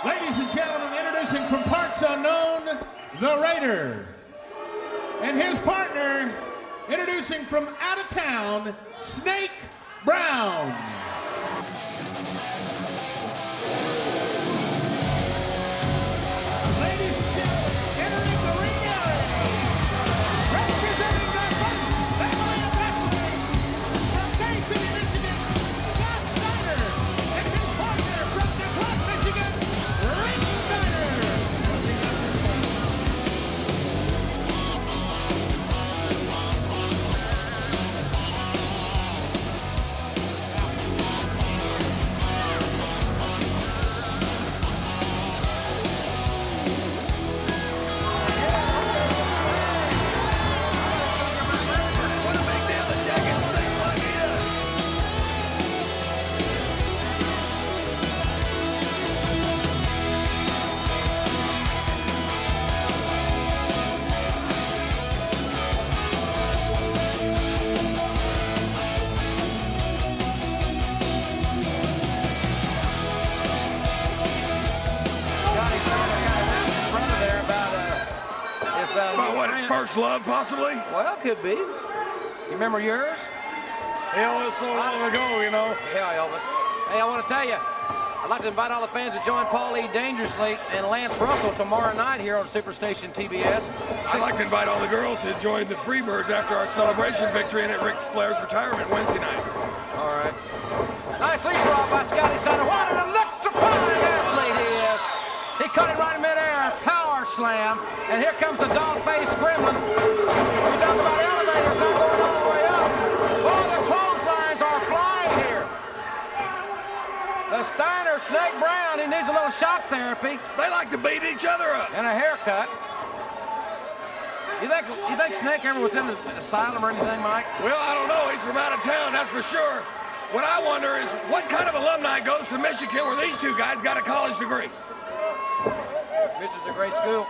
Ladies and gentlemen, introducing from parts unknown, the Raider. And his partner, introducing from out of town, Snake Brown. Ladies and gentlemen, entering the ring area, representing the first family of wrestling from Bay City, Michigan, Scott Steiner, and his partner from Detroit, Michigan, Rick Steiner. About what, his first love, possibly? Well, could be. You remember yours? Hell, it's so long ago, you know. Yeah, Elvis. Hey, I want to tell you, I'd like to invite all the fans to join Paul E. Dangerously and Lance Russell tomorrow night here on Superstation TBS. I'd like to invite all the girls to join the Freebirds after our celebration victory and at Ric Flair's retirement Wednesday night. All right. Nice lead drop by Scotty Steiner. What an electrifying athlete he is. He caught it right in midair, power slam, and here comes the dog-faced gremlin. You talk about elevators not going all the way up. Oh, the clotheslines are flying here. The Steiner, Snake Brown, he needs a little shock therapy. They like to beat each other up. And a haircut. You think Snake ever was in the asylum or anything, Mike? Well, I don't know. He's from out of town, that's for sure. What I wonder is what kind of alumni goes to Michigan where these two guys got a college degree? Michigan's a great school.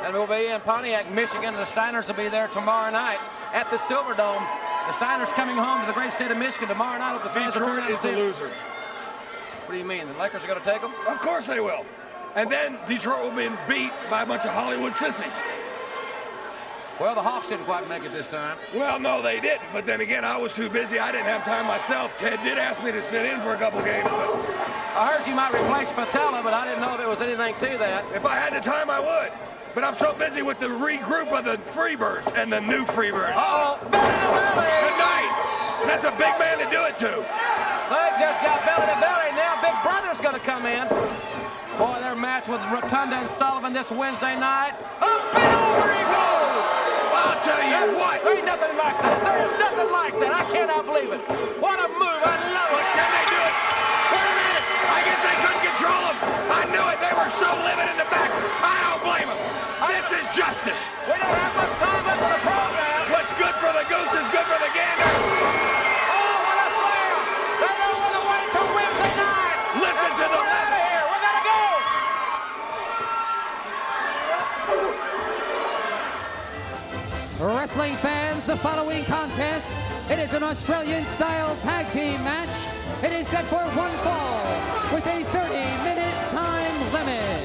And we'll be in Pontiac, Michigan. The Steiners will be there tomorrow night at the Silverdome. The Steiners coming home to the great state of Michigan tomorrow night with the fans. Detroit is a loser. What do you mean? The Lakers are going to take them? Of course they will. And then Detroit will be beat by a bunch of Hollywood sissies. Well, the Hawks didn't quite make it this time. Well, no, they didn't. But then again, I was too busy. I didn't have time myself. Ted did ask me to sit in for a couple games. But I heard you might replace Patella, but I didn't know if it was anything to that. if I had the time, I would. But I'm so busy with the regroup of the Freebirds and the new Freebirds. Uh-oh. Good night. That's a big man to do it to. Snake just got belly to belly. Now Big Brother's going to come in. Boy, their match with Rotunda and Sullivan this Wednesday night. Up and over he goes. I'll tell you what. There ain't nothing like that. There is nothing like that. I cannot believe it. What a move. I love it. Can they do it? Wait a minute. I guess they couldn't control them. I knew it. They were so livid in the back. I don't blame them. This is justice. We don't have much time left for the program. What's good for the goose is good for the gander. Oh, what a slam. They're going to wait till Wednesday night. Listen to the We're out of here. We're going to go. Wrestling fans, the following contest, it is an Australian-style tag team match. It is set for one fall with a 30-minute time limit.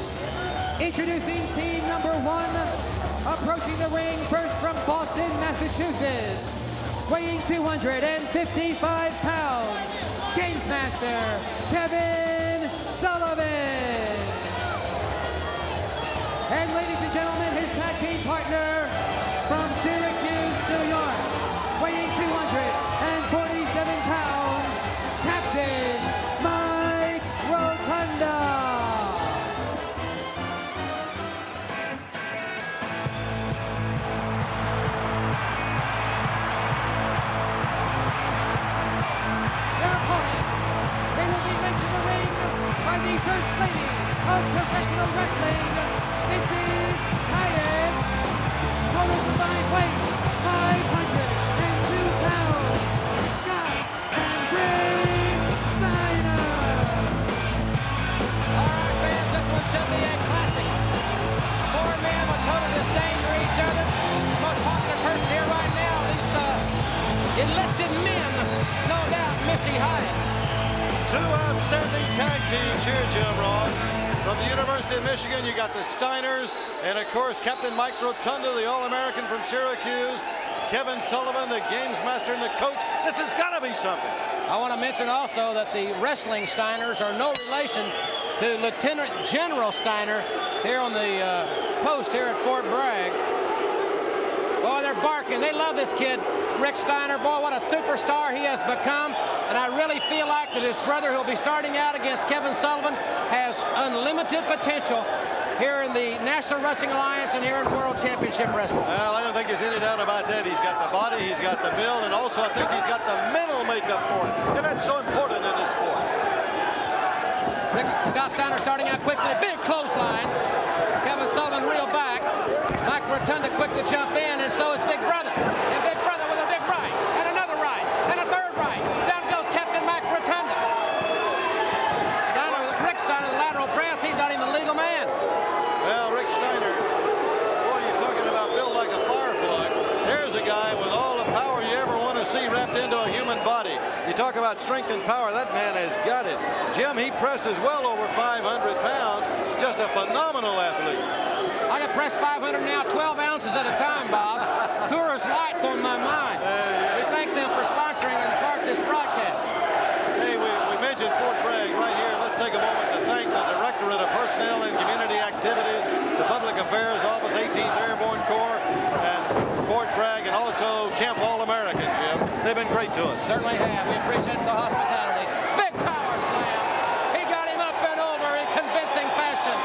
Introducing team number one, approaching the ring first from Boston, Massachusetts, weighing 255 pounds, Games Master Kevin Sullivan. And ladies and gentlemen, his tag team partner from Syracuse, New York, weighing 247 pounds, Captain Mike Rotunda. Their opponents, they will be led to the ring by the First Lady of Professional Wrestling, Mrs. Hyatt. Total combined weight, 502 pounds. Scott and Rick Steiner. All right, fans, this one's 78 Classic. Four men with total disdain for each other. Most popular person here right now, these enlisted men, no doubt, Missy Hyatt. Two outstanding tag teams here, Jim Ross. From from the University of Michigan. You got the Steiners, and of course Captain Mike Rotunda, the All-American from Syracuse. Kevin Sullivan, the games master and the coach. This has got to be something. I want to mention also that the wrestling Steiners are no relation to Lieutenant General Steiner here on the post here at Fort Bragg. Boy, they're barking. They love this kid, Rick Steiner. Boy, what a superstar he has become. And I really feel like that his brother, who'll be starting out against Kevin Sullivan, has unlimited potential here in the National Wrestling Alliance and here in World Championship Wrestling. Well, I don't think there's any doubt about that. He's got the body, he's got the build, and also I think he's got the mental makeup for it. And that's so important in this sport. Rick Scott Steiner starting out quickly. Big clothesline. Kevin Sullivan reel back. Mike Rotunda quick to jump in, and so is Big Brother. And Big Brother with a big right, and another right, and a third right. Down goes Captain Mike Rotunda. Rick Steiner, the lateral press, he's not even a legal man. Well, Rick Steiner, boy, you're talking about built like a fire plug. There's a guy with all the power you ever want to see wrapped into a human body. You talk about strength and power, that man has got it. Jim, he presses well over 500 pounds. Just a phenomenal athlete. I can press 500 now, 12 ounces at a time, Bob. Coors Light's on my mind. We thank them for sponsoring and part of this broadcast. Hey, we mentioned Fort Bragg right here. Let's take a moment to thank the Directorate of Personnel and Community Activities, the Public Affairs Office, 18th Airborne Corps, and Fort Bragg, and also Camp All-American, Jim. They've been great to us. Certainly have. We appreciate the hospitality. Big power slam. He got him up and over in convincing fashion.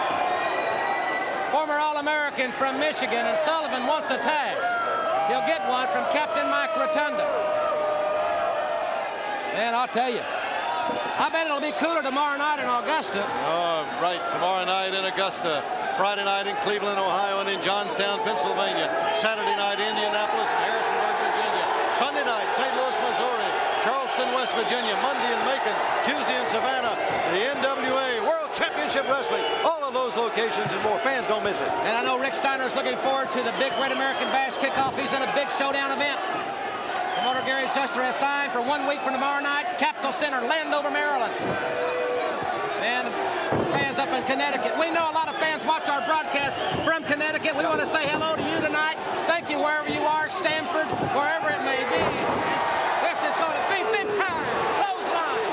Former All-American from Michigan, and Sullivan wants a tag. He'll get one from Captain Mike Rotunda. Man, I'll tell you, I bet it'll be cooler tomorrow night in Augusta. Oh, right. Tomorrow night in Augusta. Friday night in Cleveland, Ohio, and in Johnstown, Pennsylvania. Saturday night, Indianapolis and Harrisonburg, Virginia. Sunday night, St. Louis, Missouri. Charleston, West Virginia. Monday in Macon. Tuesday in Savannah. The NWA World Championship Wrestling. All of those locations and more. Fans, don't miss it. And I know Rick Steiner's looking forward to the big Great American Bash kickoff. He's in a big showdown event. Promoter Gary Juster has signed for 1 week from tomorrow night. Capitol Center, Landover, Maryland. And fans up in Connecticut. We know a lot of fans watch our broadcast from Connecticut. We want to say hello to you tonight. Thank you wherever you are, Stanford, wherever it may be. This is going to be big time clothesline.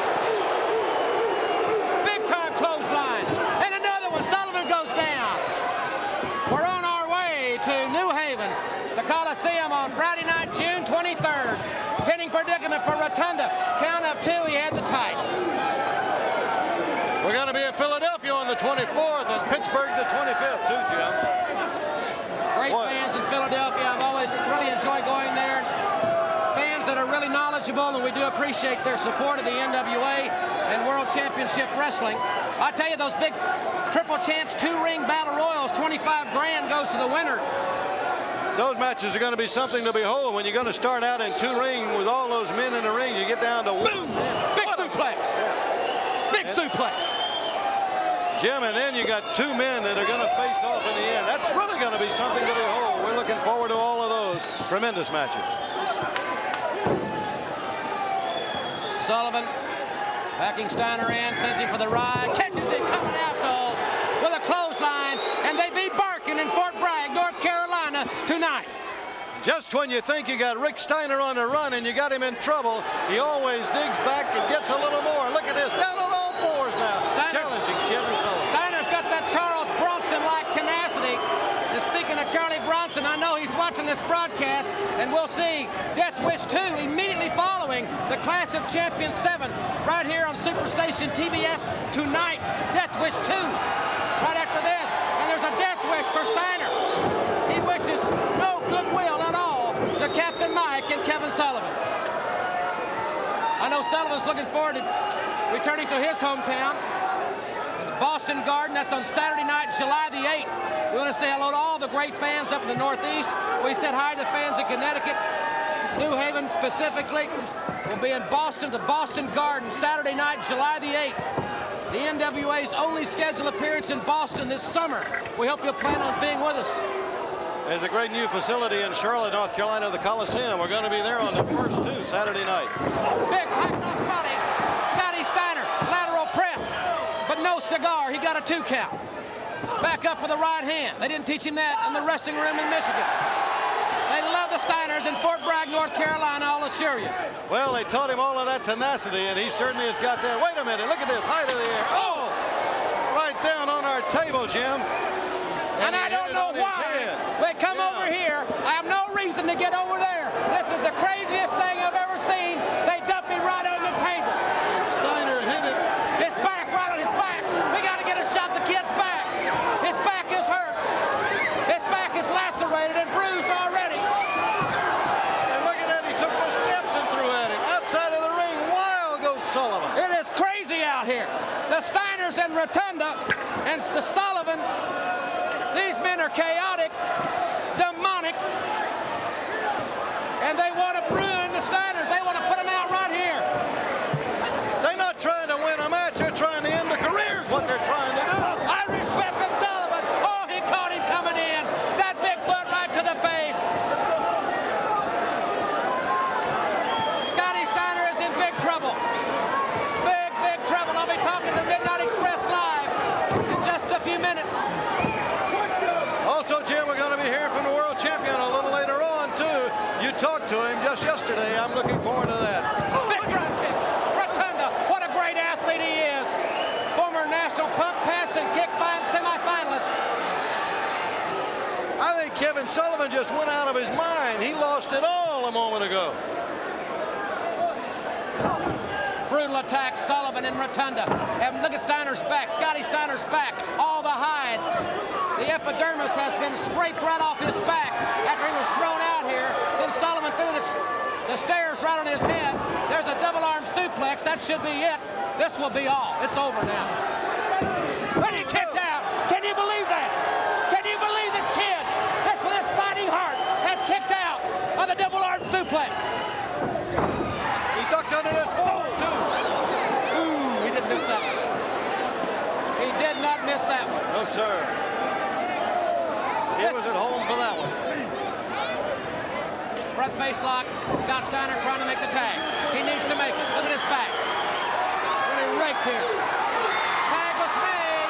Big time clothesline. And another one. Sullivan goes down. We're on our way to New Haven, the Coliseum on Friday night, June 23rd. Pinning predicament for Rotunda. Count of 2, he had the tights. We're going to be in Philadelphia on the 24th and Pittsburgh the 25th, too, Jim. Great fans in Philadelphia. I've always really enjoyed going there. Fans that are really knowledgeable, and we do appreciate their support of the NWA and World Championship Wrestling. I tell you, those big triple chance 2-ring battle royals, 25 grand goes to the winner. Those matches are going to be something to behold. When you're going to start out in 2-ring with all those men in the ring, you get down to boom, big suplex. Big suplex. Jim, and then you got 2 men that are going to face off in the end. That's really going to be something to behold. We're looking forward to all of those tremendous matches. Sullivan backing Steiner in, sends him for the ride, catches him coming out though with a clothesline, and they be barking in Fort Bragg, North Carolina tonight. Just when you think you got Rick Steiner on the run and you got him in trouble, he always digs back and gets a little more. Look at this, down on all 4s now, challenging Kevin Sullivan. Steiner's got that Charles Bronson-like tenacity. And speaking of Charlie Bronson, I know he's watching this broadcast, and we'll see Death Wish 2 immediately following the Clash of Champions 7 right here on Superstation TBS tonight. Death Wish 2 right after this, and there's a Death Wish for Steiner. He wishes no goodwill at all to Captain Mike and Kevin Sullivan. I know Sullivan's looking forward to returning to his hometown, the Boston Garden. That's on Saturday night, July the 8th. We want to say hello to all the great fans up in the Northeast. We said hi to the fans in Connecticut, New Haven specifically. We'll be in Boston, the Boston Garden, Saturday night, July the 8th. The NWA's only scheduled appearance in Boston this summer. We hope you'll plan on being with us. There's a great new facility in Charlotte, North Carolina, the Coliseum. We're going to be there on the first 2 Saturday night. Big high cross body. Scotty Steiner, lateral press, but no cigar. He got a 2 count. Back up with the right hand. They didn't teach him that in the wrestling room in Michigan. They love the Steiners in Fort Bragg, North Carolina, I'll assure you. Well, they taught him all of that tenacity, and he certainly has got that. Wait a minute, look at this, high to the air. Oh! Right down on our table, Jim. And I don't know why they come over here. I have no reason to get over there. This is the craziest thing I've ever seen. They dump him right on the table. Steiner hit it. His back, right on his back. We got to get a shot at the kid's back. His back is hurt. His back is lacerated and bruised already. And look at that, he took the steps and threw at him. Outside of the ring, wild goes Sullivan. It is crazy out here. The Steiners and Rotunda and the Sullivan, these men are chaotic, demonic, and they want to ruin the Steiners. They want to put them out right here. They're not trying to win a match, they're trying to end the careers, what they're trying to do. Irish Whipping Sullivan. Oh, he caught him coming in. That big foot right to the face. Let's go. Scotty Steiner is in big trouble. Big, big trouble. I'll be talking to Midnight Express live in just a few minutes. Also, Jim, we're going to be hearing from the world champion a little later on, too. You talked to him just yesterday. I'm looking forward to that. Big drop kick. Rotunda, what a great athlete he is. Former national pump, pass, and kick semifinalist. I think Kevin Sullivan just went out of his mind. He lost it all a moment ago. Brutal attack, Sullivan and Rotunda. And look at Steiner's back, Scotty Steiner's back. All the hide. The epidermis has been scraped right off his back after he was thrown out here. Then Sullivan threw the stairs right on his head. There's a double arm suplex. That should be it. This will be all. It's over now. And he kicked out. Can you believe that? Can you believe this kid? This with his fighting heart has kicked out on the double arm suplex. He ducked under that forward, too. Ooh, he didn't miss that one. He did not miss that one. No, sir. He was at home for that one. Front face lock. Scott Steiner trying to make the tag. He needs to make it. Look at his back. Really raked here. Tag was made.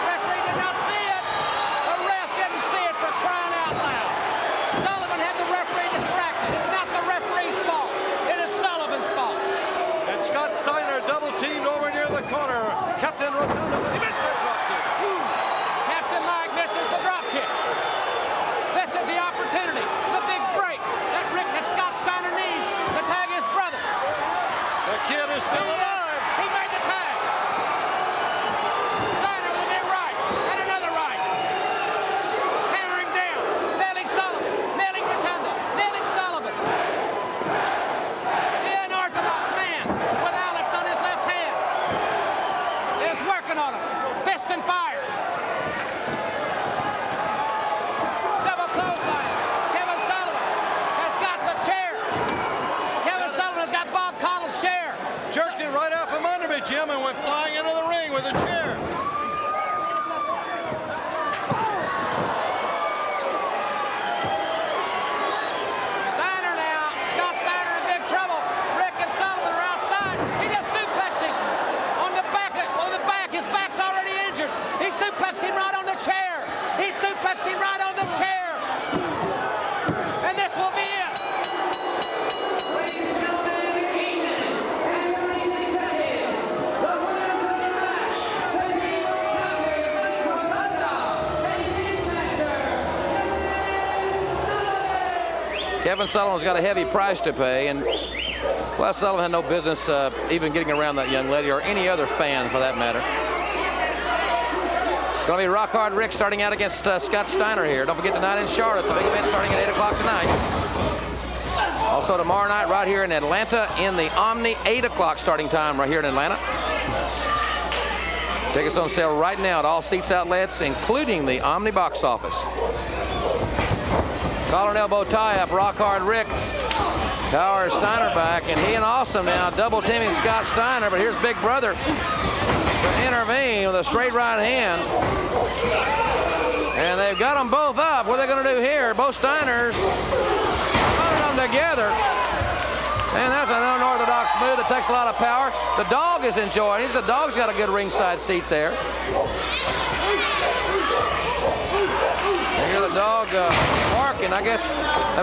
Referee did not see it. The ref didn't see it for crying out loud. Sullivan had the referee distracted. It's not the referee's fault. It is Sullivan's fault. And Scott Steiner double teamed over near the corner. Captain Rotunda, but he missed that drop kick. Captain Mike misses the drop kick. This is the opportunity, the big break that Scott Steiner needs to tag his brother. The kid is still alive. He made the tag. Steiner with a big right and another right. Hammering down, nailing Sullivan, nailing Rotunda, nailing Sullivan. The unorthodox man with Alex on his left hand is working on him. Fist and fire. Double clothesline. Kevin Sullivan has got the chair. Kevin Sullivan has got Bob Cottle's chair. Jerked it right out from under me, Jim, and went flying into the ring with a chair. Steiner now. Scott Steiner in big trouble. Rick and Sullivan are outside. He just suplexed him on the back. His back's already injured. He suplexed him right on the chair. He suplexed him right on the chair. And this will be it. Ladies and gentlemen, 8 minutes and 36 seconds. The winners of the match, the team of Captain Rotunda and Kid Master, Kevin Sullivan's got a heavy price to pay, and Wes Sullivan had no business even getting around that young lady or any other fan for that matter. It's going to be Rock Hard Rick starting out against Scott Steiner here. Don't forget tonight in Charlotte, the big event starting at 8 o'clock tonight. Also tomorrow night right here in Atlanta in the Omni, 8 o'clock starting time right here in Atlanta. Tickets on sale right now at all seats outlets, including the Omni box office. Collar and elbow tie-up, Rock Hard Rick. Power Steiner back, and he and Awesome now double teaming Scott Steiner, but here's Big Brother to intervene with a straight right hand. And they've got them both up. What are they going to do here? Both Steiners running them together. And that's an unorthodox move that takes a lot of power. The dog is enjoying it. The dog's got a good ringside seat there. You hear the dog barking. I guess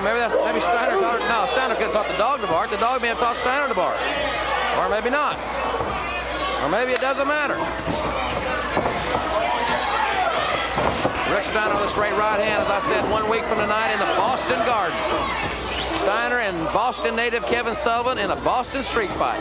maybe Steiner taught it. No, Steiner could have taught the dog to bark. The dog may have taught Steiner to bark. Or maybe not. Or maybe it doesn't matter. Rick Steiner with a straight right hand, as I said, 1 week from tonight in the Boston Garden. Steiner and Boston native Kevin Sullivan in a Boston street fight.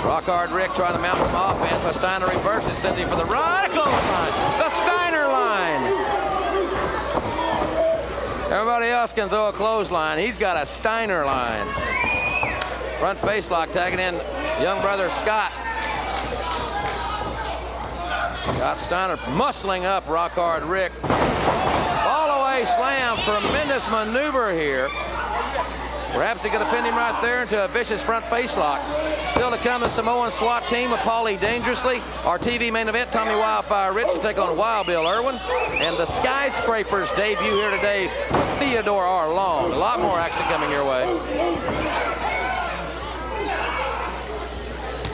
Rockhard Rick trying to mount some offense, but Steiner reverses, sends him for the right clothesline. The Steiner line. Everybody else can throw a clothesline. He's got a Steiner line. Front face lock, tagging in young brother Scott. Scott Steiner muscling up Rockhard Rick. Fall away slam, tremendous maneuver here. Perhaps he could have pinned him right there into a vicious front face lock. Still to come, the Samoan SWAT team of Paulie Dangerously. Our TV main event, Tommy Wildfire Rich to take on Wild Bill Irwin. And the Skyscrapers debut here today with Theodore R. Long. A lot more action coming your way.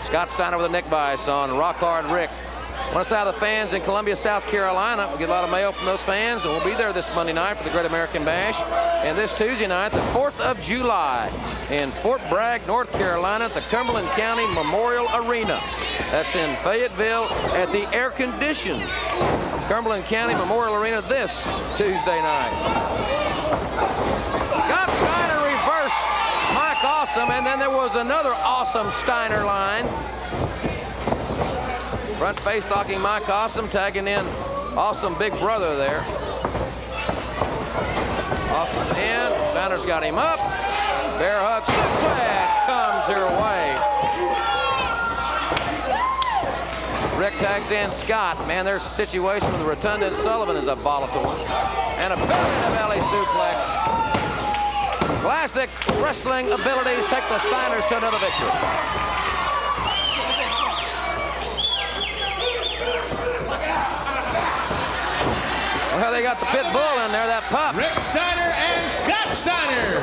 Scott Steiner with a neck bias on Rockhard Rick. Want to say to the fans in Columbia, South Carolina. We'll get a lot of mail from those fans, and we'll be there this Monday night for the Great American Bash. And this Tuesday night, the 4th of July, in Fort Bragg, North Carolina, at the Cumberland County Memorial Arena. That's in Fayetteville at the air-conditioned Cumberland County Memorial Arena this Tuesday night. Scott Steiner reversed Mike Awesome, and then there was another awesome Steiner line. Front face locking Mike Awesome, tagging in Awesome Big Brother there. Awesome's in. Steiner's got him up. Bear hug suplex comes your way. Rick tags in Scott. Man, their situation with Rotunda and Sullivan is a volatile one. And a belly-to-belly suplex. Classic wrestling abilities take the Steiners to another victory. Well, they got the pit bull in there, that pup. Rick Steiner and Scott Steiner.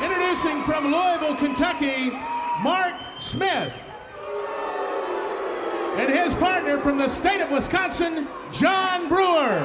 Introducing from Louisville, Kentucky, Mark Smith. And his partner from the state of Wisconsin, John Brewer.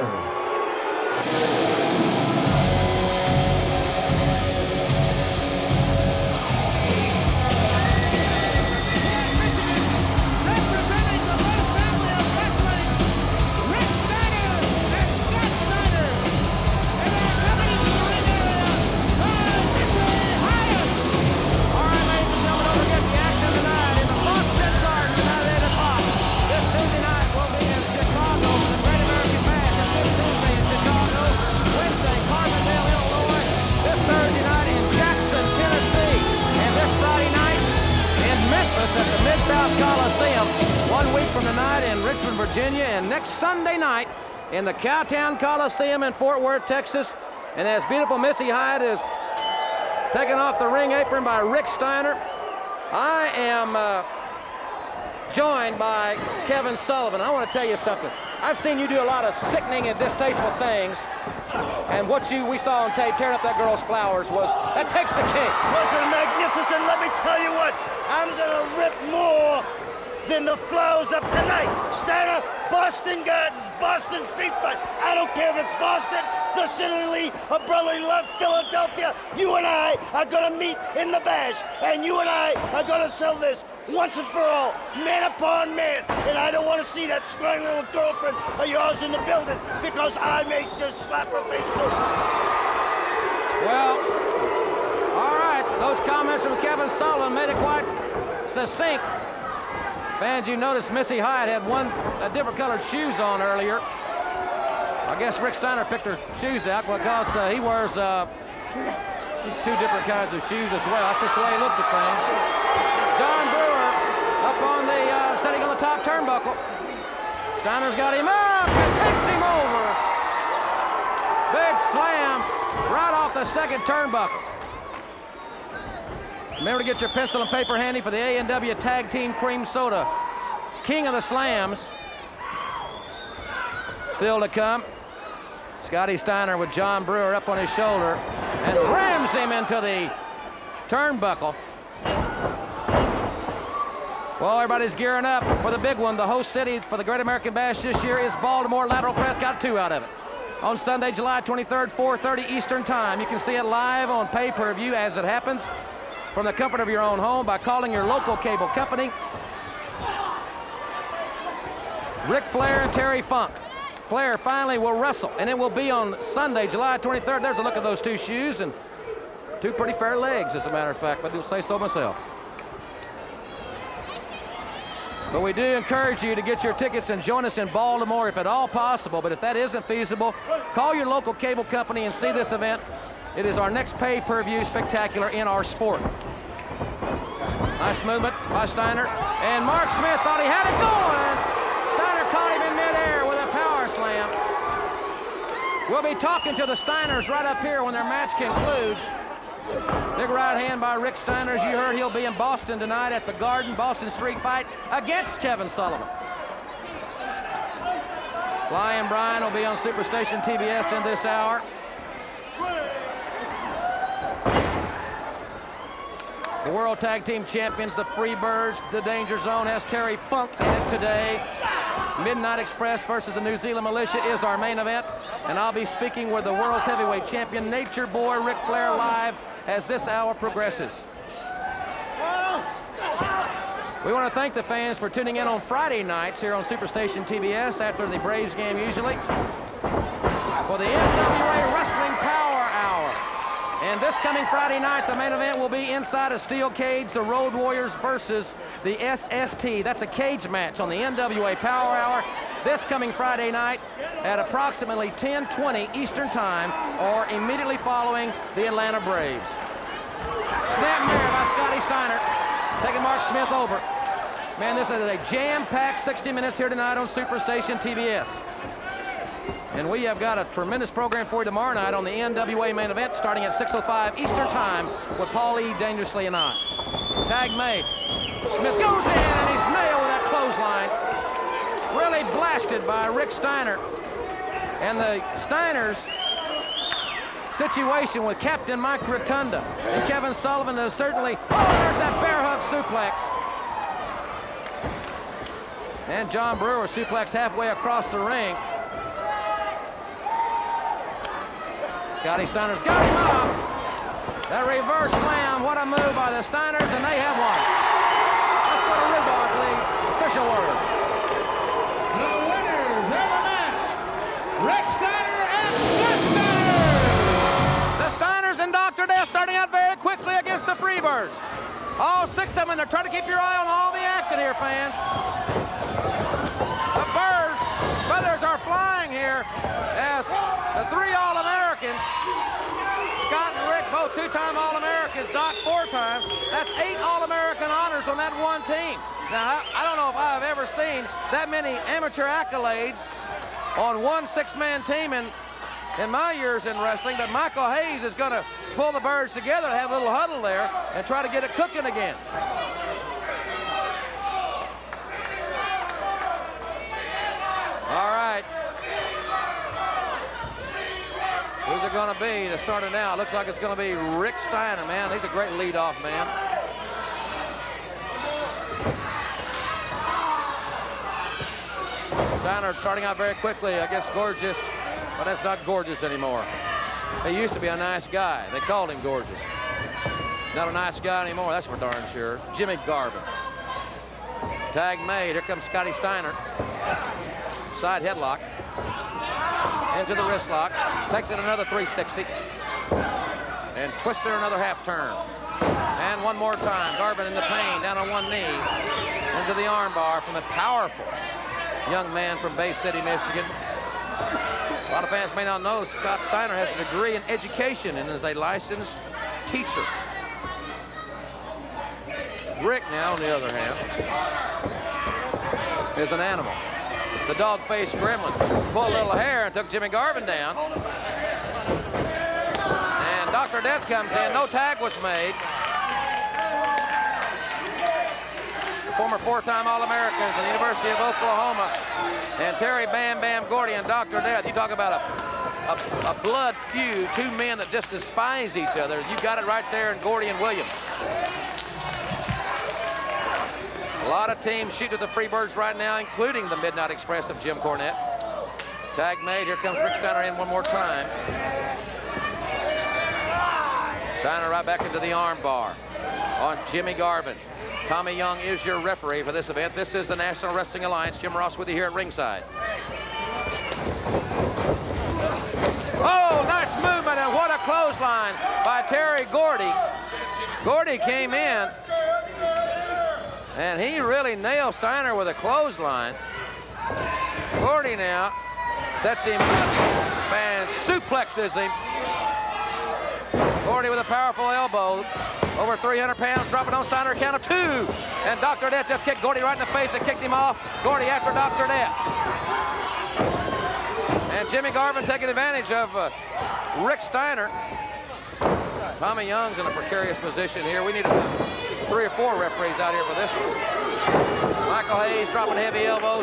At the Mid-South Coliseum 1 week from tonight in Richmond, Virginia, and next Sunday night in the Cowtown Coliseum in Fort Worth, Texas. And as beautiful Missy Hyatt is taken off the ring apron by Rick Steiner, I am joined by Kevin Sullivan. I want to tell you something. I've seen you do a lot of sickening and distasteful things, and what we saw on tape tearing up that girl's flowers that takes the cake. Wasn't magnificent? Let me tell you what, I'm gonna rip more than the flowers up tonight. Steiner, Boston Gardens, Boston Street Fight. I don't care if it's Boston, the City of Brotherly Love, Philadelphia. You and I are gonna meet in the bash, and you and I are gonna sell this once and for all, man upon man. And I don't want to see that scrawny little girlfriend of yours in the building, because I may just slap her face too. Well, all right, those comments from Kevin Sullivan made it quite succinct. Fans, you noticed Missy Hyatt had different colored shoes on earlier. I guess Rick Steiner picked her shoes out because he wears 2 different kinds of shoes as well. That's just the way he looks at things. John Brewer up on the, setting on the top turnbuckle. Steiner's got him up and takes him over. Big slam right off the second turnbuckle. Remember to get your pencil and paper handy for the A&W Tag Team Cream Soda. King of the Slams. Still to come, Scotty Steiner with John Brewer up on his shoulder and rams him into the turnbuckle. Well, everybody's gearing up for the big one. The host city for the Great American Bash this year is Baltimore. Lateral Press got 2 out of it. On Sunday, July 23rd, 4:30 Eastern Time. You can see it live on pay-per-view as it happens from the comfort of your own home by calling your local cable company. Ric Flair and Terry Funk. Flair finally will wrestle, and it will be on Sunday, July 23rd. There's a look at those 2 shoes and 2 pretty fair legs, as a matter of fact, but I do say so myself. But we do encourage you to get your tickets and join us in Baltimore if at all possible. But if that isn't feasible, call your local cable company and see this event. It is our next pay-per-view spectacular in our sport. Nice movement by Steiner. And Mark Smith thought he had it going. Steiner caught him in midair with a power slam. We'll be talking to the Steiners right up here when their match concludes. Big right hand by Rick Steiner. As you heard, he'll be in Boston tonight at the Garden, Boston Street Fight against Kevin Sullivan. Flying Brian will be on Superstation TBS in this hour. The World Tag Team Champions, the Freebirds, the Danger Zone has Terry Funk in it today. Midnight Express versus the New Zealand Militia is our main event. And I'll be speaking with the World's Heavyweight Champion, Nature Boy Ric Flair, live as this hour progresses. We want to thank the fans for tuning in on Friday nights here on Superstation TBS after the Braves game usually for the NWA Wrestling Power Hour. And this coming Friday night, the main event will be inside a steel cage, the Road Warriors versus the SST. That's a cage match on the NWA Power Hour this coming Friday night at approximately 10:20 Eastern Time or immediately following the Atlanta Braves. Snapmare by Scotty Steiner, taking Mark Smith over. Man, this is a jam-packed 60 minutes here tonight on Superstation TBS. And we have got a tremendous program for you tomorrow night on the NWA main event starting at 6:05 Eastern Time with Paul E. Dangerously and I. Tag made. Smith goes in and he's nailed with that clothesline. Really blasted by Rick Steiner. And the Steiners' situation with Captain Mike Rotunda and Kevin Sullivan is certainly, there's that bear hug suplex. And John Brewer suplex halfway across the ring. Scotty Steiner's got him up. That reverse slam, what a move by the Steiners, and they have won. Let's go to Rudolph, the official word. The winners of the match, Rick Steiner and Scott Steiner. The Steiners and Dr. Death starting out very quickly against the Freebirds. All 6 of them, they're trying to keep your eye on all the action here, fans. The feathers are flying here as the 3 All-Americans, Scott and Rick, both 2-time All-Americans, Doc 4 times. That's 8 All-American honors on that one team. Now, I don't know if I've ever seen that many amateur accolades on one 6-man team in my years in wrestling, but Michael Hayes is going to pull the birds together, have a little huddle there, and try to get it cooking again. All right. Who's it going to be to start it now? Looks like it's going to be Rick Steiner, man. He's a great leadoff man. Steiner starting out very quickly against Gorgeous, but that's not Gorgeous anymore. He used to be a nice guy. They called him Gorgeous. Not a nice guy anymore, that's for darn sure. Jimmy Garvin. Tag made. Here comes Scotty Steiner. Side headlock. Into the wrist lock. Takes it another 360. And twists there another half turn. And one more time. Garvin in the pain, down on one knee. Into the arm bar from the powerful young man from Bay City, Michigan. A lot of fans may not know Scott Steiner has a degree in education and is a licensed teacher. Rick, now, on the other hand, is an animal. The dog-faced gremlin pulled a little hair and took Jimmy Garvin down. And Dr. Death comes in. No tag was made. former four-time All-Americans at the University of Oklahoma. And Terry Bam Bam Gordy and Dr. Death. You talk about a blood feud, two men that just despise each other. You got it right there in Gordy and Williams. A lot of teams shooting at the Freebirds right now, including the Midnight Express of Jim Cornette. Tag made. Here comes Rick Steiner in one more time. Steiner right back into the arm bar on Jimmy Garvin. Tommy Young is your referee for this event. This is the National Wrestling Alliance. Jim Ross with you here at ringside. Oh, nice movement, and what a clothesline by Terry Gordy. Gordy came in, and he really nailed Steiner with a clothesline. Gordy now sets him up and suplexes him. Gordy with a powerful elbow. Over 300 pounds, dropping on Steiner, count of 2. And Dr. Death just kicked Gordy right in the face and kicked him off. Gordy after Dr. Death. And Jimmy Garvin taking advantage of Rick Steiner. Tommy Young's in a precarious position here. We need 3 or 4 referees out here for this one. Michael Hayes dropping heavy elbows.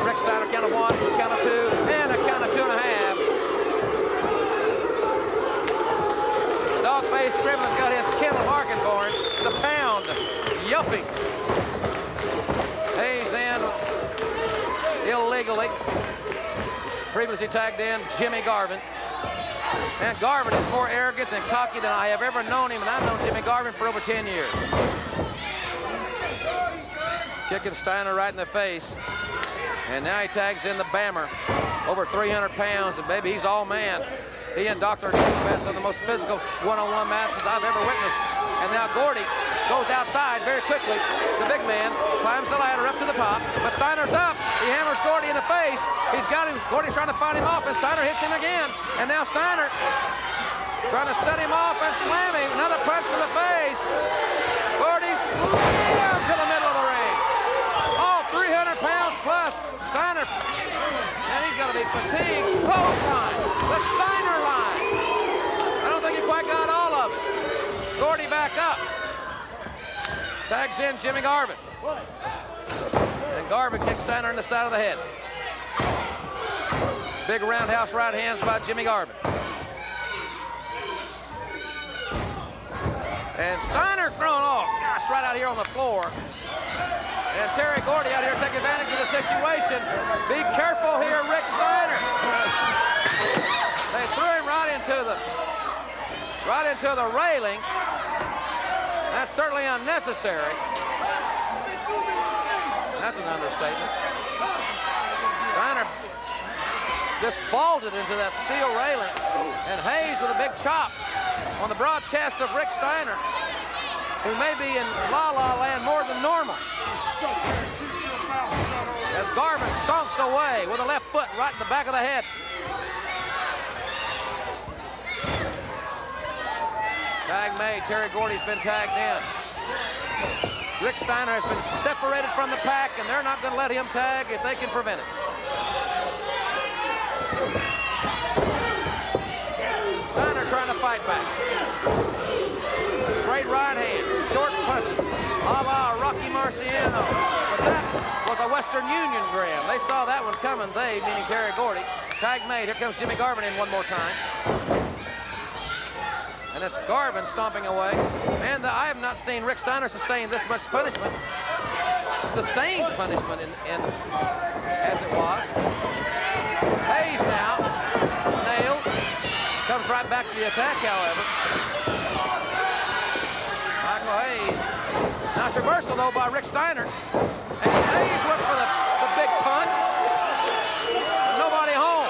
Rick Steiner, count of 1, count of 2, and a count of 2.5. Dog-faced Gremlin's got his kennel barking for him. The pound, yupping. Hayes in illegally. Previously tagged in Jimmy Garvin. And Garvin is more arrogant and cocky than I have ever known him, and I've known Jimmy Garvin for over 10 years. Kicking Steiner right in the face. And now he tags in the Bammer. Over 300 pounds, and baby, he's all man. He and Dr. Death some of the most physical one-on-one matches I've ever witnessed. And now Gordy goes outside very quickly. The big man climbs the ladder up to the top, but Steiner's up. He hammers Gordy in the face. He's got him. Gordy's trying to fight him off, and Steiner hits him again. And now Steiner trying to set him off and slam him. Another punch to the face. Gordy slammed to the middle of the ring. All 300 pounds plus. Steiner, and he's got to be fatigued. Clothesline. The Steiner line. I don't think he quite got all of it. Gordy back up. Tags in Jimmy Garvin. And Garvin kicks Steiner in the side of the head. Big roundhouse right hands by Jimmy Garvin. And Steiner thrown off. Gosh, right out here on the floor. And Terry Gordy out here taking advantage of the situation. Be careful here, Rick Steiner. They threw him right into the railing. That's certainly unnecessary. That's an understatement. Steiner just vaulted into that steel railing. And Hayes with a big chop on the broad chest of Rick Steiner, who may be in La-La Land more than normal. As Garvin stomps away with a left foot right in the back of the head. Tag made. Terry Gordy's been tagged in. Rick Steiner has been separated from the pack, and they're not going to let him tag if they can prevent it. Steiner trying to fight back. Great right hand, short punch, a la Rocky Marciano. But that was a Western Union Graham. They saw that one coming, they, meaning Terry Gordy. Tag made. Here comes Jimmy Garvin in one more time. And it's Garvin stomping away. And I have not seen Rick Steiner sustain this much punishment. Sustained punishment as it was. Hayes now, nailed. Comes right back to the attack, however. Michael Hayes. Nice reversal, though, by Rick Steiner. And Hayes went for the big punch. But nobody home.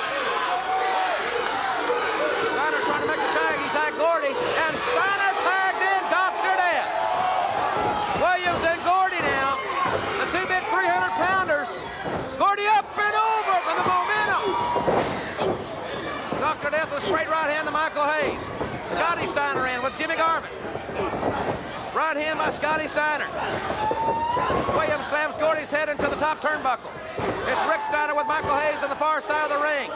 Steiner trying to make the tag. He tagged Gordy. And Steiner tagged in Dr. Death. Williams and Gordy now. The two big 300-pounders. Gordy up and over for the momentum. Dr. Death with straight right hand to Michael Hayes. Scotty Steiner in with Jimmy Garvin. Right hand by Scotty Steiner. Williams slams Gordy's head into the top turnbuckle. It's Rick Steiner with Michael Hayes on the far side of the ring.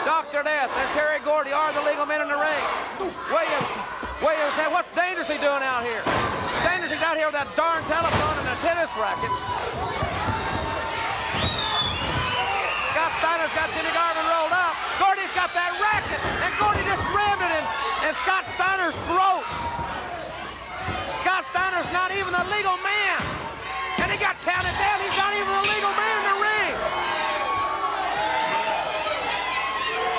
Dr. Death and Terry Gordy are the legal men in the ring. Williams, what's Dangerously doing out here? Dangerously's out here with that darn telephone and a tennis racket. Scott Steiner's got Jimmy Garvin rolled up. Gordy's got that racket, and Gordy just rammed it in Scott Steiner's throat. Scott Steiner's not even the legal man. And he got counted down. He's not even the legal man in the ring.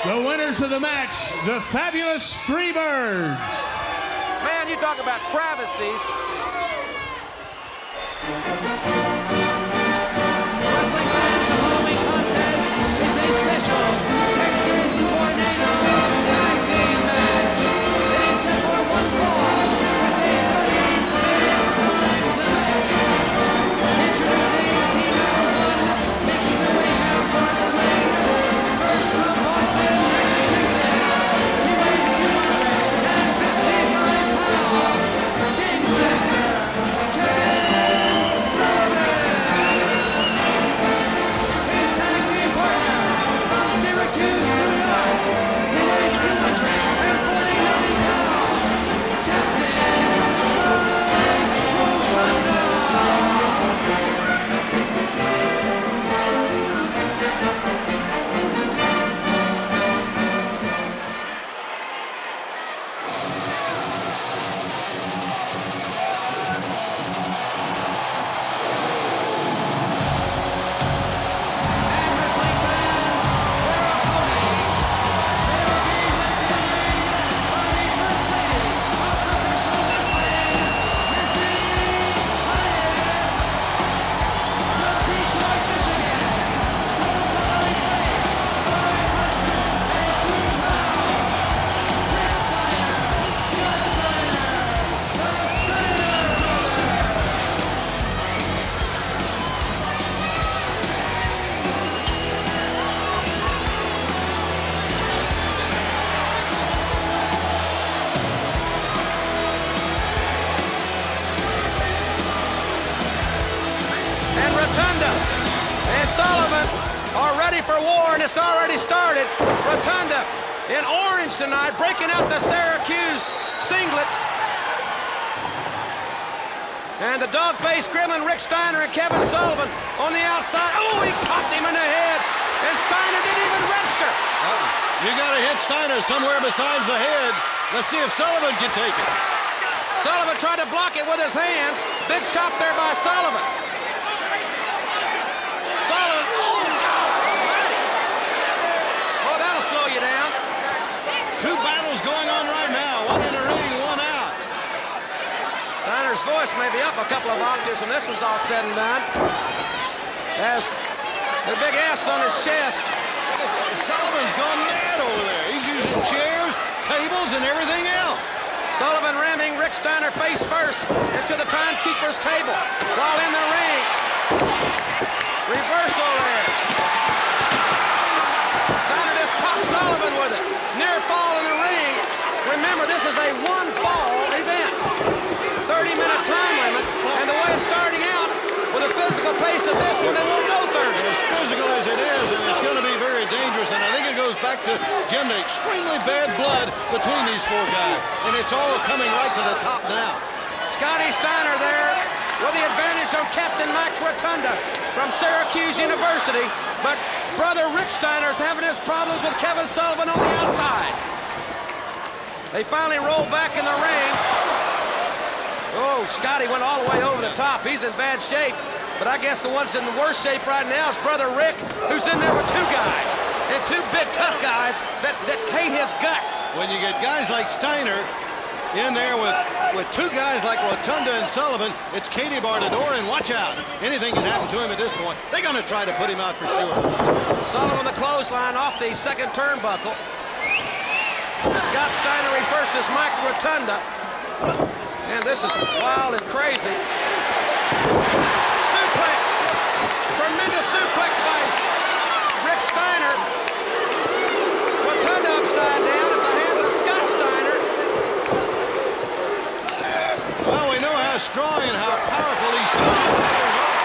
The winners of the match, the Fabulous Freebirds. Man, you talk about travesties. Wrestling fans, the following contest is a special Texas Tornado Tag Team match. It is set for one fall with a 30-minute time limit. Introducing team number one, making their way down toward the ring. First from Boston, Massachusetts, he weighs 255 pounds. Games Master, Kevin Sullivan. His tag team partner from Syracuse, New York, he weighs 249 pounds. Captain Mike Rotunda. And wrestling fans, their opponents. They are being led to the ring by the First Lady of Professional Wrestling, Missy Hyatt. From Detroit, Michigan, total combined weight 502 pounds. Rick Steiner, Scott Steiner, the Steiner Brothers. And Rotunda and Sullivan are ready for war, and it's already started. Rotunda in orange tonight, breaking out the Syracuse singlets. And the dog-faced gremlin Rick Steiner and Kevin Sullivan on the outside. Oh, he popped him in the head, and Steiner didn't even register. You got to hit Steiner somewhere besides the head. Let's see if Sullivan can take it. Sullivan tried to block it with his hands. Big chop there by Sullivan. Sullivan, oh, that'll slow you down. Two battles going on right now. One in the ring, one out. Steiner's voice may be up a couple of octaves when this one's all said and done. Has the big S on his chest. Sullivan's gone mad over there. He's using chairs, tables, and everything else. Sullivan ramming Rick Steiner face first into the timekeeper's table while in the ring. Reversal there. Steiner just popped Sullivan with it. Near fall in the ring. Remember, this is a one-fall event. 30-minute time limit. And the way it's starting out, with the physical pace of this one, they won't go 30. As physical as it is, and it's going to be very dangerous, and I think it goes back to Jim, the extremely bad blood between these four guys, and it's all coming right to the top now. Scotty Steiner there with the advantage on Captain Mike Rotunda from Syracuse University, but brother Rick Steiner's having his problems with Kevin Sullivan on the outside. They finally roll back in the ring. Oh, Scotty went all the way over the top. He's in bad shape. But I guess the one's in the worst shape right now is brother Rick, who's in there with two guys. And two big, tough guys that hate his guts. When you get guys like Steiner in there with two guys like Rotunda and Sullivan, it's Katie bar the door, and watch out. Anything can happen to him at this point. They're going to try to put him out for sure. Sullivan the clothesline off the second turnbuckle. Scott Steiner reverses Mike Rotunda. And this is wild and crazy. Suplex. Tremendous suplex by Rick Steiner. Rotunda upside down at the hands of Scott Steiner. Well, we know how strong and how powerful these fighters are.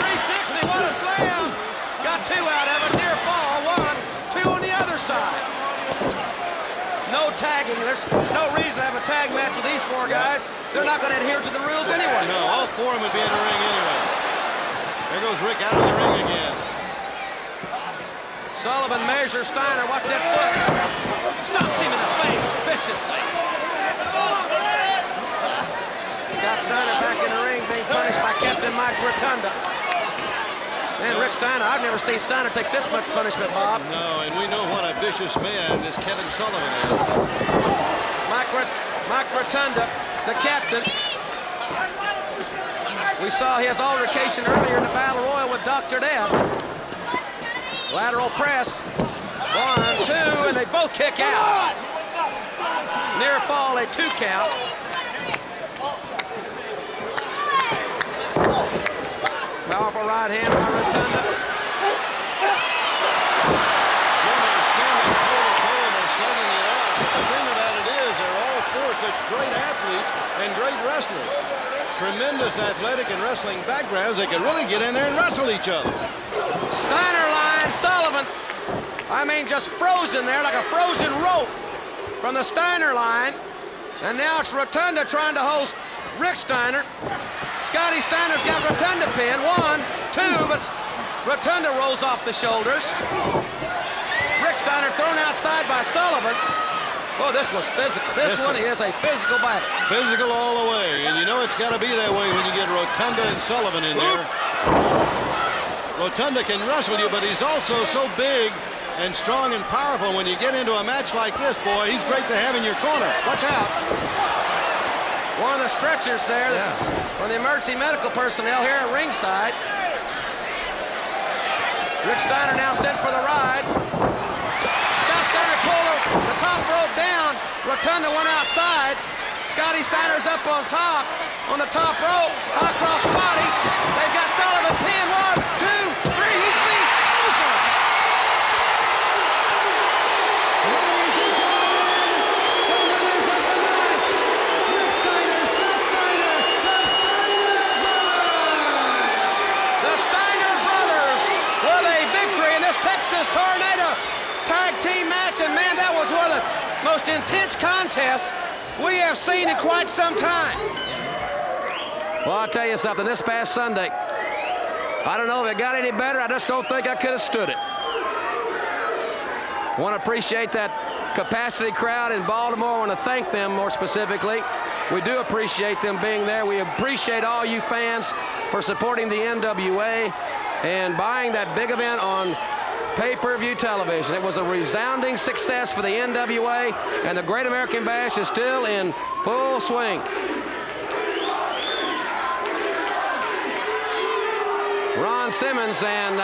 360, what a slam. Got two out of it. Near fall, one. Two on the other side. No tagging. There's no reason to have a tag match with these four guys. They're not going to adhere to the rules anyway. No, all four of them would be in the ring anyway. There goes Rick out of the ring again. Sullivan measures Steiner. Watch that foot. Stops him in the face viciously. Scott Steiner back in the ring being punished by Captain Mike Rotunda. And Rick Steiner, I've never seen Steiner take this much punishment, Bob. No, and we know what a vicious man this Kevin Sullivan is. Mike Rotunda, the captain. We saw his altercation earlier in the Battle Royal with Dr. Death. Lateral press. 1, 2, and they both kick out. Near fall, a 2 count. Powerful right hand by Rotunda. The thing about it is they're all four such great athletes and great wrestlers. Tremendous athletic and wrestling backgrounds. They could really get in there and wrestle each other. Steiner line, Sullivan. I mean, just frozen there like a frozen rope from the Steiner line. And now it's Rotunda trying to host Rick Steiner. Scotty Steiner's got Rotunda pinned. 1, 2, but Rotunda rolls off the shoulders. Rick Steiner thrown outside by Sullivan. Oh, this was physical. This one is a physical battle. Physical all the way, and you know it's got to be that way when you get Rotunda and Sullivan in there. Rotunda can wrestle you, but he's also so big and strong and powerful. When you get into a match like this, boy, he's great to have in your corner. Watch out. One of the stretchers there from the emergency medical personnel here at ringside. Rick Steiner now sent for the ride. Scott Steiner pulled the top rope down. Rotunda went outside. Scotty Steiner's up on top on the top rope. High cross body. They've got Sullivan pinned. 1, 2, 3. He's beat. Texas Tornado tag team match, and man, that was one of the most intense contests we have seen in quite some time. Well, I'll tell you something, this past Sunday, I don't know if it got any better. I just don't think I could have stood it. Want to appreciate that capacity crowd in Baltimore. I want to thank them more specifically. We do appreciate them being there. We appreciate all you fans for supporting the NWA and buying that big event on pay-per-view television. It was a resounding success for the NWA, and the Great American Bash is still in full swing. Ron Simmons, and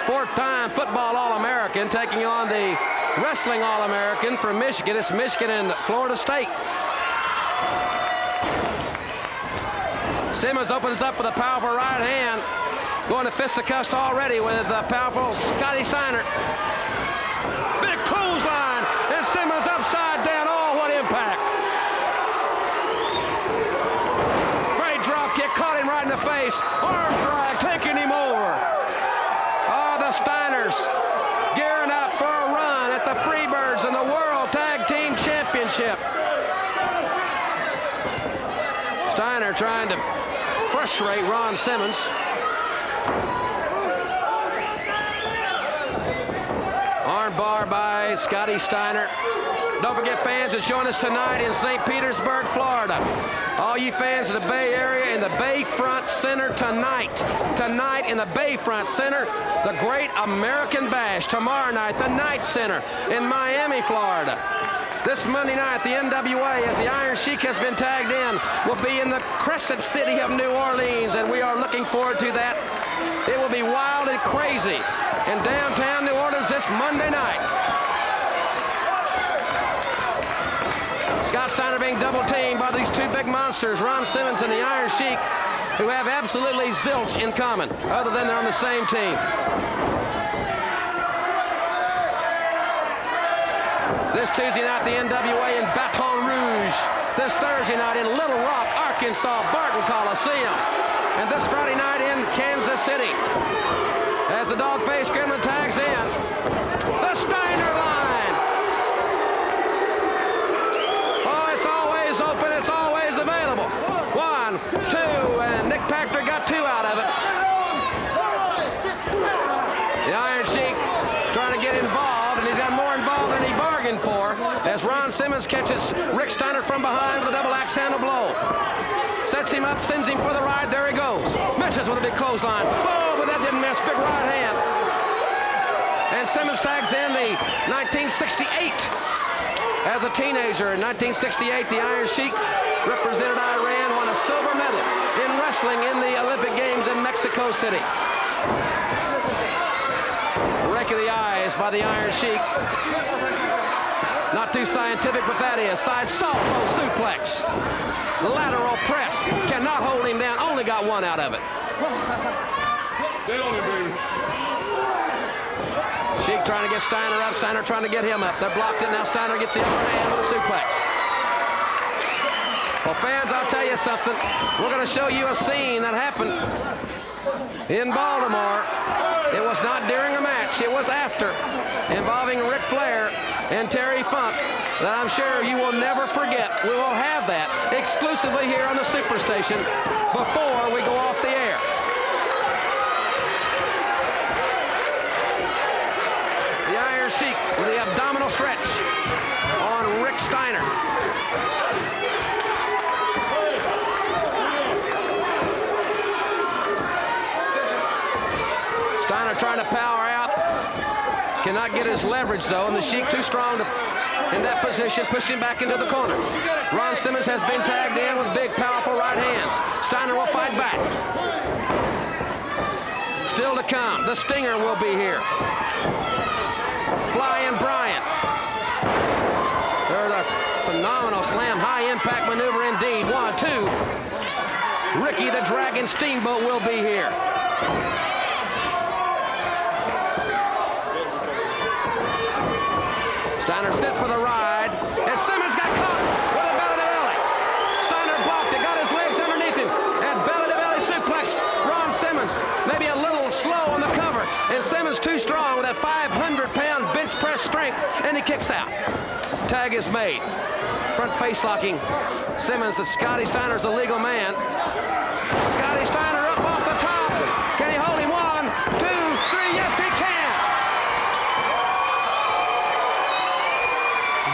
fourth-time football All-American, taking on the wrestling All-American from Michigan. It's Michigan and Florida State. Simmons opens up with a powerful right hand. Going to fisticuffs already with powerful Scotty Steiner. Big clothesline, and Simmons upside down. Oh, what impact. Great drop kick, caught him right in the face. Arm drag, taking him over. Oh, the Steiners gearing up for a run at the Freebirds and the World Tag Team Championship. Steiner trying to frustrate Ron Simmons. Armbar by Scotty Steiner. Don't forget, fans, it's showing us tonight in St. Petersburg, Florida. All you fans in the Bay Area, in the Bayfront Center tonight. Tonight in the Bayfront Center, the Great American Bash. Tomorrow night, the Night Center in Miami, Florida. This Monday night, the NWA, as the Iron Sheik has been tagged in, will be in the Crescent City of New Orleans, and we are looking forward to that. It will be wild and crazy in downtown New Orleans this Monday night. Scott Steiner being double-teamed by these two big monsters, Ron Simmons and the Iron Sheik, who have absolutely zilch in common, other than they're on the same team. This Tuesday night, the NWA in Baton Rouge. This Thursday night in Little Rock, Arkansas, Barton Coliseum. And this Friday night in Kansas City. As the Dog-Faced Gremlin tags in, the Steiner line. Oh, it's always open, it's always available. 2, and Nick Pachter got 2 out of it. The Iron Sheik trying to get involved, and he's got more involved than he bargained for as Ron Simmons catches Rick Steiner from behind with a double axe handle blow. Sets him up, sends him for the ride. There he goes. Misses with a big clothesline. Oh, but that didn't miss. Big right hand. And Simmons tags in the 1968. As a teenager in 1968, the Iron Sheik represented Iran, won a silver medal in wrestling in the Olympic Games in Mexico City. Rake of the eyes by the Iron Sheik. Not too scientific, but that is. Side salto suplex. Lateral press. Cannot hold him down. Only got 1 out of it. Sheik trying to get Steiner up. Steiner trying to get him up. They're blocked it. Now Steiner gets the upper hand with a suplex. Well, fans, I'll tell you something. We're going to show you a scene that happened in Baltimore. It was not during a match. It was after, involving Ric Flair and Terry Funk, that I'm sure you will never forget. We will have that exclusively here on the Superstation before we go off the air. The Iron Sheik with the abdominal stretch on Rick Steiner. Steiner trying to power out. Cannot get his leverage, though, and the Sheik too strong to, in that position, pushed him back into the corner. Ron Simmons has been tagged in with big, powerful right hands. Steiner will fight back. Still to come, the Stinger will be here. Flying Bryant. There's a phenomenal slam, high-impact maneuver indeed. 1, 2. Ricky the Dragon Steamboat will be here. Steiner set for the ride, and Simmons got caught with a belly to belly. Steiner blocked it, got his legs underneath him, and belly to belly suplexed Ron Simmons. Maybe a little slow on the cover, and Simmons too strong with that 500-pound bench press strength, and he kicks out. Tag is made. Front face locking Simmons. That Scotty Steiner's a legal man. Scotty Steiner up off the top. Can he hold him? 1, 2, 3. Yes, he can.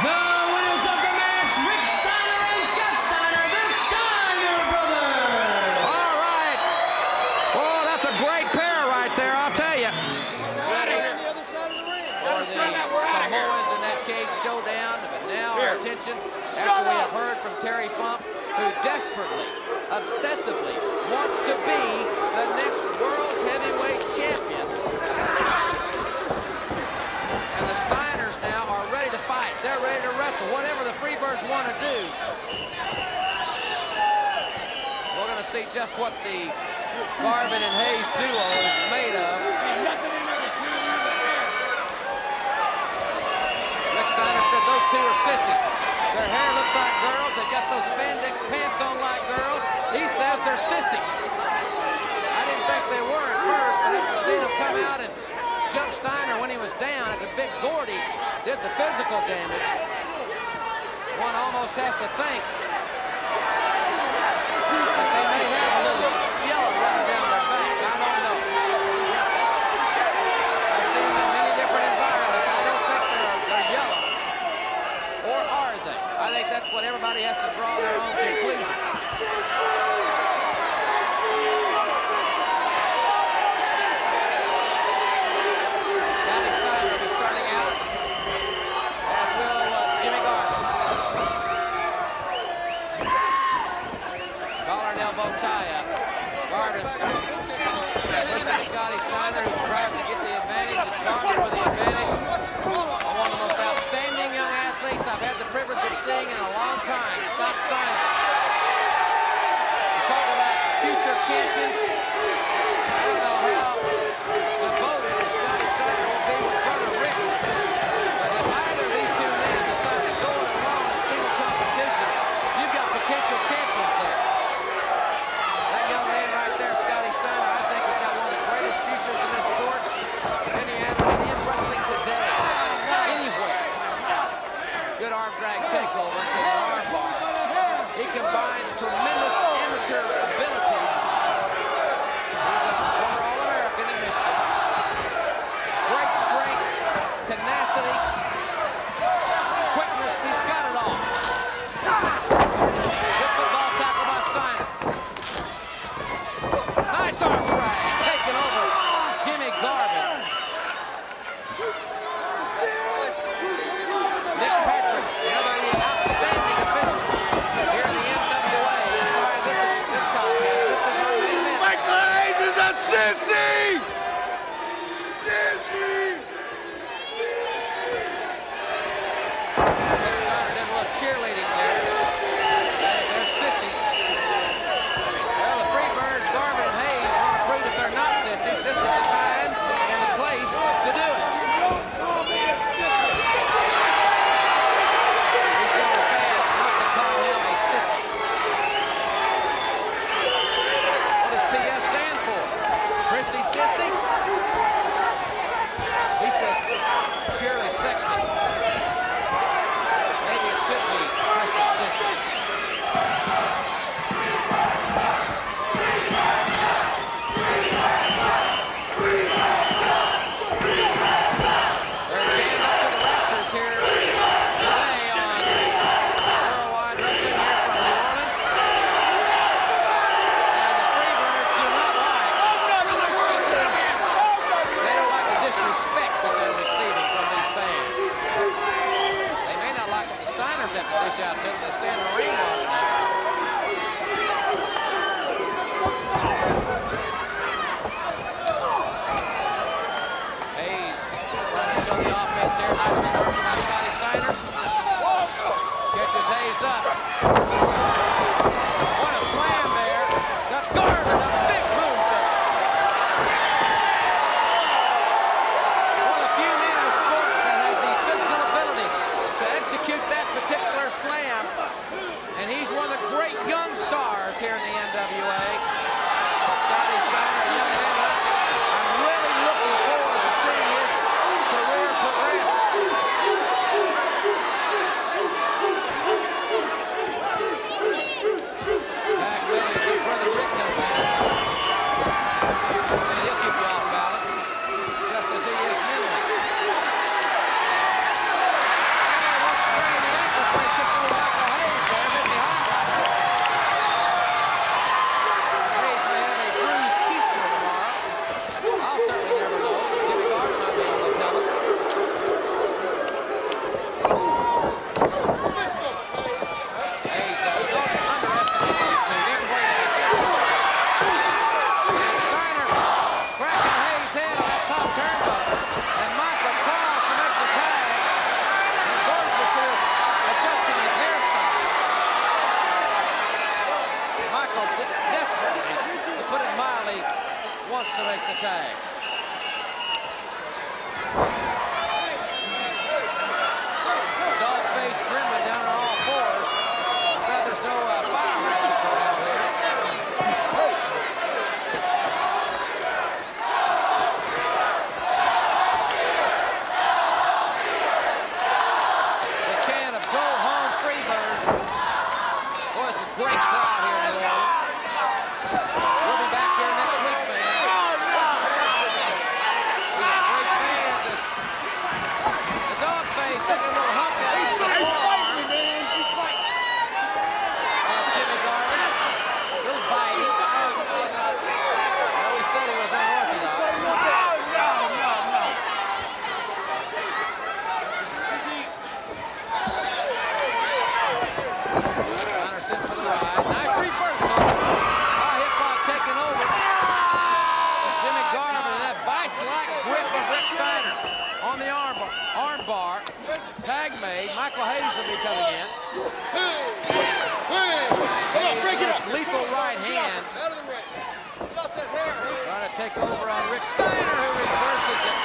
The winners of the match, Rick Steiner and Scott Steiner, the Steiner brothers. All right. Oh, that's a great pair right there, I'll tell you. Samoans in that cage showdown, but now our attention after we have heard from Terry Funk, who desperately, obsessively wants to be the next world's heavyweight champion. And the Steiners now are ready to fight. They're ready to wrestle, whatever the Freebirds want to do. We're going to see just what the Garvin and Hayes duo is made of. Steiner said those two are sissies. Their hair looks like girls. They've got those spandex pants on like girls. He says they're sissies. I didn't think they were at first, but after seeing them come out and jump Steiner when he was down, after Big Gordy did the physical damage, one almost has to think that they may have a little yellow running down their back. I don't know. I've seen them in many different environments. I don't think they're yellow. Or are they? I think that's what everybody has to draw their own conclusion. Scotty Steiner will be starting out, as will Jimmy Garvin. Collar and elbow tie-up. Garvin versus Scotty Steiner, who tries to get the advantage. It's Garvin with the advantage. One of the most outstanding young athletes I've had the privilege of seeing in a long time, Scott Steiner. You talk about future champions. I don't know how devoted Scotty Steiner will be with brother Rick. But if either of these two men decide to go it alone in single competition, you've got potential champions there. That young man right there, Scotty Steiner, I think has got one of the greatest futures in this sport of any athlete in wrestling today. Good arm drag takeover into the arm bar. He combines tremendous amateur nice arm drag, taking over Jimmy Garvin. Nick Patrick, another outstanding official here in the NWA. Sorry, this contest. This is our main event. Michael Hayes is a sissy! Sissy! Rick Steiner did a little cheerleading there. They're sissies. Well, the Freebirds, Garvin and Hayes want to prove that they're not sissies. This is the time and the place to do it. He's telling the fans not to call him a sissy. What does PS stand for? Prissy Sissy? He says purely sexy. Maybe it should be Prissy Sissy. They're jammed up to the rafters here today on Worldwide Wrestling here from New Orleans. And the Freebirds do not like. They don't like the disrespect that they're receiving from these fans. They may not like what the Steiners have to dish out to them. They stand in the ring long enough. Hayes trying to show the offense here. Nicely first by Scotty Steiner. Catches Hayes up. What a slam there. The Garvin, a big move there. One of the few men in the sport that has the physical abilities to execute that particular slam. And he's one of the great young stars here in the NWA. Scotty Steiner, a young man. I'm really looking forward to seeing his career progress. Back there, big brother Rick comes back. And he'll keep you off balance, just as he is mentally. And what's spraying the ankle spray kick through Michael Hayes there, but he highlights it. Hayes may have a bruised keister tomorrow. I'll certainly never know. Jimmy Garvin might be able to tell us. Hayes, don't underestimate these two. They're great athletes. And Steiner cracking Hayes' head on that top turnbuckle. And Michael calls to make the tag. And Burgess is adjusting his hairstyle. Michael desperately, to put it mildly, wants to make the tag. Dog-faced Gremlin down on all fours. Glad there's no fire hydrants around here. The chant of "Go Home Freebirds" was a great crowd here in New Orleans. We'll be back here next week, man. We got great fans. The dog face took a little hump out of the forearm. Jimmy Garvin. A little bitey. Well, he said he was unorthodox. Steiner sitting for the ride. Nice reversal. Hip hop taking over. Jimmy Garvin and that vice-like grip of Rick Steiner on the arm bar. Tag made. Michael Hayes will be coming in. Break it up. Lethal right hands. Trying to take over on Rick Steiner, who reverses it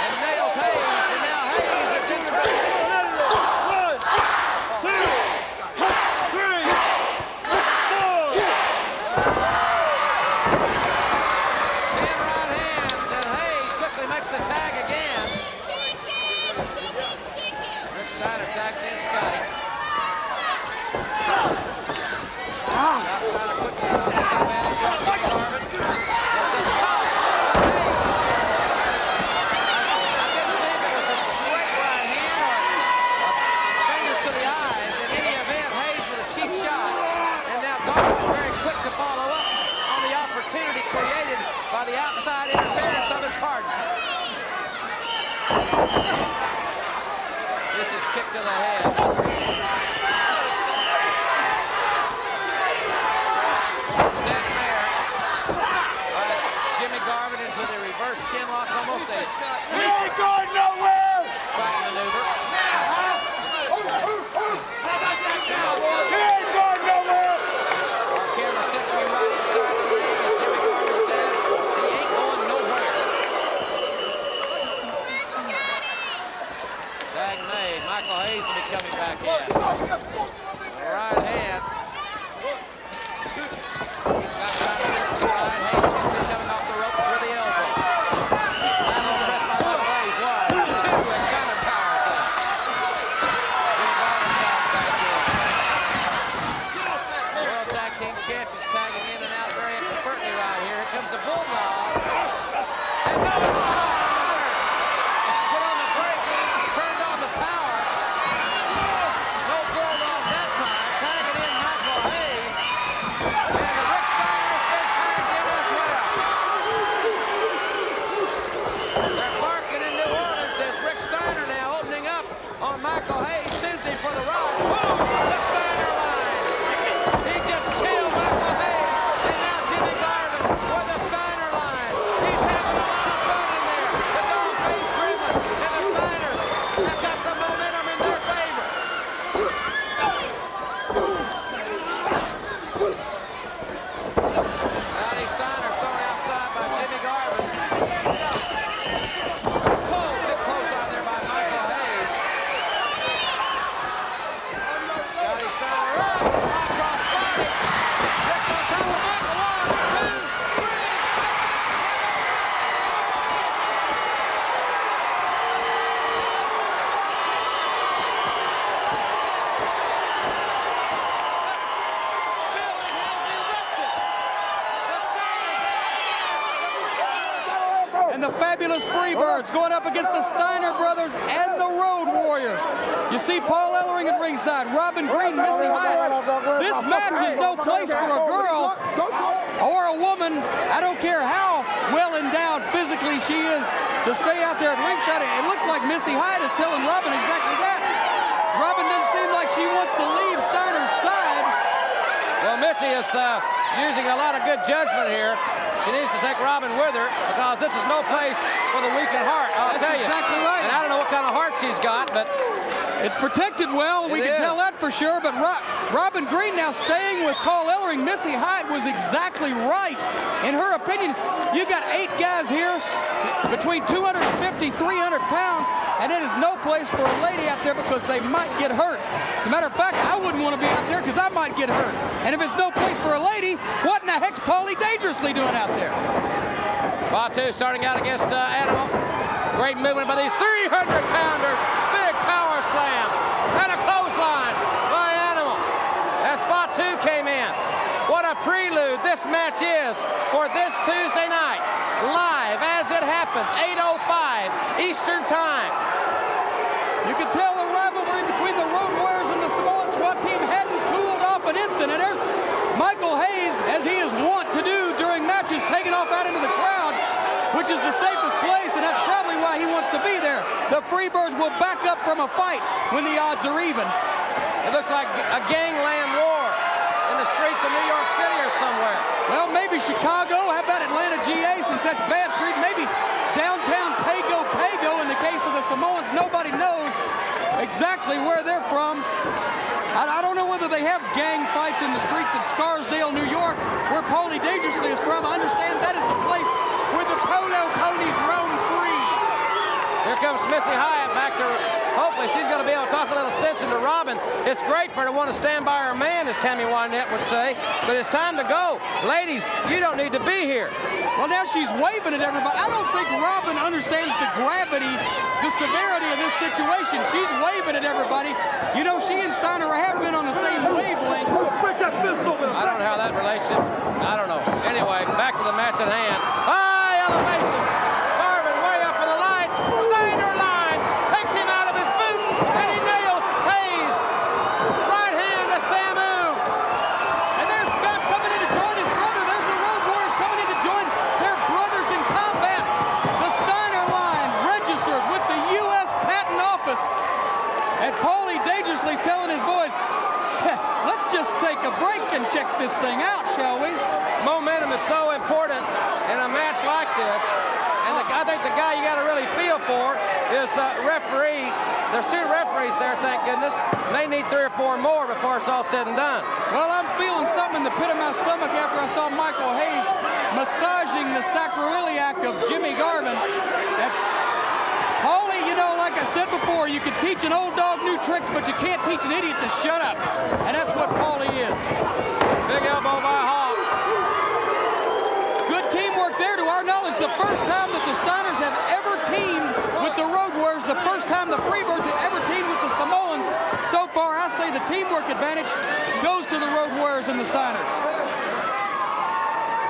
and nails Hayes. And now Hayes is in trouble. Makes the tag again. Rick Steiner tags in Scotty. Steiner quickly takes advantage of Garvin. There's a tie. Hayes the head. Step there. Jimmy Garvin into the reverse chin lock, almost a He ain't going nowhere! back maneuver. He ain't going nowhere! Our camera's taking me right inside the ring, as Jimmy Garvin said. He ain't going nowhere. Tag made. Michael Hayes will be coming back in. Right hand. He's got time to there for the right hand. Gets him coming off the ropes with the elbow. Last one pressed by Michael Hayes. 1, 2, and Steiner powers up. Jimmy Garvin tagged back in. World Tag Team Champions tagging in and out very expertly right here. Here comes the Bulldog. And Garvin put on the brakes, turned on the power. No Bulldog that time. Tagging in Michael Hayes. And Rick Steiner's been tagged in as well. They're barking in New Orleans as Rick Steiner now opening up on Michael Hayes. Sends him for the ride. Boom! The Steiner line. He just killed Michael Hayes. And now Jimmy Garvin with the Steiner line. He's having a lot of fun in there. The Dogface Gremlin and the Steiners have got the momentum in their favor. Johnny Steiner thrown outside by Jimmy Garvin. Pulled bit close out there by Michael Hayes. Scotty Steiner up, cross body. Rick's on top of Michael. 1, 2, 3. And the fabulous Freebirds going up against the Steiner brothers and the Road Warriors. You see Paul Ellering at ringside, Robin Green, Missy Hyatt. This match is no place for a girl or a woman, I don't care how well endowed physically she is, to stay out there at ringside. It looks like Missy Hyatt is telling Robin exactly that. Robin doesn't seem like she wants to leave Steiner's side. Well, Missy is using a lot of good judgment here. She needs to take Robin with her because this is no place for the weak at heart, I'll tell you. That's exactly right. And I don't know what kind of heart she's got, but It's protected well, we can tell that for sure, but Robin Green now staying with Paul Ellering. Missy Hyatt was exactly right. In her opinion, you got 8 guys here between 250, 300 pounds, and it is no place for a lady out there because they might get hurt. As a matter of fact, I wouldn't want to be out there because I might get hurt. And if it's no place for a lady, what in the heck's Paulie Dangerously doing out there? Fatu starting out against Animal. Great movement by these 300-pounders. Big power slam and a clothesline by Animal as Fatu came in. What a prelude this match is for this Tuesday night. Live as it happens, 8:05 Eastern Time. You can tell the rivalry between the Road Warriors and the Samoan SWAT team hadn't cooled off an instant. And there's Michael Hayes, as he is wont to do during matches, taking off out into the crowd, which is the safest place, and that's probably why he wants to be there. The Freebirds will back up from a fight when the odds are even. It looks like a gangland war in the streets of New York City or somewhere. Well, maybe Chicago. How about Atlanta, GA, since that's Bad Street? Maybe downtown Pago in the case of the Samoans. Nobody knows exactly where they're from. I don't know whether they have gang fights in the streets of Scarsdale, New York, where Paulie Dangerously is from. I understand that is the place where the Polo Ponies roam free. Here comes Missy Hyatt back to, hopefully she's going to be able to talk a little sense into Robin. It's great for her to want to stand by her man, as Tammy Wynette would say, but it's time to go. Ladies, you don't need to be here. Well, now she's waving at everybody. I don't think Robin understands the gravity, the severity of this situation. She's waving at everybody. You know, she and Steiner have been on the same wavelength. I don't know how that relationship, I don't know. Anyway, back to the match at hand. High elevation. Garvin way up for the lights. Steiner line takes him out of his boots, and he nails Hayes. Right hand to Samu. And there's Scott coming in to join his brother. There's the Road Warriors coming in to join their brothers in combat. The Steiner line registered with the U.S. Patent Office. And Paulie a break and check this thing out, shall we? Momentum is so important in a match like this. And I think the guy you got to really feel for is the referee. There's 2 referees there, thank goodness. They need 3 or 4 more before it's all said and done. Well, I'm feeling something in the pit of my stomach after I saw Michael Hayes massaging the sacroiliac of Jimmy Garvin. Paulie, you know, like I said before, you can teach an old dog new tricks, but you can't teach an idiot to shut up. And that's what Paulie is. Big elbow by Hawk. Good teamwork there. To our knowledge, the first time that the Steiners have ever teamed with the Road Warriors, the first time the Freebirds have ever teamed with the Samoans. So far, I say the teamwork advantage goes to the Road Warriors and the Steiners.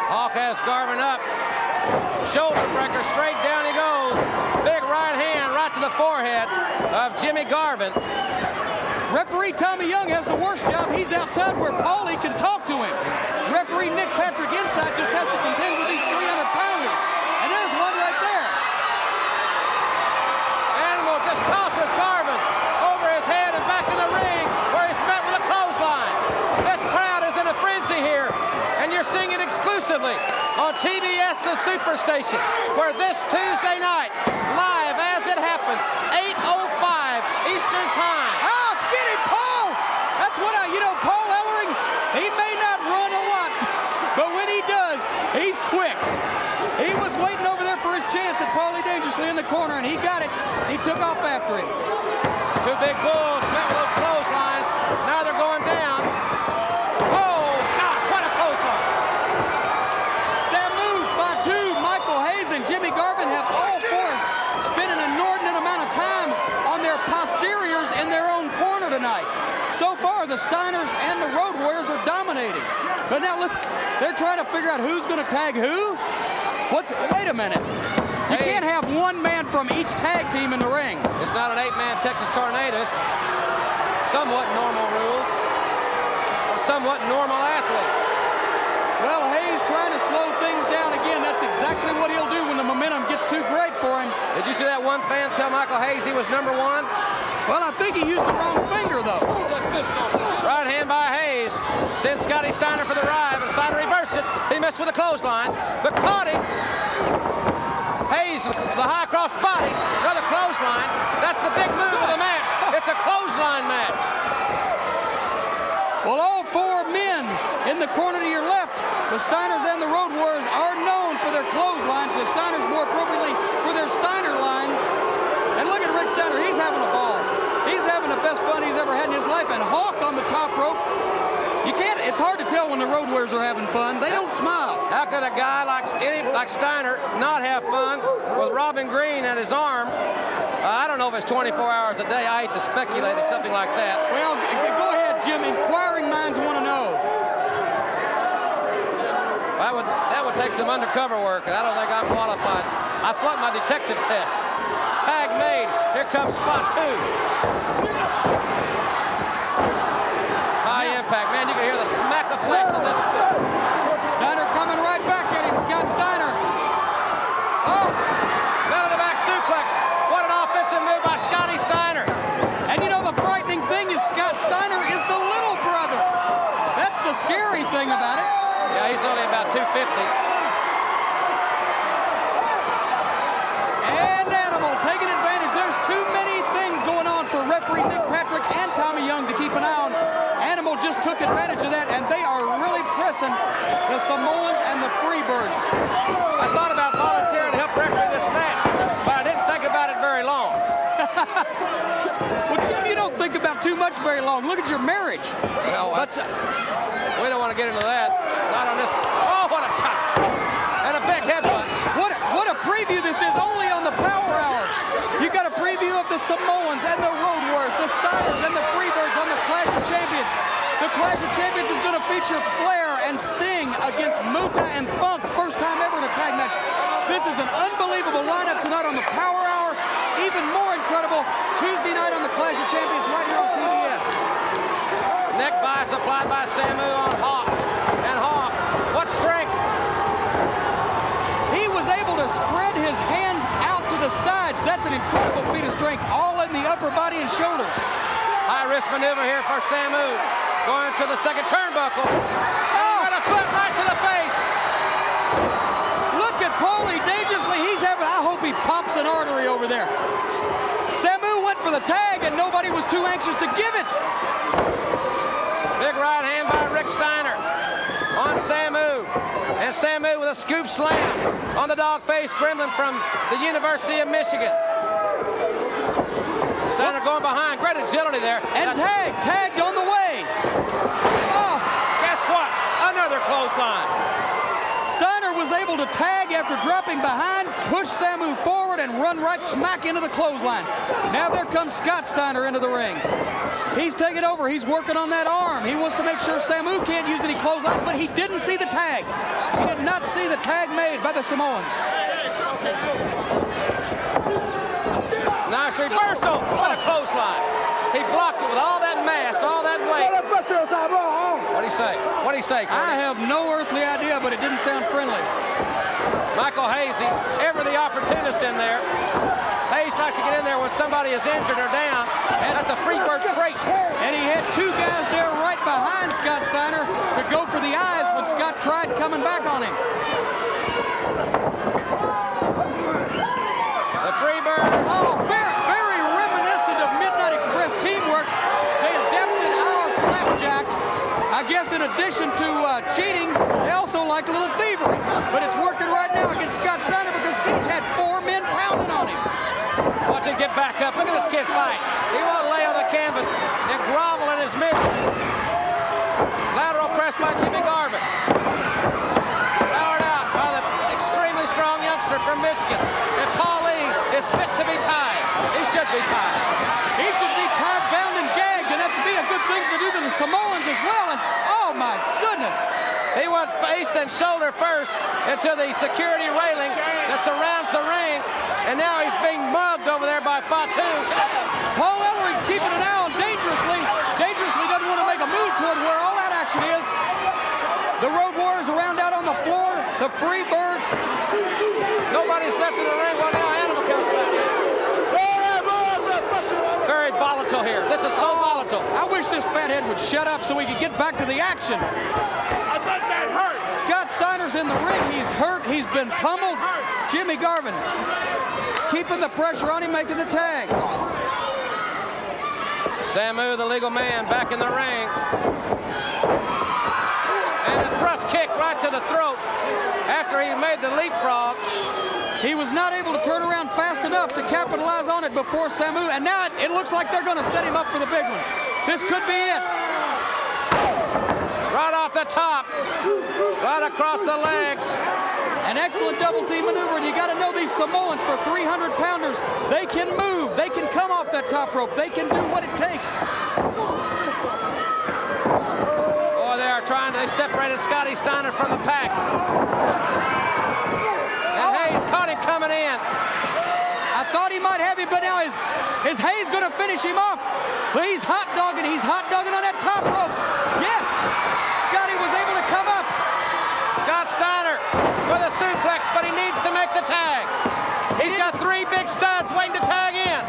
Hawk has Garvin up. Shoulder breaker, straight down he goes. Big right hand right to the forehead of Jimmy Garvin. Referee Tommy Young has the worst job. He's outside where Paulie can talk to him. Referee Nick Patrick inside just has to contend with these 300-pounders. And there's one right there. Animal just tosses Garvin over his head and back in the ring where he's met with a clothesline. This crowd is in a frenzy here, and you're seeing it exclusively on TBS The Superstation, where this Tuesday night, live as it happens, 8:05 Eastern Time. Oh, get him, Paul! That's what Paul Ellering, he may not run a lot, but when he does, he's quick. He was waiting over there for his chance at Paulie Dangerously in the corner, and he got it. He took off after him. 2 big bulls met with those clotheslines. Now they're going down. Oh, gosh, what a clothesline. Samu, Fatu, Michael Hayes, and Jimmy Garvin have all 4 spent an inordinate amount of time on their posteriors in their own corner tonight. So far, the Steiners and the Road Warriors are dominating. But now look, they're trying to figure out who's going to tag who. Wait a minute. You can't have 1 man from each tag team in the ring. It's not an 8-man Texas Tornado. It's somewhat normal rules. A somewhat normal athlete. Well, Hayes trying to slow things down again. That's exactly what he'll do when the momentum gets too great for him. Did you see that one fan tell Michael Hayes he was number 1? Well, I think he used the wrong finger, though. Right hand by Hayes. Sends Scotty Steiner for the ride, but Steiner reversed it. He messed with the clothesline, but caught him. Hayes, the high cross body, another clothesline. That's the big move of the match. It's a clothesline match. Well, all 4 men in the corner to your left, the Steiners and the Road Warriors, are known for their clotheslines. The Steiners, more appropriately, for their Steiner lines. And look at Rick Steiner. He's having a ball. He's having the best fun he's ever had in his life. And Hawk on the top rope. It's hard to tell when the Road Warriors are having fun. They don't smile. How could a guy like Steiner not have fun with Robin Green at his arm? I don't know if it's 24 hours a day. I hate to speculate at something like that. Well, go ahead, Jim. Inquiring minds want to know. That would take some undercover work, and I don't think I'm qualified. I flunked my detective test. Tag made. Here comes spot 2. High impact. Man, you can hear the smack of flesh in this. Steiner coming right back at him. Scott Steiner. Oh! Belly to back suplex. What an offensive move by Scotty Steiner. And you know the frightening thing is Scott Steiner is the little brother. That's the scary thing about it. Yeah, he's only about 250. And Animal taking advantage. There's too many things going on for referee Nick Patrick and Tommy Young to keep an eye on. Animal just took advantage of that, and they are really pressing the Samoans and the Freebirds. I thought about volunteering to help referee this match, but I didn't think about it very long. Well, Jim, you don't think about too much very long. Look at your marriage. Well, we don't want to get into that. Not on this. Oh, what a chop. And a big headbutt. What a preview this is, only on the Power Hour. You got a preview of the Samoans and the Road Warriors, the Steiners and the Freebirds on the Clash of Champions. The Clash of Champions is going to feature Flair and Sting against Muta and Funk. First time ever in a tag match. This is an unbelievable lineup tonight on the Power Hour. Even more incredible, Tuesday night on the Clash of Champions right here on TBS. Neck bias applied by Samu on Hawk. And Hawk, what strength. He was able to spread his hands out to the sides. That's an incredible feat of strength, all in the upper body and shoulders. High risk maneuver here for Samu. going to the second turnbuckle. Oh, got a foot right to the face. Look at Paulie dangerously. I hope he pops an artery over there. Samu went for the tag and nobody was too anxious to give it. Big right hand by Rick Steiner on Samu. And Samu with a scoop slam on the dog-faced gremlin from the University of Michigan. Steiner going behind. Great agility there. And tagged on the way. Oh, guess what? Another clothesline. Steiner was able to tag after dropping behind, push Samu forward, and run right smack into the clothesline. Now there comes Scott Steiner into the ring. He's taking over. He's working on that arm. He wants to make sure Samu can't use any clotheslines, but he didn't see the tag. He did not see the tag made by the Samoans. Nice reversal. What a clothesline. He blocked it with all that mass, all that weight. What do you say? What do you say, Corey? I have no earthly idea, but it didn't sound friendly. Michael Hayes, ever the opportunist in there. Hayes likes to get in there when somebody is injured or down, and that's a Freebird trait. And he had two guys there right behind Scott Steiner to go for the eyes when Scott tried coming back on him. The Freebird. Oh, very reminiscent of Midnight Express teamwork. They adapted our flapjack. I guess in addition to cheating, they also like a little thievery. But it's working right now against Scott Steiner because he's had 4 men pounding on him. Watch him get back up. Look at this kid fight. He won't lay on the canvas and grovel in his mid. Lateral press by Jimmy Garvin. Powered out by the extremely strong youngster from Michigan. And Paulie is fit to be tied. He should be tied. He should be tied, bound, and gagged, and that'd be a good thing to do to the Samoans as well. Oh, my goodness. He went face and shoulder first into the security railing that surrounds the ring, and now he's being mugged over there by Fatu. Paul Ellering's keeping an eye on Dangerously. Dangerously doesn't want to make a move toward where all that action is. The Road Warriors around out on the floor. The Freebirds. Nobody's left in the ring. Well, now Animal comes back in. Very volatile here. This is so volatile. I wish this fathead would shut up so we could get back to the action. I bet that hurt. Scott Steiner's in the ring. He's hurt. He's been pummeled. Jimmy Garvin keeping the pressure on him, making the tag. Samu, the legal man, back in the ring. And a thrust kick right to the throat after he made the leapfrog. He was not able to turn around fast enough to capitalize on it before Samu, and now it looks like they're going to set him up for the big one. This could be it. Right off the top, right across the leg. An excellent double team maneuver, and you got to know these Samoans for 300-pounders. They can move. They can come off that top rope. They can do what it takes. Oh, they separated Scotty Steiner from the pack. And Hayes caught him coming in. I thought he might have him, but now is Hayes going to finish him off? Well, he's hot dogging on that top rope. Yes, Scotty was able to come up. Scott Steiner with a suplex, but he needs to make the tag. He's got 3 big studs waiting to tag in.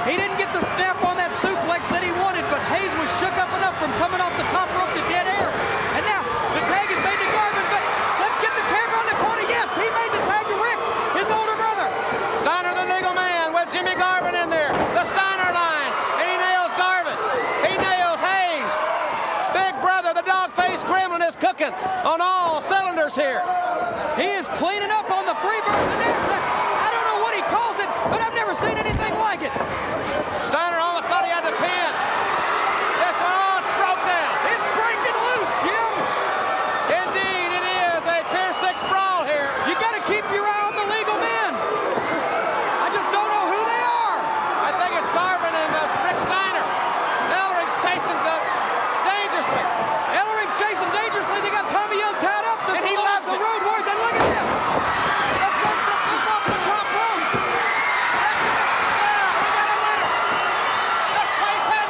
He didn't get the snap on that suplex that he wanted, but Hayes was shook up enough from coming off the top rope to dead air. And now the tag is made to Garvin, but let's get the camera on the corner. Yes, he made the tag to Rick, his older brother. Steiner, the legal man, with Jimmy Garvin in there. The Steiner line, and he nails Garvin. He nails Hayes. Big brother, the dog-faced gremlin, is cooking on all cylinders here. He is cleaning up on the Freebirds, and there's that. I don't know what he calls it, but I've never seen anything like it. Steiner almost thought he had the pin. This one, oh, it's broke down. It's breaking loose, Jim. Indeed, it is a Pier 6 brawl here. You got to keep your eye on the legal men. I just don't know who they are. I think it's Garvin and Rick Steiner. Ellering's chasing dangerously. Ellering's chasing dangerously. They got Tommy Young tied up. And he loves the it. Road Warriors. And look at this. The sunset is off the top rope. Yeah, we got a winner. This place has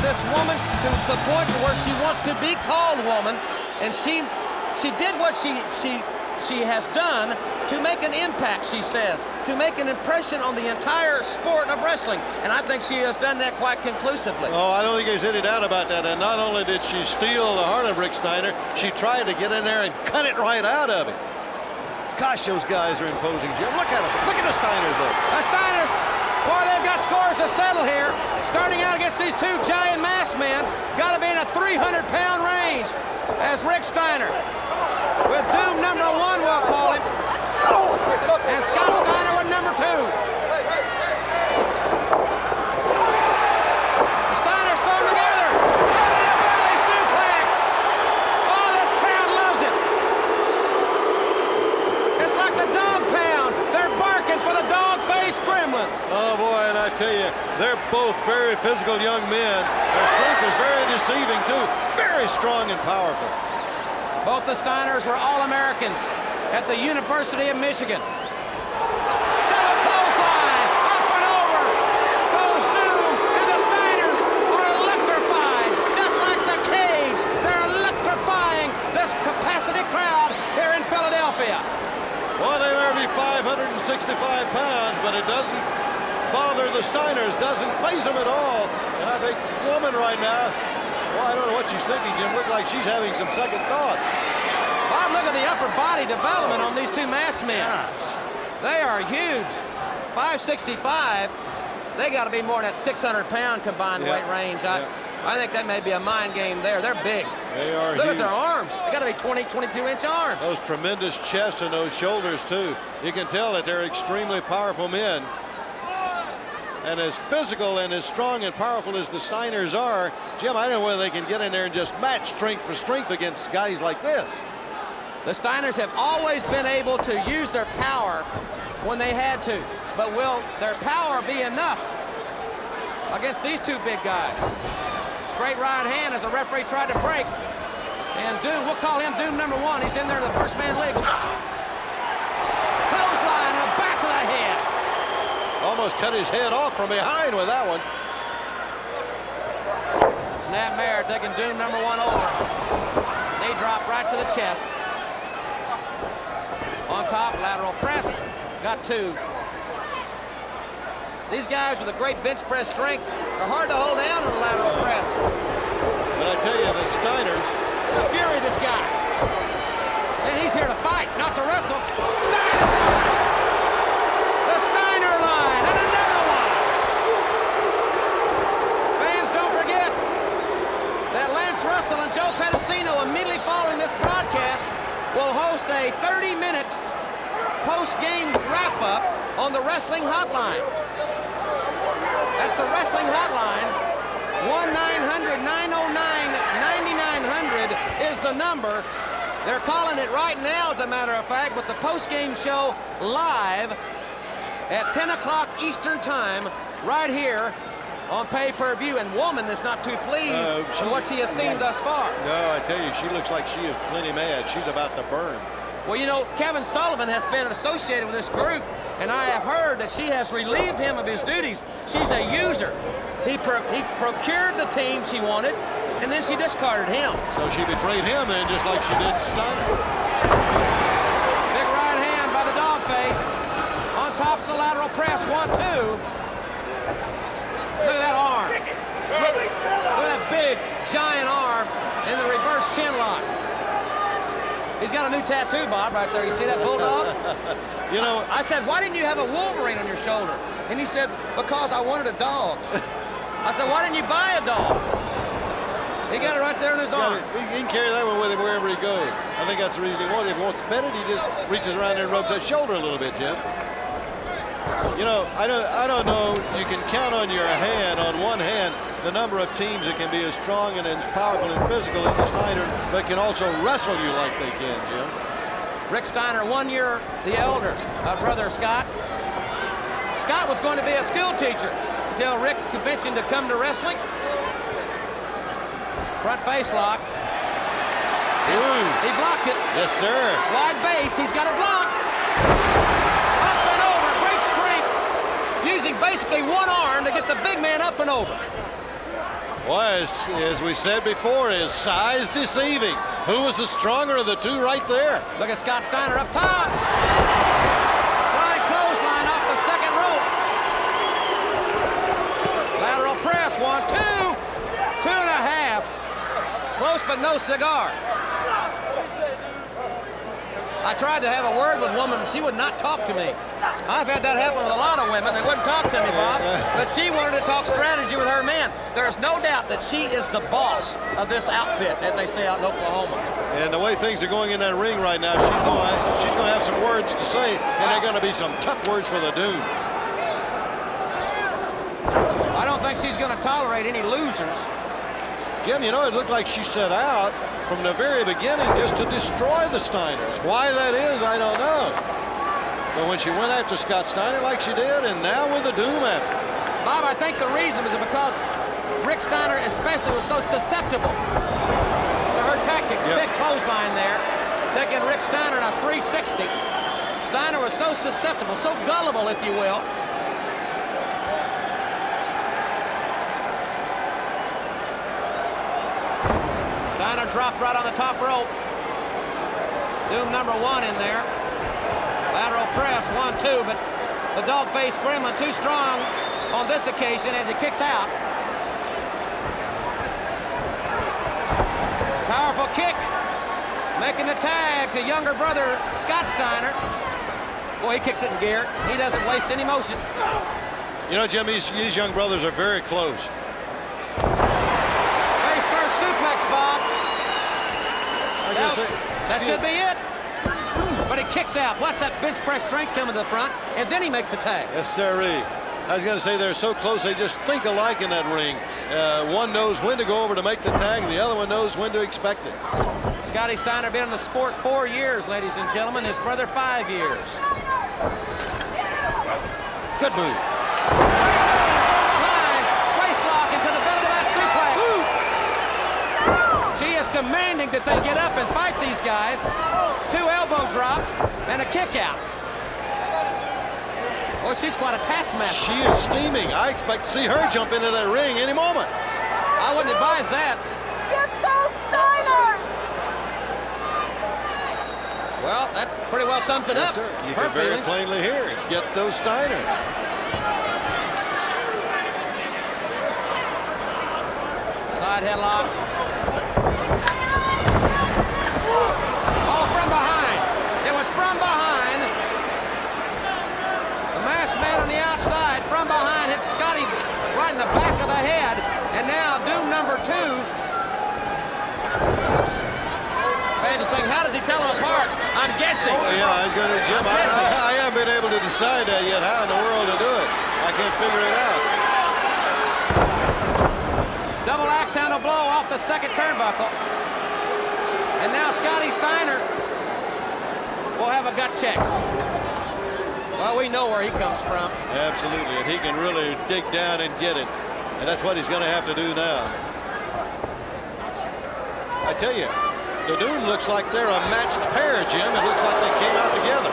this woman to the point where she wants to be called woman, and she did what she has done to make an impact, she says, to make an impression on the entire sport of wrestling. And I think she has done that quite conclusively. Oh, I don't think there's any doubt about that. And not only did she steal the heart of Rick Steiner, she tried to get in there and cut it right out of him. Gosh, those guys are imposing, Jim. Look at them. Look at the Steiners, though. The Steiners, boy, they've got scores to settle here. Starting out against these two giant masked men. Got to be in a 300-pound range as Rick Steiner. With Doom number 1, we'll call him. And Scott Steiner with number 2. The Steiners thrown together. And a belly suplex. Oh, this crowd loves it. It's like the dog pound. They're barking for the dog-faced gremlin. Oh, boy, and I tell you, they're both very physical young men. Their strength is very deceiving, too. Very strong and powerful. Both the Steiners were All-Americans at the University of Michigan. Double clothesline, up and over, goes Doom, and the Steiners are electrified, just like the Cage. They're electrifying this capacity crowd here in Philadelphia. Well, they may be 565 pounds, but it doesn't bother the Steiners, doesn't faze them at all. And I think woman right now, well, I don't know what she's thinking, Jim. Look like she's having some second thoughts. Bob, look at the upper body development on these two masked men. Gosh. They are huge. 565. They got to be more than that 600-pound combined weight range. I think that may be a mind game there. They're big. They are Look huge. at their arms. They got to be 20, 22-inch arms. Those tremendous chests and those shoulders, too. You can tell that they're extremely powerful men. And as physical and as strong and powerful as the Steiners are, Jim, I don't know whether they can get in there and just match strength for strength against guys like this. The Steiners have always been able to use their power when they had to. But will their power be enough against these two big guys? Straight right hand as the referee tried to break. And Doom, we'll call him Doom number 1. He's in there to the first man legal. Clothesline in the back of the head. Almost cut his head off from behind with that one. Snapmare taking Doom number 1 over. Knee drop right to the chest. On top, lateral press. Got 2. These guys with a great bench press strength are hard to hold down in the lateral press. But I tell you, the Steiners. The fury, this guy. And he's here to fight, not to wrestle. Steiner! The Steiner line, and another one! Fans, don't forget that Lance Russell and Joe Pedicino, immediately following this broadcast, will host a 30-minute post-game wrap-up on the Wrestling Hotline. That's the Wrestling Hotline. 1-900-909-9900 is the number. They're calling it right now, as a matter of fact, with the post-game show live at 10 o'clock Eastern Time, right here on pay-per-view. And woman is not too pleased with what she has seen thus far. No, I tell you, she looks like she is plenty mad. She's about to burn. Well, you know, Kevin Sullivan has been associated with this group, and I have heard that she has relieved him of his duties. She's a user. He procured the team she wanted, and then she discarded him. So she betrayed him then, just like she did Steiner. Big right hand by the dog face. On top of the lateral press, 1-2. Look at that arm. Look at that big, giant arm in the reverse chin lock. He's got a new tattoo, Bob, right there. You see that bulldog? You know, I said, why didn't you have a Wolverine on your shoulder? And he said, because I wanted a dog. I said, why didn't you buy a dog? He got it right there in his arm. He can carry that one with him wherever he goes. I think that's the reason he wanted it. If he wants to pet it, he just reaches around there and rubs that shoulder a little bit, Jim. You know, I don't know. You can count on your hand, on one hand, the number of teams that can be as strong and as powerful and physical as the Steiners, but can also wrestle you like they can, Jim. Rick Steiner, 1 year the elder of brother Scott. Scott was going to be a school teacher until Rick convinced him to come to wrestling. Front face lock. He blocked it. Yes, sir. Wide base, he's got it blocked. Up and over, great strength. Using basically one arm to get the big man up and over. Well, as we said before, is size deceiving? Who was the stronger of the two right there? Look at Scott Steiner up top. Flying clothesline off the second rope. Lateral press, 1, 2, 2.5. Close but no cigar. I tried to have a word with a woman, she would not talk to me. I've had that happen with a lot of women. They wouldn't talk to me, Bob. But she wanted to talk strategy with her men. There's no doubt that she is the boss of this outfit, as they say out in Oklahoma. And the way things are going in that ring right now, she's going to have some words to say, and they're going to be some tough words for the Doom. I don't think she's going to tolerate any losers. Jim, you know, it looked like she set out from the very beginning just to destroy the Steiners. Why that is, I don't know. But when she went after Scott Steiner like she did, and now with the Doom after. Bob, I think the reason is because Rick Steiner especially was so susceptible to her tactics. Yep. Big clothesline there, taking Rick Steiner to 360. Steiner was so susceptible, so gullible, if you will. Steiner dropped right on the top rope. Doom number 1 in there. Lateral press, 1, 2, but the dog-faced Gremlin too strong on this occasion as he kicks out. Powerful kick, making the tag to younger brother Scott Steiner. Boy, he kicks it in gear. He doesn't waste any motion. You know, Jim, these young brothers are very close. Face first suplex, Bob. That should be it. But he kicks out. Watch that bench press strength coming to the front, and then he makes the tag. Yes, sirree. I was going to say they're so close, they just think alike in that ring. One knows when to go over to make the tag, and the other one knows when to expect it. Scotty Steiner been in the sport 4 years, ladies and gentlemen. His brother 5 years. Good move. Line, waist lock into the belly to back suplex. She is demanding that they get up and fight these guys. 2 elbow drops and a kick out. Boy, she's quite a taskmaster. She is steaming. I expect to see her jump into that ring any moment. I wouldn't advise that. Get those Steiners! Well, that pretty well sums it Yes, up. sir. You Her can very feelings. plainly hear it. Get those Steiners. Side headlock. Oh, from behind. It was from behind. The masked man on the outside from behind hit Scotty right in the back of the head. And now Doom number 2. Fans are saying, how does he tell them apart? I'm guessing. Oh, yeah, I was going to, Jim, I haven't been able to decide that yet, how in the world to do it. I can't figure it out. Double axe handle blow off the second turnbuckle. And now Scotty Steiner will have a gut check. Well, we know where he comes from. Absolutely, and he can really dig down and get it. And that's what he's going to have to do now. I tell you, the Doom looks like they're a matched pair, Jim. It looks like they came out together.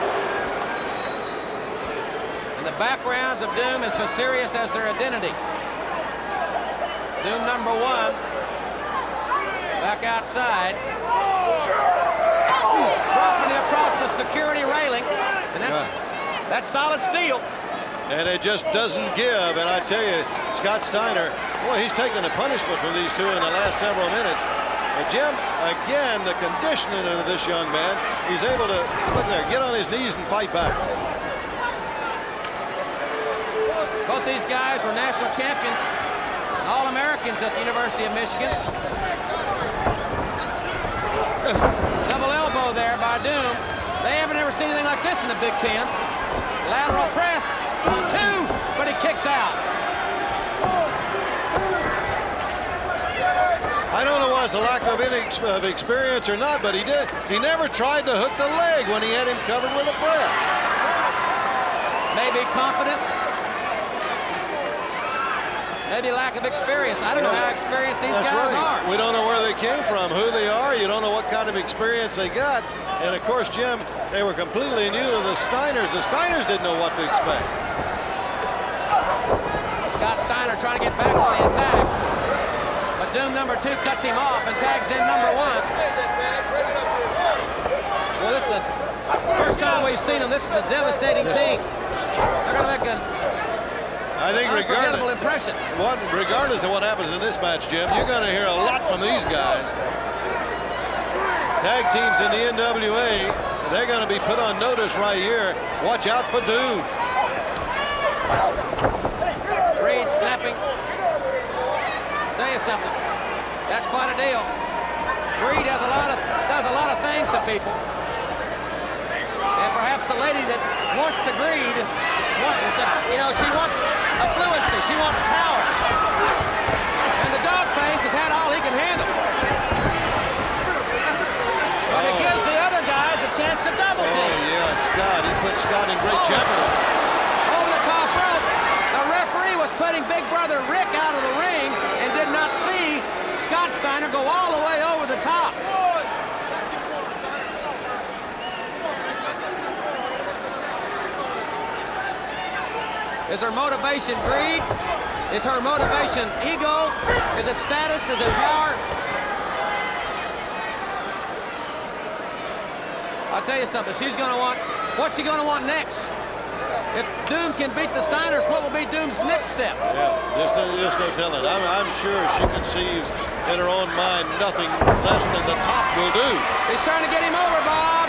And the backgrounds of Doom as mysterious as their identity. Doom number 1 back outside, dropping it across the security railing, and that's solid steel. And it just doesn't give. And I tell you, Scott Steiner, boy, he's taken a punishment from these two in the last several minutes. But Jim, again, the conditioning of this young man, he's able to, look there, get on his knees and fight back. Both these guys were national champions, All-Americans at the University of Michigan. Double elbow there by Doom. They haven't ever seen anything like this in the Big Ten. Lateral press on 2, but he kicks out. I don't know why it's a lack of experience or not, but he never tried to hook the leg when he had him covered with a press. Maybe confidence. Maybe lack of experience. I don't know how experienced these guys are. We don't know where they came from, who they are. You don't know what kind of experience they got. And, of course, Jim, they were completely new to the Steiners. The Steiners didn't know what to expect. Scott Steiner trying to get back on the attack. Doom number 2 cuts him off and tags in number 1. Well, this is the first time we've seen them. This is a devastating team. They're going to make an unforgettable impression. Regardless of what happens in this match, Jim, you're going to hear a lot from these guys. Tag teams in the NWA, they're going to be put on notice right here. Watch out for Doom. Reed snapping. Tell you something. That's quite a deal. Reed does a lot of things to people. And perhaps the lady that wants the greed, she wants affluency. She wants power. And the Dogface has had all he can handle. But it gives the other guys a chance to double team. Oh, yeah, Scott. He put Scott in great jeopardy. Over the top rope. The referee was putting Big Brother Rick out of the ring and did not see Scott Steiner go all the way over the top. Is her motivation greed? Is her motivation ego? Is it status? Is it power? I'll tell you something. She's going to want, what's she going to want next? If Doom can beat the Steiners, what will be Doom's next step? Yeah, just no telling. I'm sure she conceives in her own mind nothing less than the top will do. He's trying to get him over, Bob.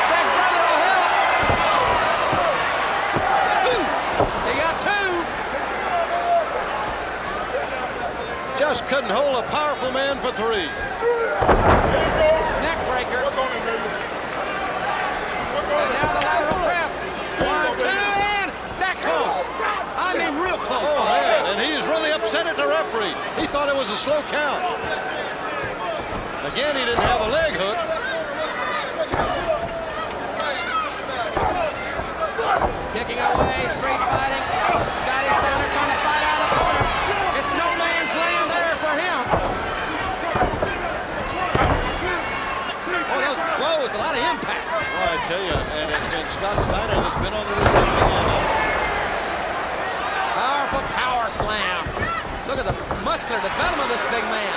Big Brother will help. He got 2. Just couldn't hold a powerful man for 3. Neck breaker. And now the lateral press. 1, 2, and that close. I mean, real close. Oh, man, and he is really upset at the referee. He thought it was a slow count. Again, he didn't have a leg hook. Kicking away, street fighting. Scotty Steiner trying to fight out of the corner. It's no man's land there for him. Oh, those blows, a lot of impact. Well, I tell you, and it's been Scott Steiner that's been on the receiving end of it. Powerful power slam. Look at the muscular development of this big man.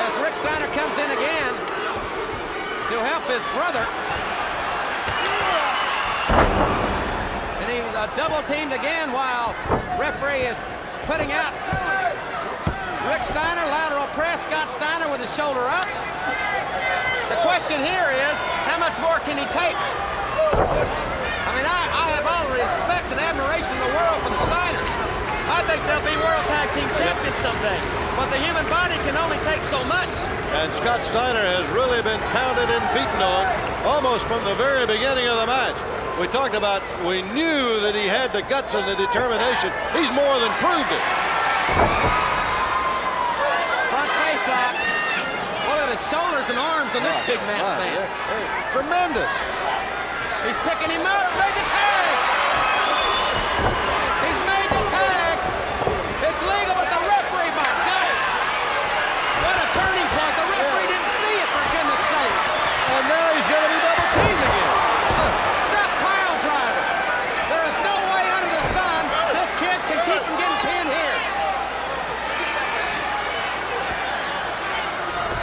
As Rick Steiner comes in again to help his brother. And he was double teamed again while referee is putting out Rick Steiner, lateral press, Scott Steiner with his shoulder up. The question here is, how much more can he take? I mean, I have all the respect and admiration in the world for the Steiners. I think they'll be World Tag Team Champions someday. But the human body can only take so much. And Scott Steiner has really been pounded and beaten on almost from the very beginning of the match. We talked about, we knew that he had the guts and the determination. He's more than proved it. Front face lock. Look at his shoulders and arms on this big mass man. Yeah. Tremendous. He's picking him up. Made the tag. He's made the tag. It's legal, but the referee, my gosh. What a turning point. The referee didn't see it, for goodness sakes. And now he's going to be double teamed again. Step pile driver. There is no way under the sun this kid can keep from getting pinned here.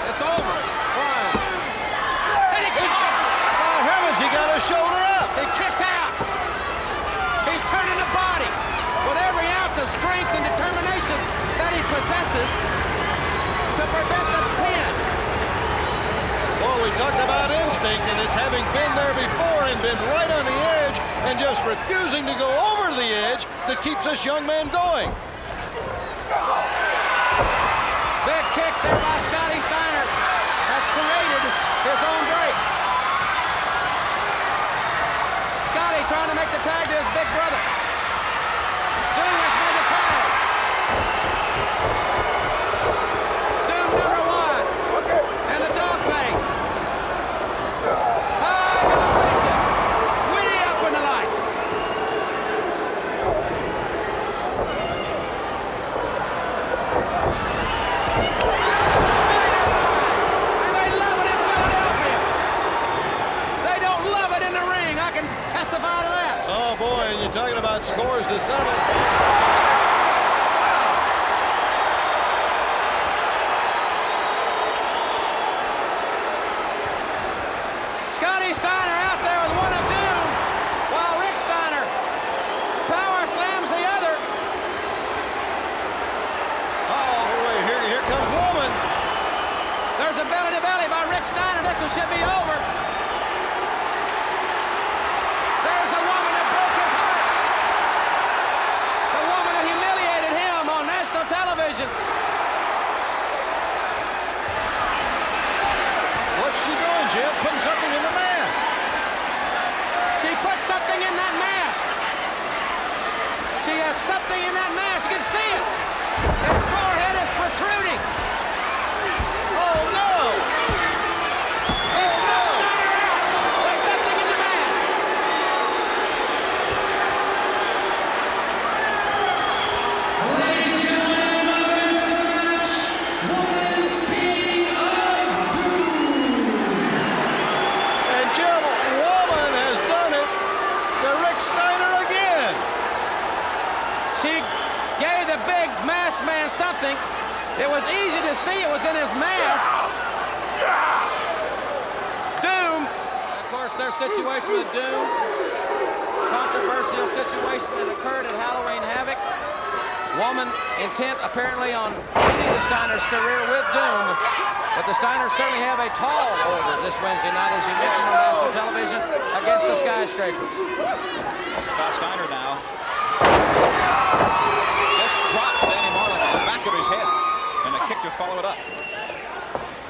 It's over. Brian. And he kicked out. My heavens, he got his shoulder up. He kicked out. He's turning the body with every ounce of strength and determination that he possesses to prevent the pin. Well, we talked about instinct, and it's having been there before and been right on the edge and just refusing to go over the edge that keeps this young man going. Big kick there by Scotty Steiner has created his own break. Scotty trying to make the tag to his big brother. Doom has made the tag. Doom number 1. And the dog face. High elevation. Way up in the lights. There's a belly-to-belly by Rick Steiner. This one should be over. There's the woman that broke his heart. The woman that humiliated him on national television. What's she doing, Jim? Putting something in the mask. She put something in that mask. She has something in that mask. You can see it. His forehead is protruding. Oh, no! He's knocked Steiner out. There's something in the mask. Ladies and gentlemen, welcome to the match. Women's Team of Doom. And Jim, woman has done it to Rick Steiner again. She gave the big masked man something. It was easy to see it was in his mask. Doom. Of course, their situation with Doom. Controversial situation that occurred at Halloween Havoc. Woman intent apparently on ending the Steiner's career with Doom. But the Steiners certainly have a tall order this Wednesday night, as you mentioned on national television, against the Skyscrapers. Scott Steiner now. Just drops Danny Marlin on the back of his head. And a kick to follow it up.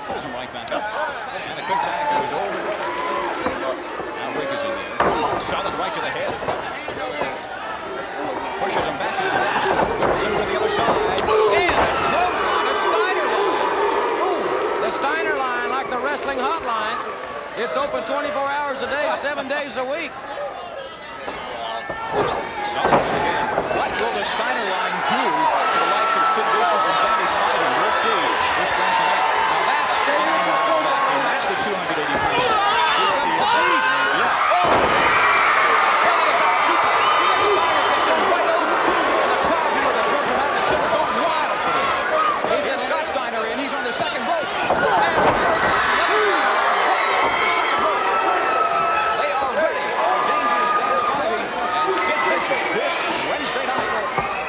Pulls him right back up. And a quick tag goes over. Now Rick is in there. Solid right to the head. Pushes him back into the action. Puts him to the other side. And a clothesline, a Steiner line. The Steiner line, like the wrestling hotline, it's open 24 hours a day, 7 days a week. Solid again. What will the Steiner line do to the likes of Sid Vicious and Danny Spider? We'll see this Wednesday night. Now that's and that's the 280 pound. Second rope. And another second rope. They are ready for dangerous Dan Spivey and Sid Vicious this Wednesday night.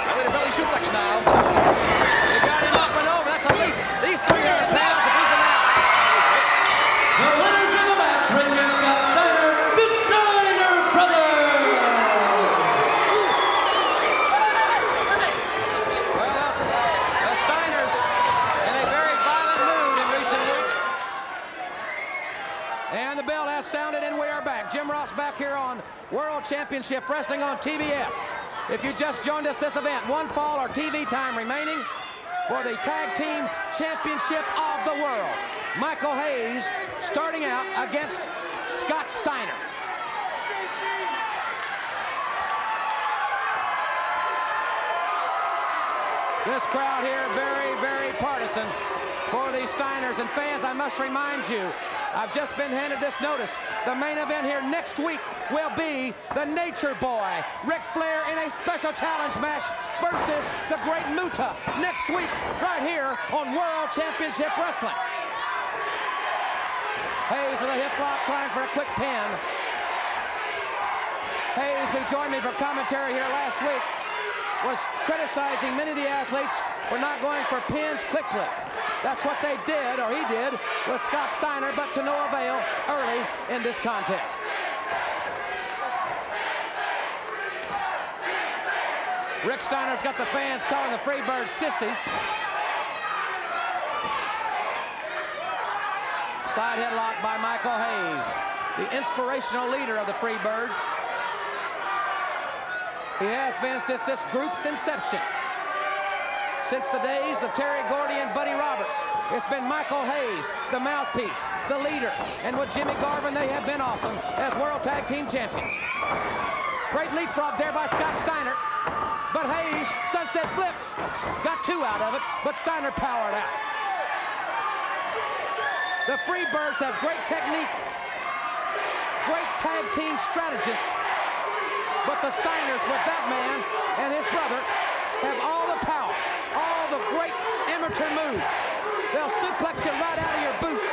Belly to belly suplex now. They got him up and over. That's at least these 300,000 if he's announced. The winners of the match, Rick and Scott Steiner, the Steiner Brothers. Well, the Steiners in a very violent mood in recent weeks. And the bell has sounded and we are back. Jim Ross back here on World Championship Wrestling on TBS. If you just joined us this event, one fall or TV time remaining for the Tag Team Championship of the World. Michael Hayes starting out against Scott Steiner. This crowd here very, very partisan for the Steiners. And fans, I must remind you, I've just been handed this notice. The main event here next week will be the Nature Boy, Ric Flair, in a special challenge match versus the Great Muta next week right here on World Championship Wrestling. Hayes with a hip lock trying for a quick pin. Hayes, who joined me for commentary here last week, was criticizing many of the athletes for not going for pins quickly. That's what they did, or he did, with Scott Steiner, but to no avail early in this contest. Rick Steiner's got the fans calling the Freebirds sissies. Side headlock by Michael Hayes, the inspirational leader of the Freebirds. He has been since this group's inception. Since the days of Terry Gordy and Buddy Roberts, it's been Michael Hayes, the mouthpiece, the leader, and with Jimmy Garvin, they have been awesome as World Tag Team Champions. Great leapfrog there by Scott Steiner, but Hayes, sunset flip, got two out of it, but Steiner powered out. The Freebirds have great technique, great tag team strategists, but the Steiners, with that man and his brother, have all the power, all the great amateur moves. They'll suplex you right out of your boots.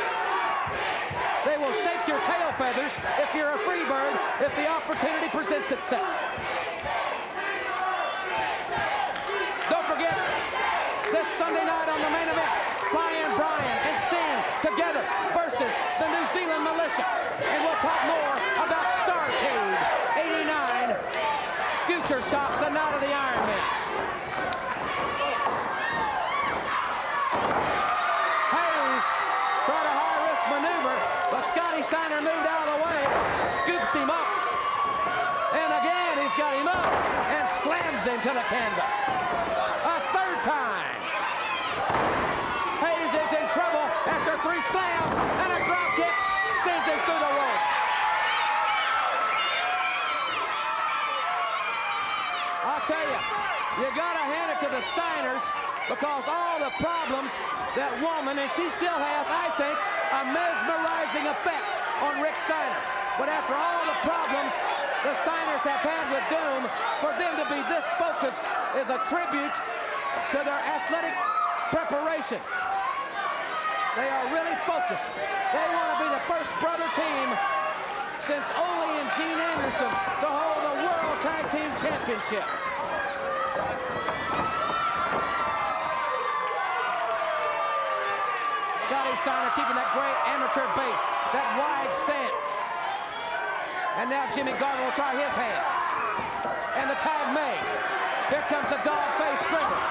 They will shake your tail feathers if you're a Freebird, if the opportunity presents itself. Don't forget, this Sunday night on the main event, Flying Brian and Sting to to the canvas. A third time. Hayes is in trouble after 3 slams and a drop kick sends him through the rope. I'll tell you, you gotta hand it to the Steiners because all the problems that woman, and she still has, I think, a mesmerizing effect on Rick Steiner. But after all the problems the Steiners have had with Doom, for them to be this focused is a tribute to their athletic preparation. They are really focused. They want to be the first brother team since Ole and Gene Anderson to hold the World Tag Team Championship. Scotty Steiner keeping that great amateur base, that wide stance. And now Jimmy Garvin will try his hand. And the tag made. Here comes the dog-faced Grimmer.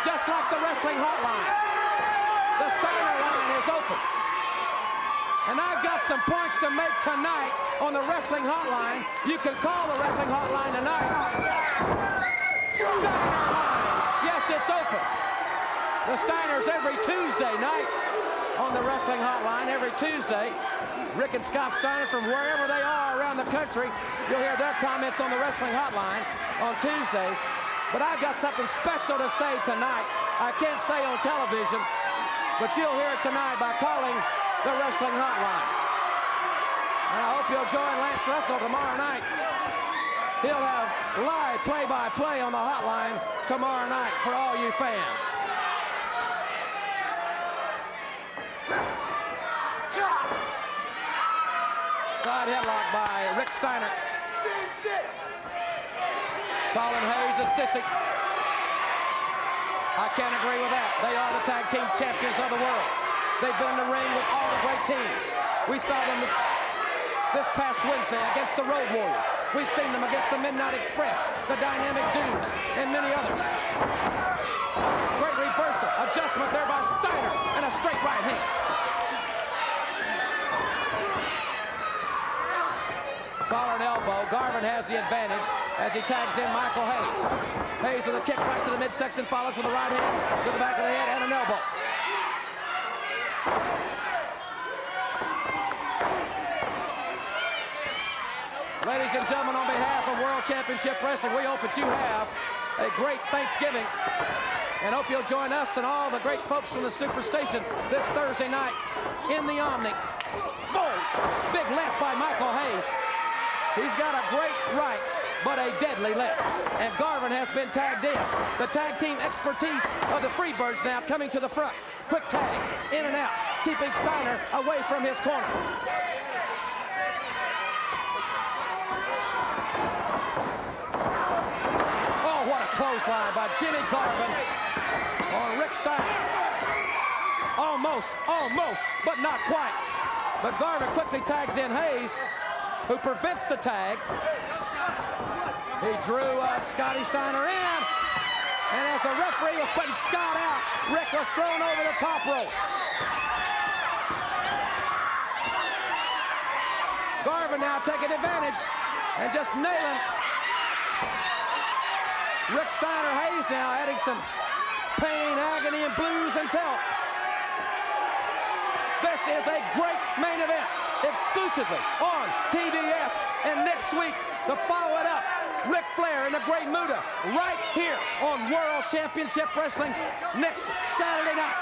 Just like the wrestling hotline, the Steiner line is open. And I've got some points to make tonight on the wrestling hotline. You can call the wrestling hotline tonight. Steiner line. Yes, it's open. The Steiners every Tuesday night on the wrestling hotline, every Tuesday. Rick and Scott Steiner from wherever they are around the country, you'll hear their comments on the wrestling hotline on Tuesdays. But I've got something special to say tonight. I can't say on television, but you'll hear it tonight by calling the wrestling hotline. And I hope you'll join Lance Russell tomorrow night. He'll have live play-by-play on the hotline tomorrow night for all you fans. Side headlock by Rick Steiner. Colin Hayes is sissy. I can't agree with that. They are the tag team champions of the world. They've been in the ring with all the great teams. We saw them this past Wednesday against the Road Warriors. We've seen them against the Midnight Express, the Dynamic Dudes, and many others. Great reversal. Adjustment there by Steiner and a straight right hand. Collar and elbow. Garvin has the advantage as he tags in Michael Hayes. Hayes with a kick right to the midsection, follows with a right hand to the back of the head and an elbow. Ladies and gentlemen, on behalf of World Championship Wrestling, we hope that you have a great Thanksgiving and hope you'll join us and all the great folks from the Superstation this Thursday night in the Omni. Boom! Big left by Michael Hayes. He's got a great right, but a deadly left. And Garvin has been tagged in. The tag team expertise of the Freebirds now coming to the front. Quick tags, in and out, keeping Steiner away from his corner. Oh, what a clothesline by Jimmy Garvin on Rick Steiner. Almost, but not quite. But Garvin quickly tags in Hayes, who prevents the tag. He drew Scotty Steiner in, and as the referee was putting Scott out, Rick was thrown over the top rope. Garvin now taking advantage and just nailing Rick Steiner. Hayes now adding some pain, agony, and blues himself. This is a great main event, exclusively on TBS. And next week, to follow it up, Ric Flair and the Great Muta right here on World Championship Wrestling next Saturday night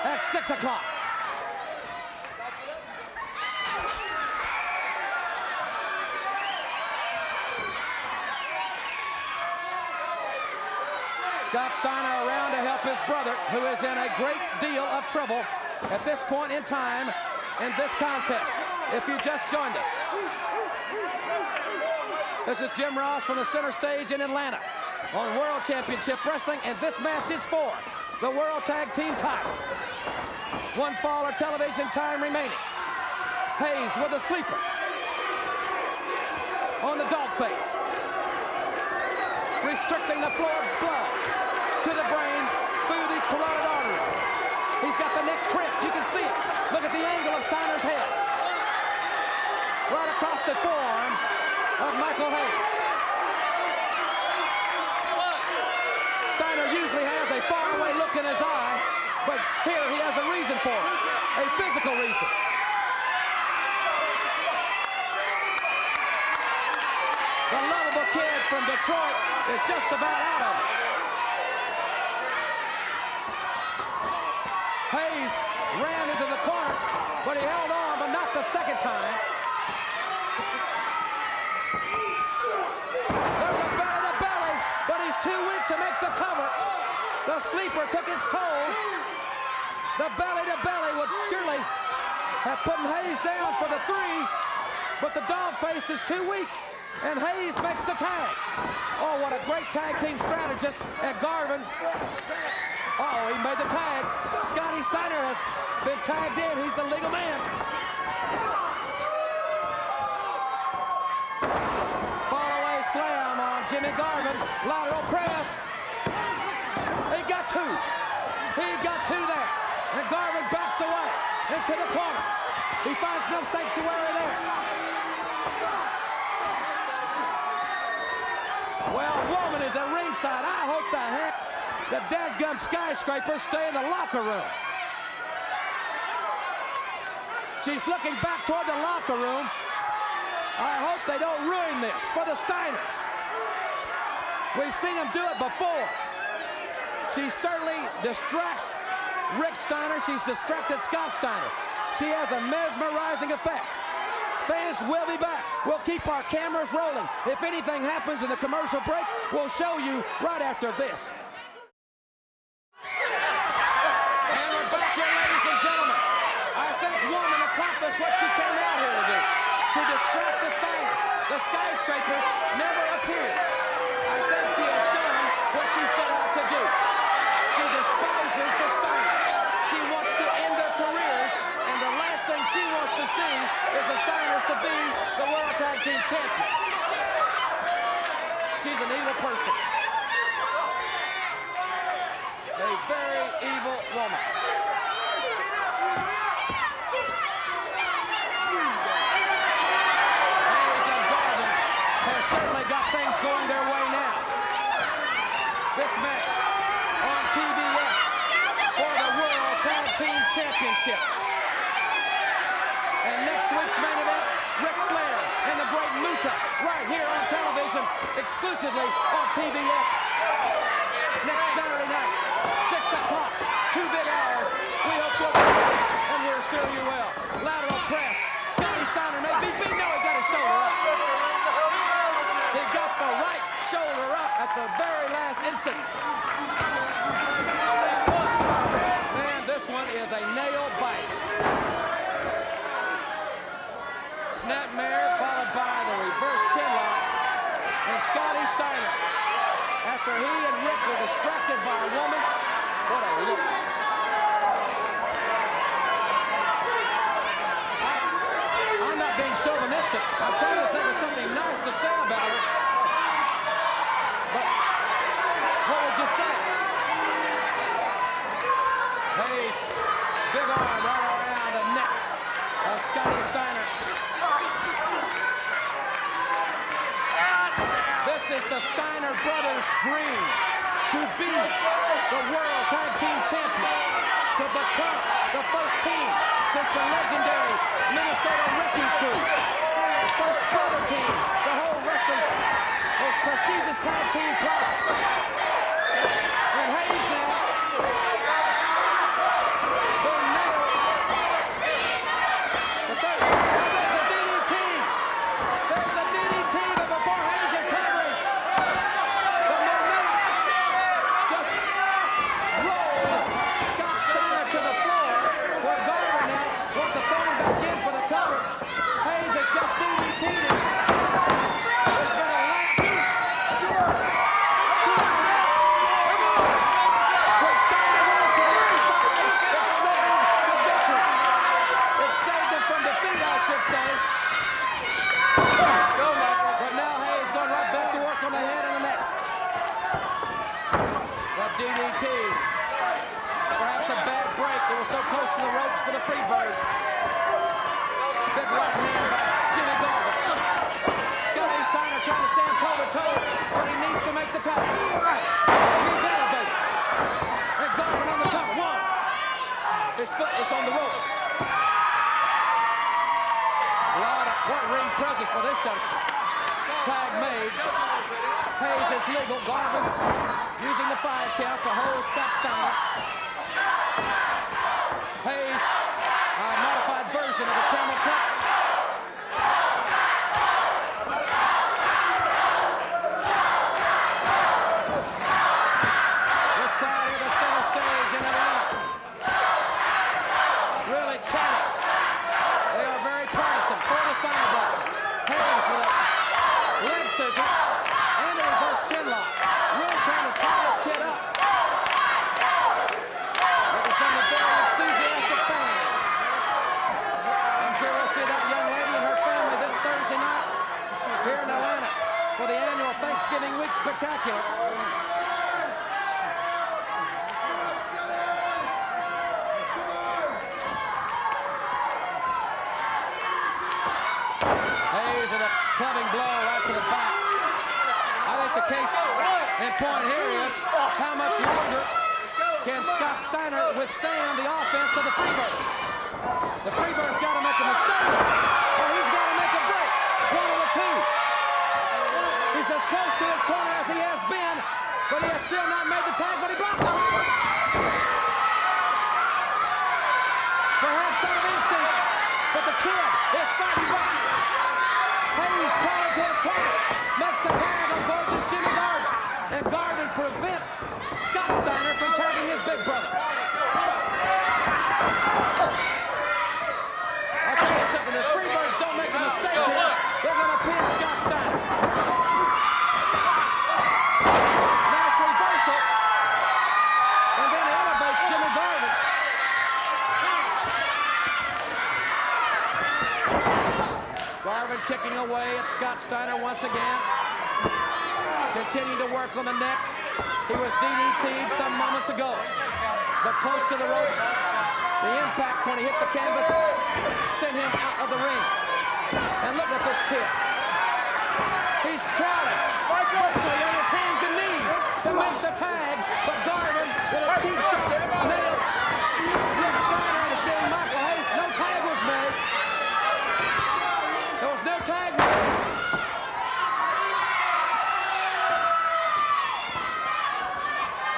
at 6 o'clock. Scott Steiner around to help his brother, who is in a great deal of trouble at this point in time in this contest. If you just joined us, this is Jim Ross from the center stage in Atlanta on World Championship Wrestling, and this match is for the World Tag Team title. One fall of television time remaining. Hayes with a sleeper on the dog face, restricting the flow of blood to the brain through the carotid artery. He's got the neck crimped. You can see it. Look at the angle of Steiner's head. Right across the forearm of Michael Hayes. faraway look in his eye, but here he has a reason for it, a physical reason. The lovable kid from Detroit is just about out of it. Hayes ran into the corner, but he held on, but not the second time. There's a belly-to-belly, but he's too weak to make the cover. The sleeper took its toll. The belly-to-belly would surely have put Hayes down for the 3, but the dog face is too weak, and Hayes makes the tag. Oh, what a great tag team strategist at Garvin. Uh-oh, he made the tag. Scotty Steiner has been tagged in. He's the legal man. Fall-away slam on Jimmy Garvin. Lateral press. He got 2. He got 2 there. And Garvin backs away into the corner. He finds no sanctuary there. Well, woman is at ringside. I hope the heck the dadgum skyscrapers stay in the locker room. She's looking back toward the locker room. I hope they don't ruin this for the Steiners. We've seen them do it before. She certainly distracts Rick Steiner. She's distracted Scott Steiner. She has a mesmerizing effect. Fans will be back. We'll keep our cameras rolling. If anything happens in the commercial break, we'll show you right after this. And we're back here, ladies and gentlemen. I think woman accomplished what she came out here to do, to distract the Steiners. The skyscrapers never appeared. I think she has done what she set out to do. She despises the Steiners. She wants to end their careers, and the last thing she wants to see is the Steiners to be the World Tag Team Champions. She's an evil person. A very evil woman. Hayes and Garvin have certainly got things going their way now. This match on TBS for the World Tag Team Championship. And next week's main event, Ric Flair and the Great Muta, right here on television, exclusively on TBS. Next Saturday night, 6 o'clock, 2 big hours. We hope you'll be with us, and we're sure you will. Lateral press. Scotty Steiner may be beat. No, he got his shoulder up. He got the right shoulder up at the very last instant. Man, this one is a nail bite. Snapmare followed by the reverse chinlock, and Scotty Steiner, after he and Rick were distracted by a woman, what a look. I'm not being chauvinistic. I'm trying to think of something nice to say about her. But what would you say? Hayes, big arm right around the neck of Scotty Steiner. This is the Steiner brothers' dream, to be the World Tag Team Champion, to become the first team since the legendary Minnesota Wrecking Crew, the first brother team, the whole wrestling, most prestigious tag team product. And Hayes now, the nail, but there's the DDT, there's the DDT, but before Hayes is covering, the momentum just rolled Scott Steiner to the floor, where Garvin now wants to throw him back in for the covers. Hayes has just DDT'd him. There's been a lap. But Steiner wins to the inside. It saved the victory. It saved him from defeat, I should say. But now Hayes going right back to work on the head and the neck. The DDT. Perhaps a bad break. It was so close to the ropes for the Freebirds. Big right hand by Jimmy Garvin. Scotty Steiner trying to stand toe-to-toe, but he needs to make the tag. He's elevated. 5 count to hold Scott Steiner. Hayes, a modified version of the camel clutch. This crowd here at the center stage in Atlanta really chanting. They are very partisan for the Steiner brother. Hayes with a leg scissor and a reverse chin lock. Really trying to tie this kid up. Some of the very enthusiastic fans. I'm sure we'll see that young lady and her family this Thursday night here in Atlanta for the annual Thanksgiving Week Spectacular. Hayes with a clubbing blow right to the back. I think the case in point here is how much longer can Scott Steiner withstand the offense of the Freebird? The Freebird's got to make a mistake, or he's got to make a break. One of the two. He's as close to his corner as he has been, but he has still not made the tag, but he blocked it. Perhaps out of instinct, but the kid is fighting back. Hayes crawling to his corner, makes the tag on gorgeous Jimmy Garvin, and Garvin prevents Scott Steiner from tagging his big brother. I'll tell you something, if Freebirds don't make a mistake here, they're going to pin Scott Steiner. Nice reversal, and then he elevates Jimmy Garvin. Garvin kicking away at Scott Steiner once again. Continuing to work on the neck. He was DDT'd some moments ago, but close to the ropes. The impact when he hit the canvas sent him out of the ring. And look at this kid. He's crawling, virtually on his hands and knees to make the tag, but Garvin with a cheap shot nailed Rick Steiner is getting Michael Hayes. No tag was made. There was no tag made.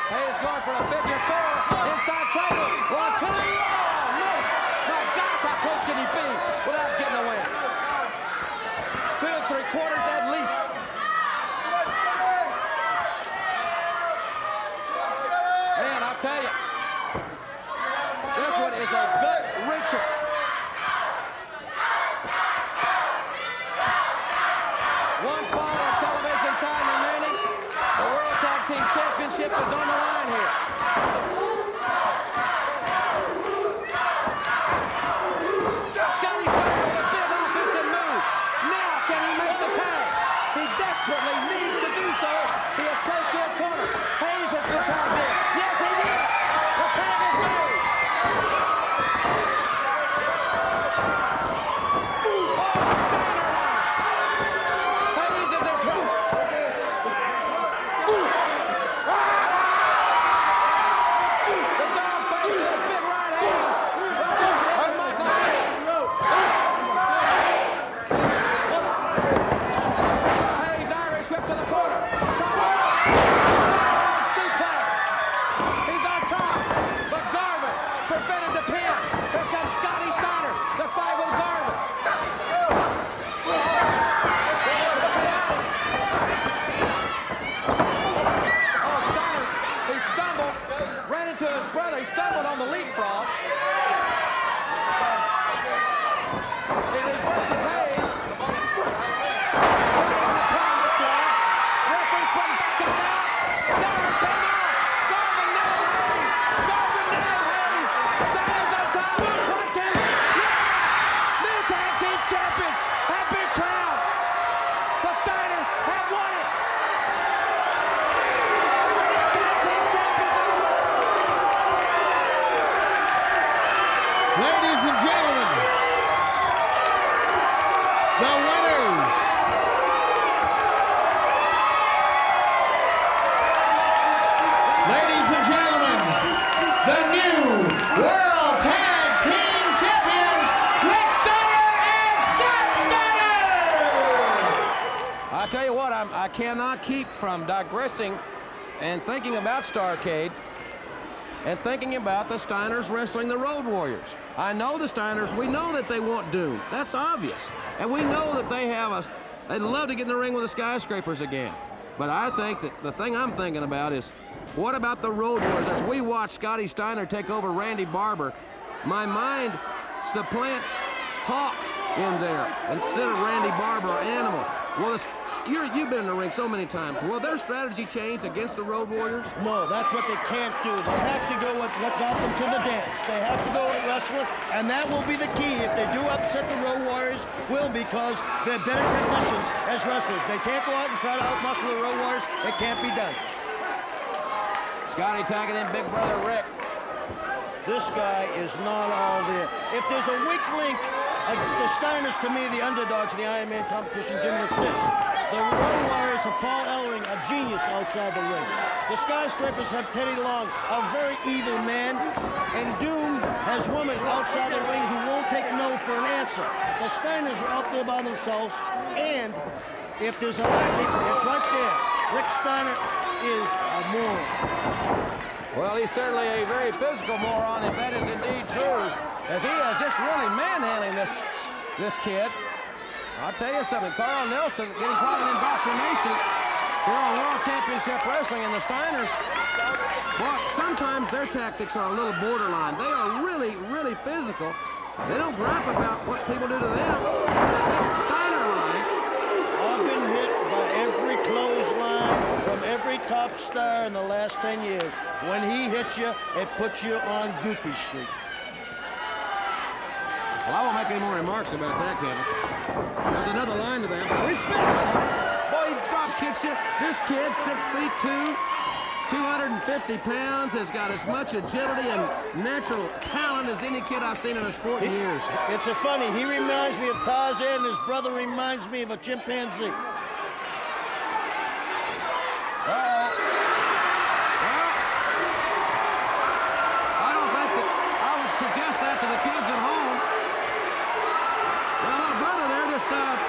Hayes going for a figure 4 inside table. 1, 2. Oh, miss. My gosh, how close can he be without getting away? 2 3/4 at least. Man, I'll tell you, this one is a gut wrencher. One fall of television time remaining. The World Tag Team Championship is on the line here. Scotty Steiner with a big offensive move. Now can he make the tag? He desperately needs to do so. He is close to his corner. Hayes has been tagged in. Yes, he did. The tag is made. Hayes is in trouble. The dog fights with his big right hands. Michael Hayes. Hayes Irish whip to the corner. Suplex. He's on top, but Garvin prevented the pin. Here comes Scotty Steiner to fight with Garvin. Oh, Steiner, he stumbled, ran into his brother. He stumbled on the leapfrog. He reverses Hayes. Referee's putting Scott out. Garvin turned out. Garvin nailed Hayes. Garvin nailed Hayes. Steiner's on top. 1, 2. Yeah! New tag team champions have been crowned. The Steiners have won it. Tag team champions of the world. Ladies and gentlemen, the winners. Ladies and gentlemen, the new World Tag Team Champions, Rick Steiner and Scott Steiner! I tell you what, I cannot keep from digressing and thinking about Starrcade and thinking about the Steiners wrestling the Road Warriors. I know the Steiners, we know that they want Doom. That's obvious. And we know that they'd love to get in the ring with the Skyscrapers again. But I think that the thing I'm thinking about is, what about the Road Warriors? As we watch Scotty Steiner take over Randy Barber, my mind supplants Hawk in there instead of Randy Barber or Animal. Well, you've been in the ring so many times. Will their strategy change against the Road Warriors? No, that's what they can't do. They have to go with what got them to the dance. They have to go with wrestling, and that will be the key. If they do upset the Road Warriors, because they're better technicians as wrestlers. They can't go out and try to outmuscle the Road Warriors. It can't be done. Scotty tagging in Big Brother Rick. This guy is not all there. If there's a weak link, the Steiners, to me, the underdogs in the Iron Man competition, Jim, it's this. The Road Warriors have Paul Ellering, a genius outside the ring. The Skyscrapers have Teddy Long, a very evil man. And Doom has women outside the ring who won't take no for an answer. The Steiners are out there by themselves. And if there's a lacking, it's right there. Rick Steiner is a moron. Well, he's certainly a very physical moron, if that is indeed true, as he is just really manhandling this kid. I'll tell you something, Carl Nelson getting quite an indoctrination here on World Championship Wrestling, and the Steiners, well, sometimes their tactics are a little borderline. They are really, really physical. They don't gripe about what people do to them. Steiner line. I've been hit by every clothesline from every top star in the last 10 years. When he hits you, it puts you on Goofy Street. Well, I won't make any more remarks about that, Kevin. There's another line to that. Respect. Boy, he drop kicks you. This kid, 6'2", 250 pounds, has got as much agility and natural talent as any kid I've seen in a sport in years. It's funny. He reminds me of Tarzan, and his brother reminds me of a chimpanzee. I don't think that I would suggest that to the kids at home. Well, my brother there just got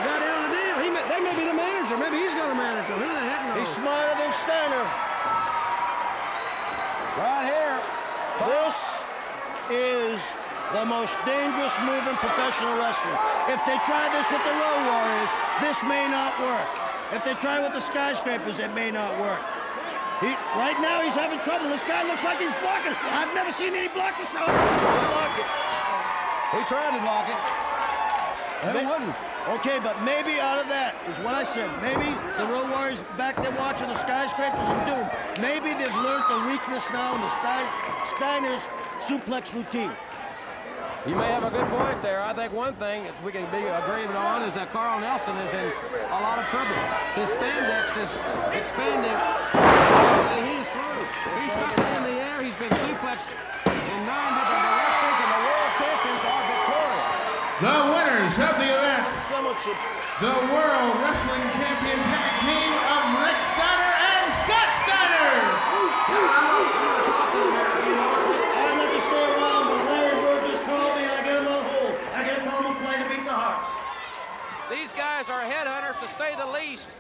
in on the deal. They may be the manager. Maybe he's going to manage them. Who the heck knows? He's smarter than Steiner. Right here. This is the most dangerous move in professional wrestling. If they try this with the Road Warriors, this may not work. If they try with the Skyscrapers, it may not work. Right now, he's having trouble. This guy looks like he's blocking. I've never seen any block this now. Block it. He tried to block it. And it wouldn't. Okay, but maybe out of that is what I said. Maybe the Road Warriors back there watching the Skyscrapers and Doom. Maybe they've learned the weakness now in the Steiner's suplex routine. You may have a good point there. I think one thing we can be agreeing on is that Carl Nelson is in a lot of trouble. His spandex is expanding. He's through. He's sucking in the air. He's been suplexed in 9 different directions, and the world champions are victorious. The winners of the event, the World Wrestling Champion Tag Team of Rick Steiner and Scott Steiner. I'd like to stay around, but Larry Bird just called me. I get him on hold. I get to tell him to play to beat the Hawks. These guys are headhunters, to say the least.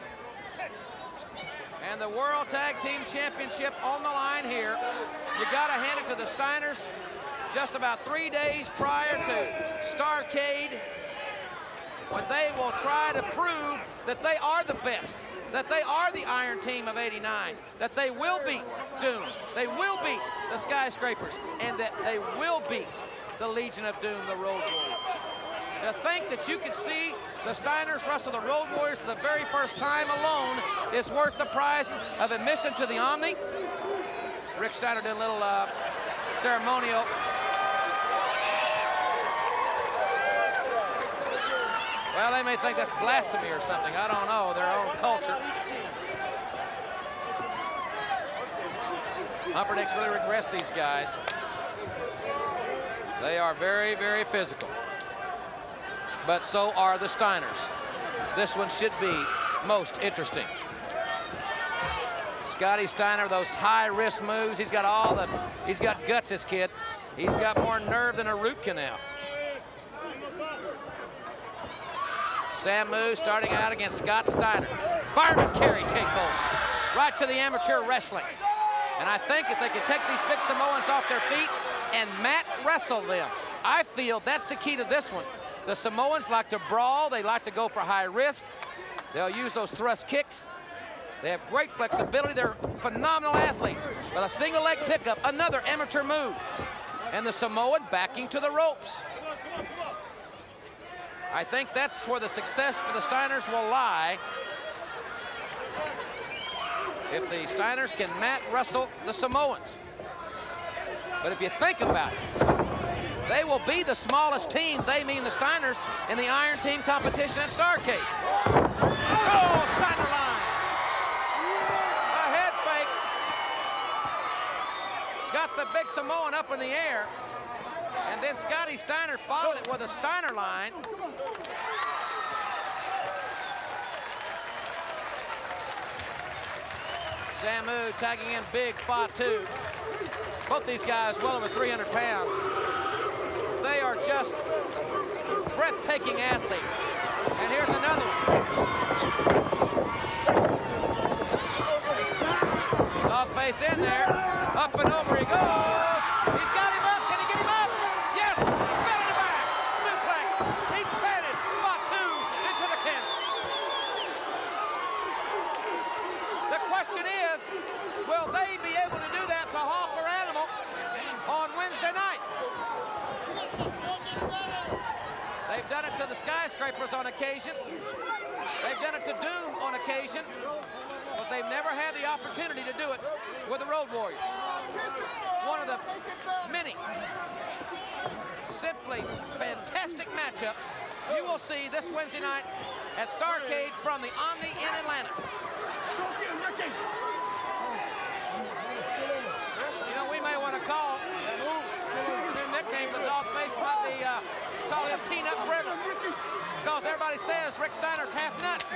And the World Tag Team Championship on the line here. You got to hand it to the Steiners. Just about 3 days prior to Starrcade, when they will try to prove that they are the best, that they are the Iron Team of '89, that they will beat Doom, they will beat the Skyscrapers, and that they will beat the Legion of Doom, the Road Warriors. To think that you could see the Steiners wrestle the Road Warriors for the very first time alone is worth the price of admission to the Omni. Rick Steiner did a little ceremonial. Well, they may think that's blasphemy or something. I don't know, their own culture. Humperdinck's really regrets these guys. They are very, very physical. But so are the Steiners. This one should be most interesting. Scotty Steiner, those high-risk moves. He's got guts, this kid. He's got more nerve than a root canal. Sam Moose starting out against Scott Steiner. Fireman carry takeover. right to the amateur wrestling. And I think if they could take these big Samoans off their feet and mat wrestle them, I feel that's the key to this one. The Samoans like to brawl. They like to go for high risk. They'll use those thrust kicks. They have great flexibility. They're phenomenal athletes. But a single leg pickup, another amateur move. And the Samoan backing to the ropes. I think that's where the success for the Steiners will lie. If the Steiners can mat wrestle the Samoans. But if you think about it, they will be the smallest team, they mean the Steiners, in the Iron Team competition at Starrcade. Oh, Steiner line. A head fake. Got the big Samoan up in the air. And then Scotty Steiner followed it with a Steiner line. Samu tagging in big Fatu. Both these guys well over 300 pounds. They are just breathtaking athletes. And here's another one. Dog face in there. Up and over he goes. He's got him up. Can he get him up? Yes! Belly to back. Suplex. He planted Fatu into the cannon. The question is, will they be able to do that to Hawk or Animal on Wednesday night? They've done it to the Skyscrapers on occasion. They've done it to Doom on occasion. But they've never had the opportunity to do it with the Road Warriors. One of the many simply fantastic matchups you will see this Wednesday night at Starrcade from the Omni in Atlanta. You know, we may want to call their nickname, the dog face might be call him Peanut Brittle, because everybody says Rick Steiner's half nuts.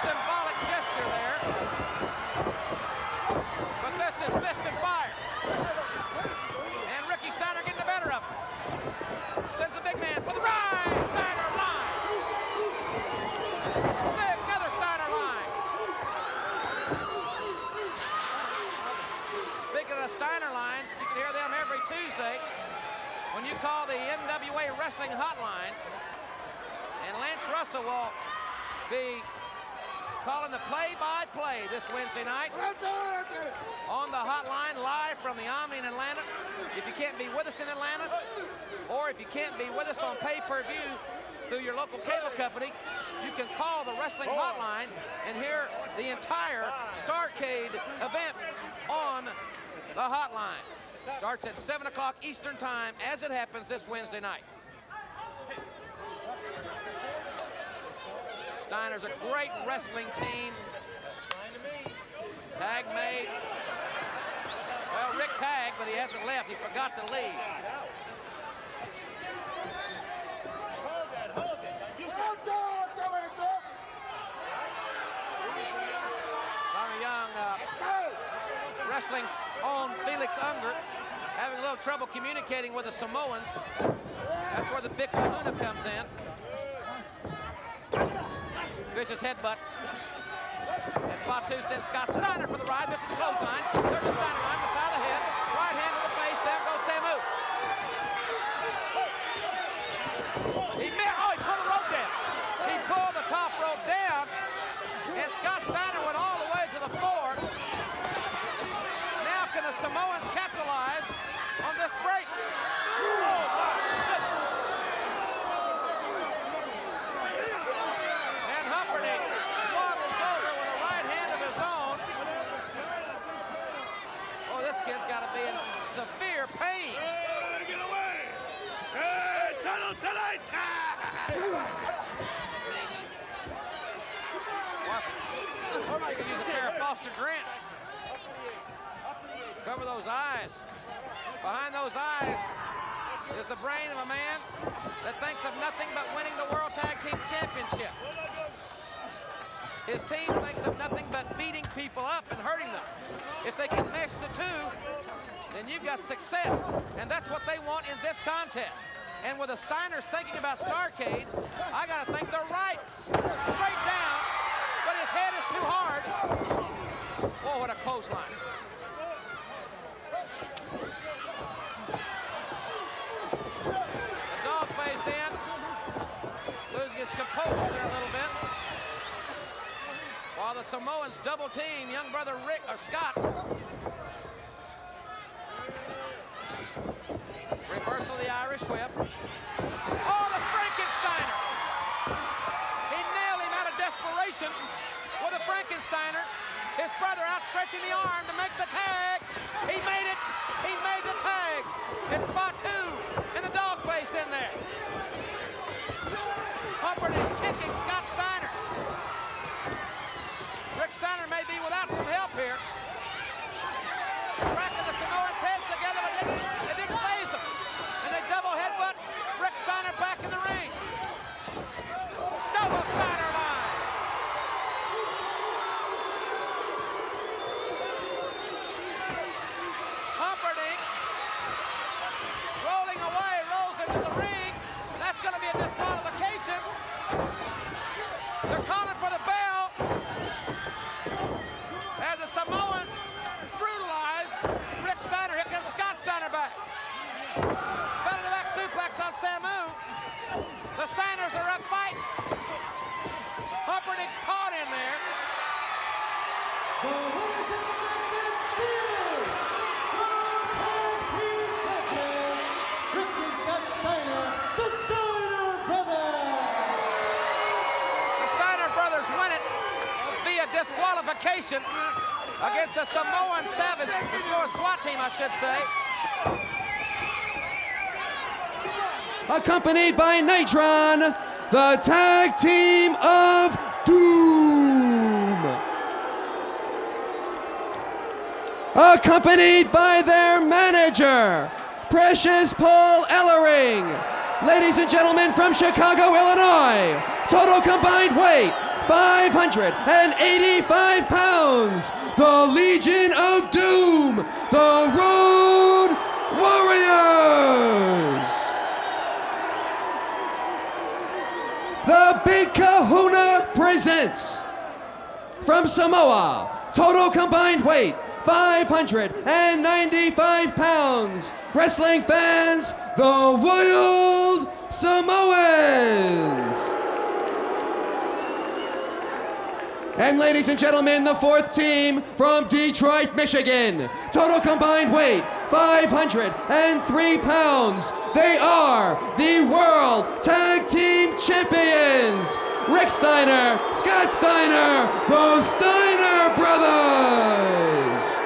Symbolic gesture there. But this is fist and fire. And Ricky Steiner getting the better of him. Sends the big man for the rise. Steiner line. Big, another Steiner line. Speaking of Steiner lines, you can hear them every Tuesday when you call the NWA Wrestling Hotline. And Lance Russell will be calling the play-by-play this Wednesday night on the hotline live from the Omni in Atlanta. If you can't be with us in Atlanta, or if you can't be with us on pay-per-view through your local cable company, you can call the wrestling hotline and hear the entire Starrcade event on the hotline. Starts at 7 o'clock Eastern time as it happens this Wednesday night. Steiner's a great wrestling team. Tag made. Well, Rick tagged, but he hasn't left. He forgot to leave. Tommy Young, wrestling's own Felix Unger, having a little trouble communicating with the Samoans. That's where the big kahuna comes in. Vicious headbutt. And Fatu sends Scott Steiner for the ride. This is the clothesline. There's the Steiner line, the side of the head. Right hand to the face. There goes Samu. He pulled the rope down. He pulled the top rope down. And Scott Steiner went all the way to the floor. Now can the Samoans capitalize on this break? Oh, my goodness. Waddles over with a right hand of his own. Oh, this kid's got to be in severe pain. Get away! Hey, tunnel tonight! You could use a pair of Foster Grants. Cover those eyes. Behind those eyes is the brain of a man that thinks of nothing but winning the World Tag Team Championship. His team thinks of nothing but beating people up and hurting them. If they can mesh the two, then you've got success. And that's what they want in this contest. And with the Steiners thinking about Starrcade, I got to think they're right. Straight down, but his head is too hard. Whoa, what a clothesline. The dog face in, losing his composure there a little bit. While the Samoans double team young brother Scott. Reversal of the Irish whip. Oh, the Frankensteiner! He nailed him out of desperation with a Frankensteiner. His brother outstretching the arm to make the tag. He made it. He made the tag. It's spot 2, and the dog face in there. Humperdinck kicking Scott Steiner. Rick Steiner may be without some help here. Cracking the Samoans' heads together, but it didn't faze them. And they double headbutt Rick Steiner back in the ring. Double Steiner line. Humperdinck rolling away, rolls into the ring. That's going to be a disqualification. They're calling for the bell. As the Samoans brutalize Rick Steiner. Here comes Scott Steiner back. Belly-to-back suplex on Samu. The Steiners are up fighting. Humperdinck's caught in there. Disqualification against the Samoan Savage, the Samoan SWAT team, I should say. Accompanied by Nitron, the tag team of Doom. Accompanied by their manager, Precious Paul Ellering. Ladies and gentlemen from Chicago, Illinois, total combined weight, 585 pounds, the Legion of Doom, the Road Warriors. The Big Kahuna presents from Samoa, total combined weight, 595 pounds. Wrestling fans, the Wild Samoans. And ladies and gentlemen, the 4th team from Detroit, Michigan. Total combined weight, 503 pounds. They are the World Tag Team Champions. Rick Steiner, Scott Steiner, the Steiner Brothers.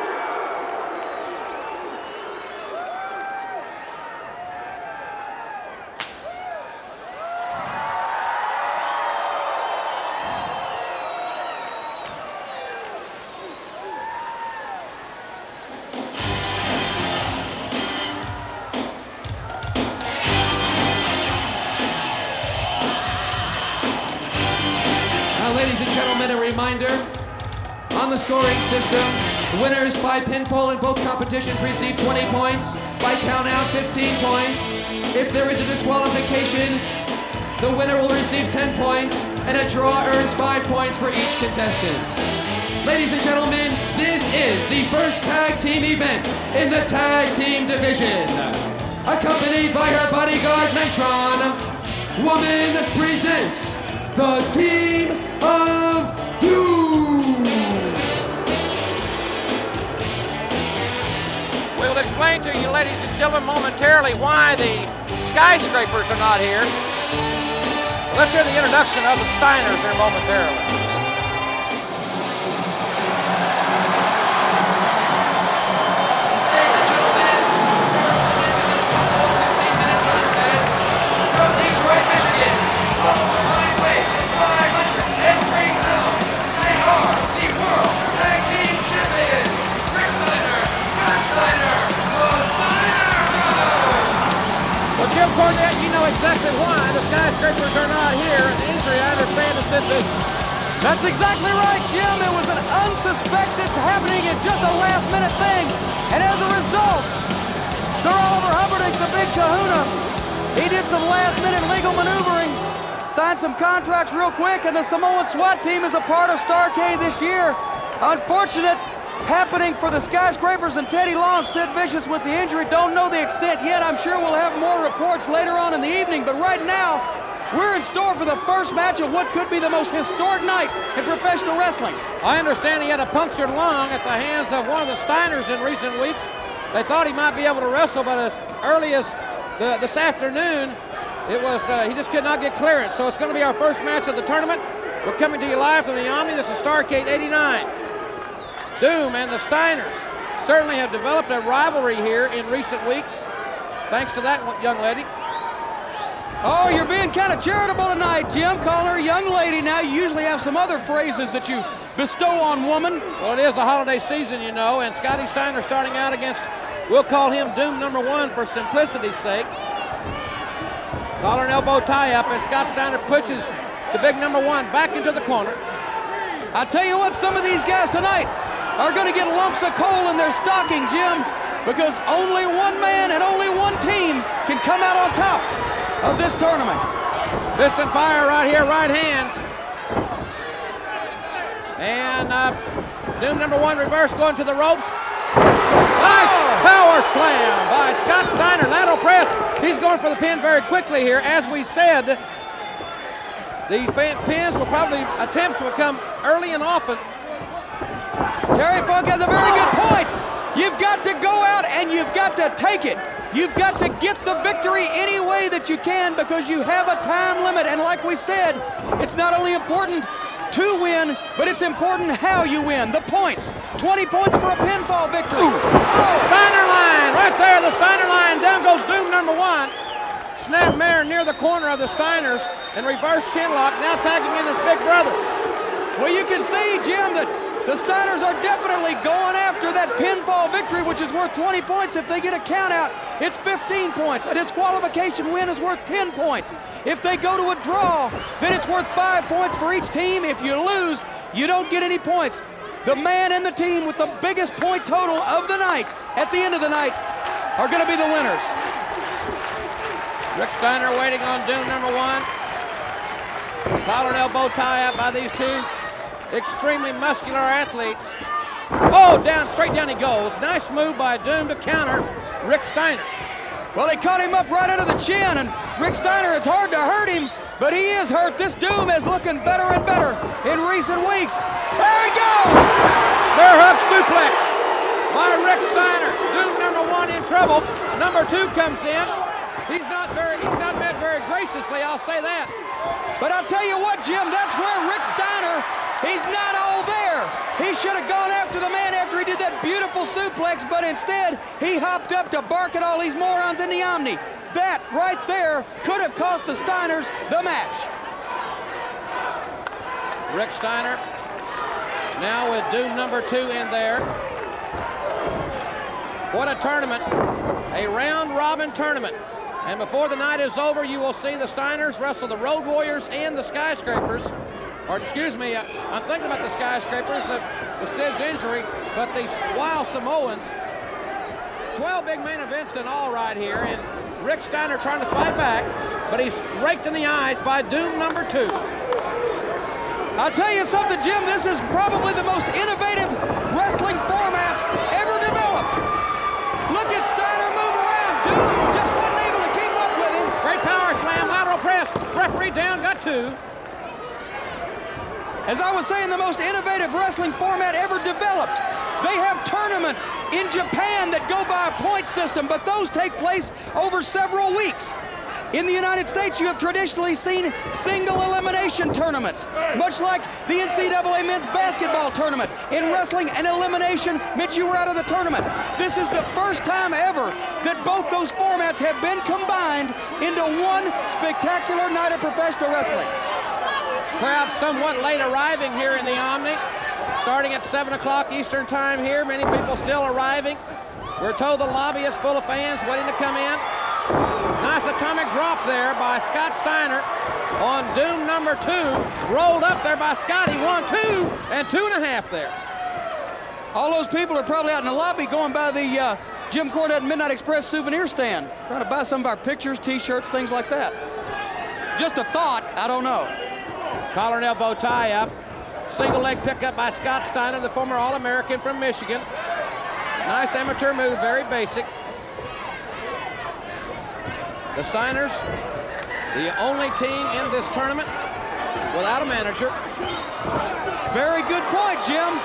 Ladies and gentlemen, a reminder, on the scoring system, winners by pinfall in both competitions receive 20 points, by count out 15 points. If there is a disqualification, the winner will receive 10 points, and a draw earns 5 points for each contestant. Ladies and gentlemen, this is the first tag team event in the tag team division. Accompanied by her bodyguard Nitron, Woman presents the Team of Doom. We will explain to you, ladies and gentlemen, momentarily why the Skyscrapers are not here. Let's hear the introduction of the Steiners here momentarily. Ladies and gentlemen, your opponents in this 15-minute contest from Detroit, Michigan. Total combined weight is 503 pounds. They are the World Tag Team Champions. Rick Steiner, Scott Steiner, the Steiner Brothers. Well, Jim Cornette, you know exactly why the Skyscrapers are not here. And the injury, I understand, is that That's exactly right, Jim. It was an unsuspected happening and just a last-minute thing. And as a result, Sir Oliver Humperdinck, the big kahuna, he did some last-minute legal maneuvering, signed some contracts real quick, and the Samoan SWAT team is a part of Starrcade this year. Unfortunate happening for the Skyscrapers and Teddy Long. Sid Vicious with the injury. Don't know the extent yet. I'm sure we'll have more reports later on in the evening, but right now, we're in store for the first match of what could be the most historic night in professional wrestling. I understand he had a punctured lung at the hands of one of the Steiners in recent weeks. They thought he might be able to wrestle, but as early as this afternoon, it was he just could not get clearance. So it's going to be our first match of the tournament. We're coming to you live from the Omni. This is Starrcade 89. Doom and the Steiners certainly have developed a rivalry here in recent weeks, thanks to that young lady. Oh, you're being kind of charitable tonight, Jim. Calling her young lady now. You usually have some other phrases that you bestow on woman. Well, it is the holiday season, you know, and Scotty Steiner starting out against, we'll call him Doom #1 for simplicity's sake. Collar and elbow tie-up, and Scott Steiner pushes the big #1 back into the corner. I tell you what, some of these guys tonight are going to get lumps of coal in their stocking, Jim, because only one man and only one team can come out on top of this tournament. Fist and fire right here, right hands. And Doom #1 reverse going to the ropes. Nice power slam by Scott Steiner. Lateral press. He's going for the pin very quickly here. As we said, the pins will probably, attempts will come early and often. Terry Funk has a very good point. You've got to go out and you've got to take it. You've got to get the victory any way that you can because you have a time limit. And like we said, it's not only important to win, but it's important how you win. The points, 20 points for a pinfall victory. Oh, Steiner line, right there, the Steiner line. Down goes Doom #1. Snap mare near the corner of the Steiners and reverse chinlock, now tagging in his big brother. Well, you can see, Jim, that the Steiners are definitely going after that pinfall victory, which is worth 20 points. If they get a count out, it's 15 points. A disqualification win is worth 10 points. If they go to a draw, then it's worth 5 points for each team. If you lose, you don't get any points. The man and the team with the biggest point total of the night, at the end of the night, are going to be the winners. Rick Steiner waiting on Doom #1. Collar and elbow tie-up by these two extremely muscular athletes. Oh, straight down he goes. Nice move by Doom to counter Rick Steiner. Well, they caught him up right under the chin, and Rick Steiner, it's hard to hurt him, but he is hurt. This Doom is looking better and better in recent weeks. There he goes! Bear hug suplex by Rick Steiner. Doom #1 in trouble. #2 comes in. He's not met very graciously, I'll say that. But I'll tell you what, Jim, that's where Rick Steiner, he's not all there. He should have gone after the man after he did that beautiful suplex, but instead, he hopped up to bark at all these morons in the Omni. That right there could have cost the Steiners the match. Rick Steiner now with Doom #2 in there. What a tournament, a round-robin tournament. And before the night is over, you will see the Steiners wrestle the Road Warriors and the Skyscrapers. Or excuse me, I'm thinking about the Skyscrapers with Sid's injury, but the Wild Samoans. 12 big main events in all right here, and Rick Steiner trying to fight back, but he's raked in the eyes by Doom #2. I'll tell you something, Jim, this is probably the most innovative wrestling format ever developed. Look at Steiner move around. Doom just wasn't able to keep up with him. Great power slam, lateral press. Referee down, got 2. As I was saying, the most innovative wrestling format ever developed. They have tournaments in Japan that go by a point system, but those take place over several weeks. In the United States, you have traditionally seen single elimination tournaments, much like the NCAA men's basketball tournament. In wrestling, an elimination meant you were out of the tournament. This is the first time ever that both those formats have been combined into one spectacular night of professional wrestling. Crowd somewhat late arriving here in the Omni. Starting at 7 o'clock Eastern time here. Many people still arriving. We're told the lobby is full of fans waiting to come in. Nice Nice atomic drop there by Scott Steiner on Doom number 2. Rolled up there by Scotty. 1, 2, and 2.5 there. All those people are probably out in the lobby going by the Jim Cornette Midnight Express souvenir stand, trying to buy some of our pictures, T-shirts, things like that. Just a thought, I don't know. Collar and elbow tie up. Single leg pickup by Scott Steiner, the former All-American from Michigan. Nice amateur move, very basic. The Steiners, the only team in this tournament without a manager. Very good point, Jim.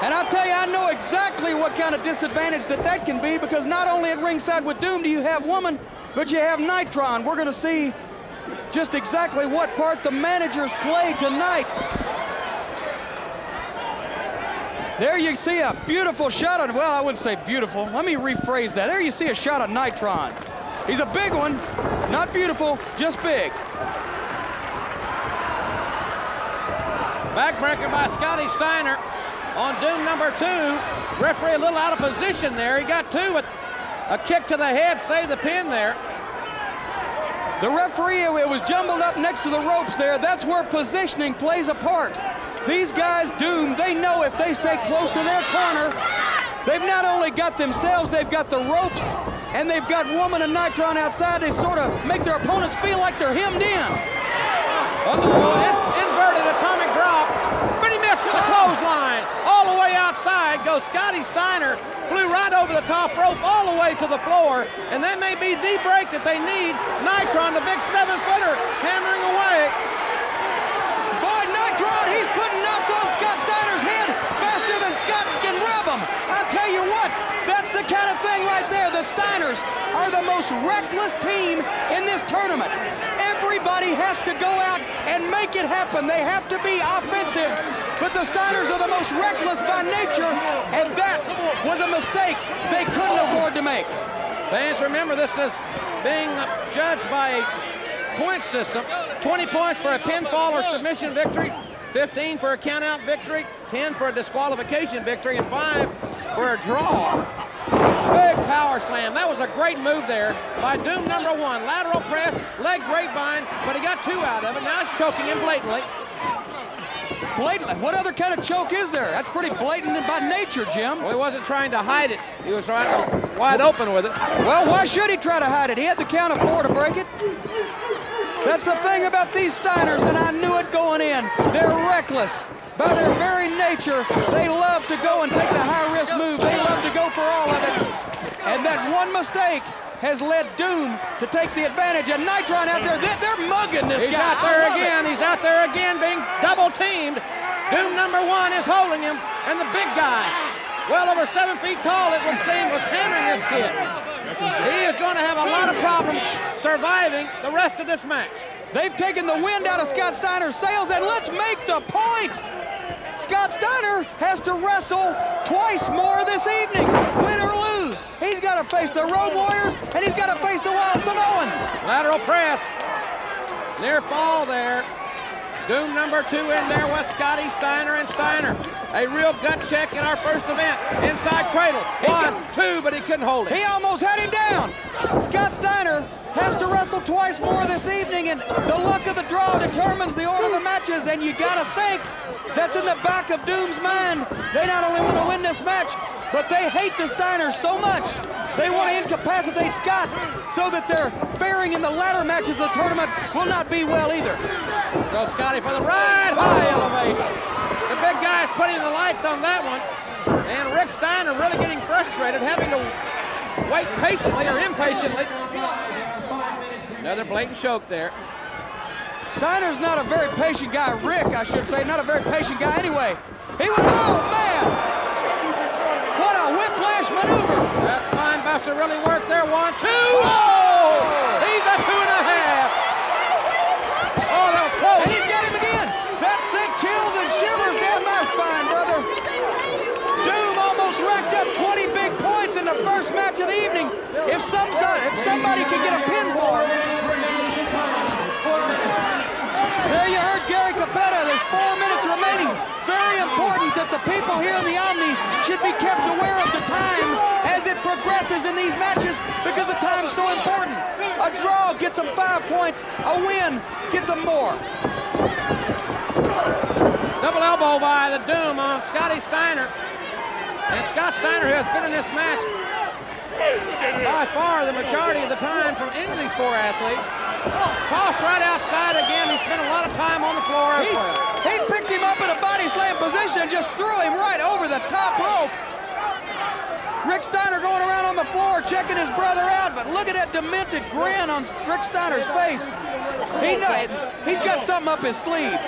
And I'll tell you, I know exactly what kind of disadvantage that can be, because not only at ringside with Doom do you have woman, but you have Nitron. We're going to see just exactly what part the managers play tonight. There you see a beautiful shot of, well, I wouldn't say beautiful. Let me rephrase that. There you see a shot of Nitron. He's a big one, not beautiful, just big. Backbreaker by Scotty Steiner on Doom number 2. Referee a little out of position there. He got 2 with a kick to the head, saved the pin there. The referee, it was jumbled up next to the ropes there. That's where positioning plays a part. These guys, Doom, they know if they stay close to their corner, they've not only got themselves, they've got the ropes, and they've got Woman and Nitron outside. They sort of make their opponents feel like they're hemmed in. It's inverted atomic drop, but he missed with a clothesline. All the way outside goes Scotty Steiner, flew right over the top rope all the way to the floor, and that may be the break that they need. Nitron, the big 7-footer, hammering away. Boy, Nitron, he's putting knots on Scott Steiner's head faster than Scott can rub him. I'll tell you what, that's the kind of thing right there. The Steiners are the most reckless team in this tournament. Everybody has to go out and make it happen. They have to be offensive, but the Steiners are the most reckless by nature, and that was a mistake they couldn't afford to make. Fans, remember, this is being judged by a point system. 20 points for a pinfall or submission victory, 15 for a countout victory, 10 for a disqualification victory, and 5 for a draw. Big power slam. That was a great move there by Doom number 1. Lateral press, leg grapevine, but he got 2 out of it. Now he's choking him blatantly. Blatantly? What other kind of choke is there? That's pretty blatant by nature, Jim. Well, he wasn't trying to hide it. He was trying to wide open with it. Well, why should he try to hide it? He had the count of 4 to break it. That's the thing about these Steiners, and I knew it going in. They're reckless. By their very nature, they love to go and take the high-risk move. They love to go for all of it. And that one mistake has led Doom to take the advantage. And Nitron out there, they're mugging this guy. He's out there again. He's out there again being double-teamed. Doom number 1 is holding him, and the big guy, well over 7 feet tall, it would seem, was hammering this kid. He is going to have a lot of problems surviving the rest of this match. They've taken the wind out of Scott Steiner's sails, and let's make the point. Scott Steiner has to wrestle twice more this evening, win or lose. He's got to face the Road Warriors, and he's got to face the Wild Samoans. Lateral press. Near fall there. Doom number 2 in there with Scotty Steiner and Steiner. A real gut check in our first event. Inside cradle. 1, 2, but he couldn't hold it. He almost had him down. Scott Steiner has to wrestle twice more this evening, and the luck of the draw determines the order of the matches, and you gotta think that's in the back of Doom's mind. They not only want to win this match, but they hate the Steiners so much. They want to incapacitate Scott so that their faring in the latter matches of the tournament will not be well either. So Scotty for the ride, high elevation. The big guy's putting the lights on that one, and Rick Steiner really getting frustrated, having to wait patiently or impatiently. Another blatant choke there. Steiner's not a very patient guy. Rick, I should say, not a very patient guy anyway. He went, oh man! What a whiplash maneuver! That spine buster really worked there. 1, 2, oh! He's a 2.5. Oh, that was close. And he's got him again. That sent chills and shivers down my spine, brother. Doom almost racked up 20 big points in the first match of the evening. If somebody could get a pin for him. There you heard Gary Capetta. There's 4 minutes remaining. Very important to that the people here in the Omni should be kept aware of the time as it progresses in these matches because the time's so important. A draw gets them 5 points, a win gets them more. Double elbow by the Doom on Scotty Steiner. And Scott Steiner, who has been in this match by far the majority of the time from any of these 4 athletes. Tossed right outside again. He spent a lot of time on the floor as well. He picked him up in a body slam position and just threw him right over the top rope. Rick Steiner going around on the floor checking his brother out, but look at that demented grin on Rick Steiner's face. He's got something up his sleeve.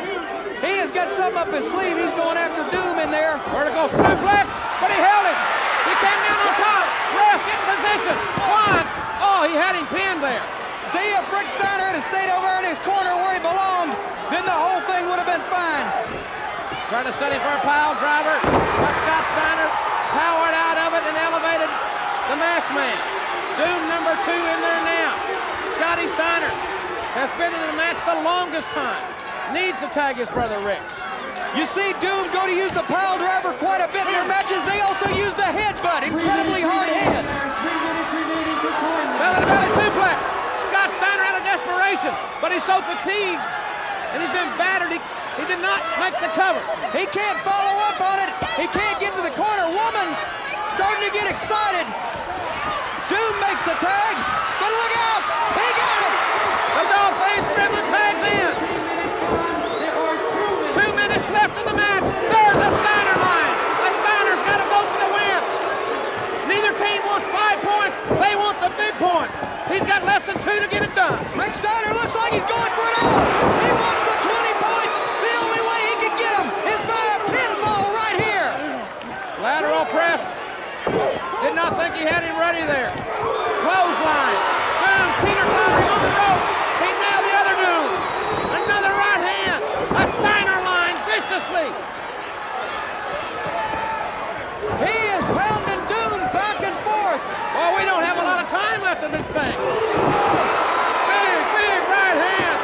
He has got something up his sleeve. He's going after Doom in there. Vertical suplex, but he held him. He came down on top. Ref in position. 1. Oh, he had him pinned there. See, if Rick Steiner had stayed over in his corner where he belonged, then the whole thing would have been fine. Trying to set him for a pile driver, but Scott Steiner powered out of it and elevated the masked man. Doom number 2 in there now. Scotty Steiner has been in the match the longest time. Needs to tag his brother Rick. You see Doom go to use the pile driver quite a bit in their matches. They also use the headbutt, incredibly hard heads. Belly-to-belly suplex. Scott Steiner out of desperation, but he's so fatigued and he's been battered, he did not make the cover. He can't follow up on it. He can't get to the corner. Woman starting to get excited. Doom makes the tag, but look out! He got it! The dog-faced Gremlin tags in. 2 minutes left in the match. There's the Steiner line. The Steiner's got to go for the win. Neither team wants 5 points. They want the big points. He's got less than 2 to get it done. Rick Steiner looks like he's going for it all. He wants the 20 points. The only way he can get them is by a pinfall right here. Lateral press. Did not think he had him ready there. Clothesline. Doom teeter-tottering on the rope. He nailed the other Doom. Another right hand. A Steiner line viciously. He is pounding Doom back and forth. Well, we don't have a lot of time left in this thing. Big right hand.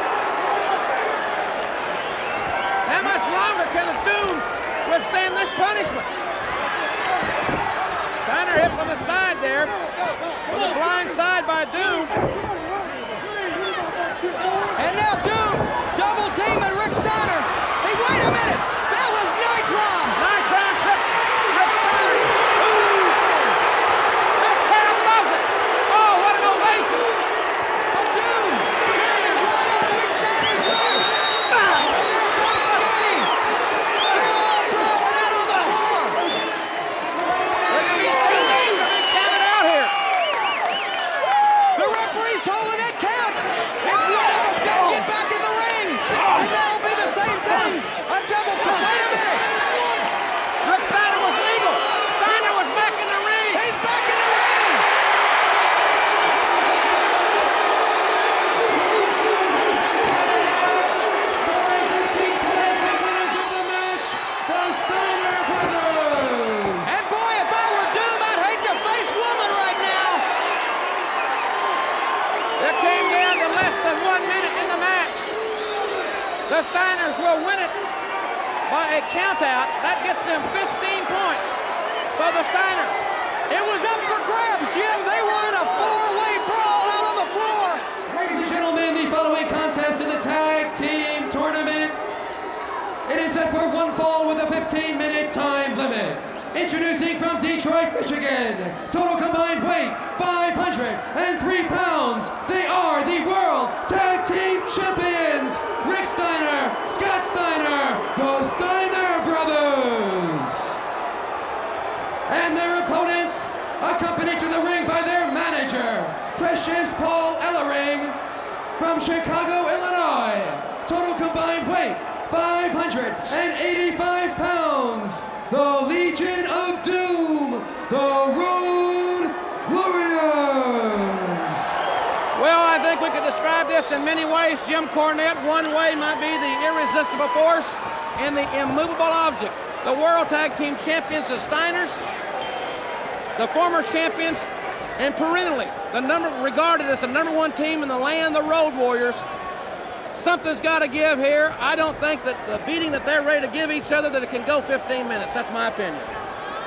How much longer can the Doom withstand this punishment? Steiner hit from the side there. From the blind side by Doom. And now Doom double teaming Rick Steiner. Hey, wait a minute. That was Nitron. Nitron took Rick Steiner. This crowd loves it. Oh, what an ovation. But Doom is right on Rick Steiner's back. And there comes Scotty. They're all brawling out on the floor. They're going to be 3 games are being counted out here. The referee's calling that count. If one of them doesn't get back in the ring, then that'll be the same thing. A double count. Wait a minute. Rick Steiner was legal. Steiner was back in the ring. He's back in the ring. Scoring 15 points and winners of the match, the Steiner brothers. And boy, if I were Doom, I'd hate to face Woman right now. It came down to less than 1 minute in the match. The Steiners will win it by a countout. That gets them 15 points. So the Steiners. It was up for grabs, Jim. They were in a 4-way brawl out on the floor. Ladies and gentlemen, the following contest in the tag team tournament. It is set for 1 fall with a 15-minute time limit. Introducing from Detroit, Michigan, total combined weight 503 pounds. They are the World Tag Team Champions, Rick Steiner, Scott Steiner, the Steiner Brothers. And their opponents, accompanied to the ring by their manager, Precious Paul Ellering from Chicago, Illinois. Total combined weight 585 pounds. The Legion of Doom, the Road Warriors. Well, I think we could describe this in many ways, Jim Cornette. One way might be the irresistible force and the immovable object. The World Tag Team Champions, the Steiners, the former champions, and perennially regarded as the #1 team in the land, the Road Warriors. something's got to give here. I don't think that the beating that they're ready to give each other that it can go 15 minutes. That's my opinion.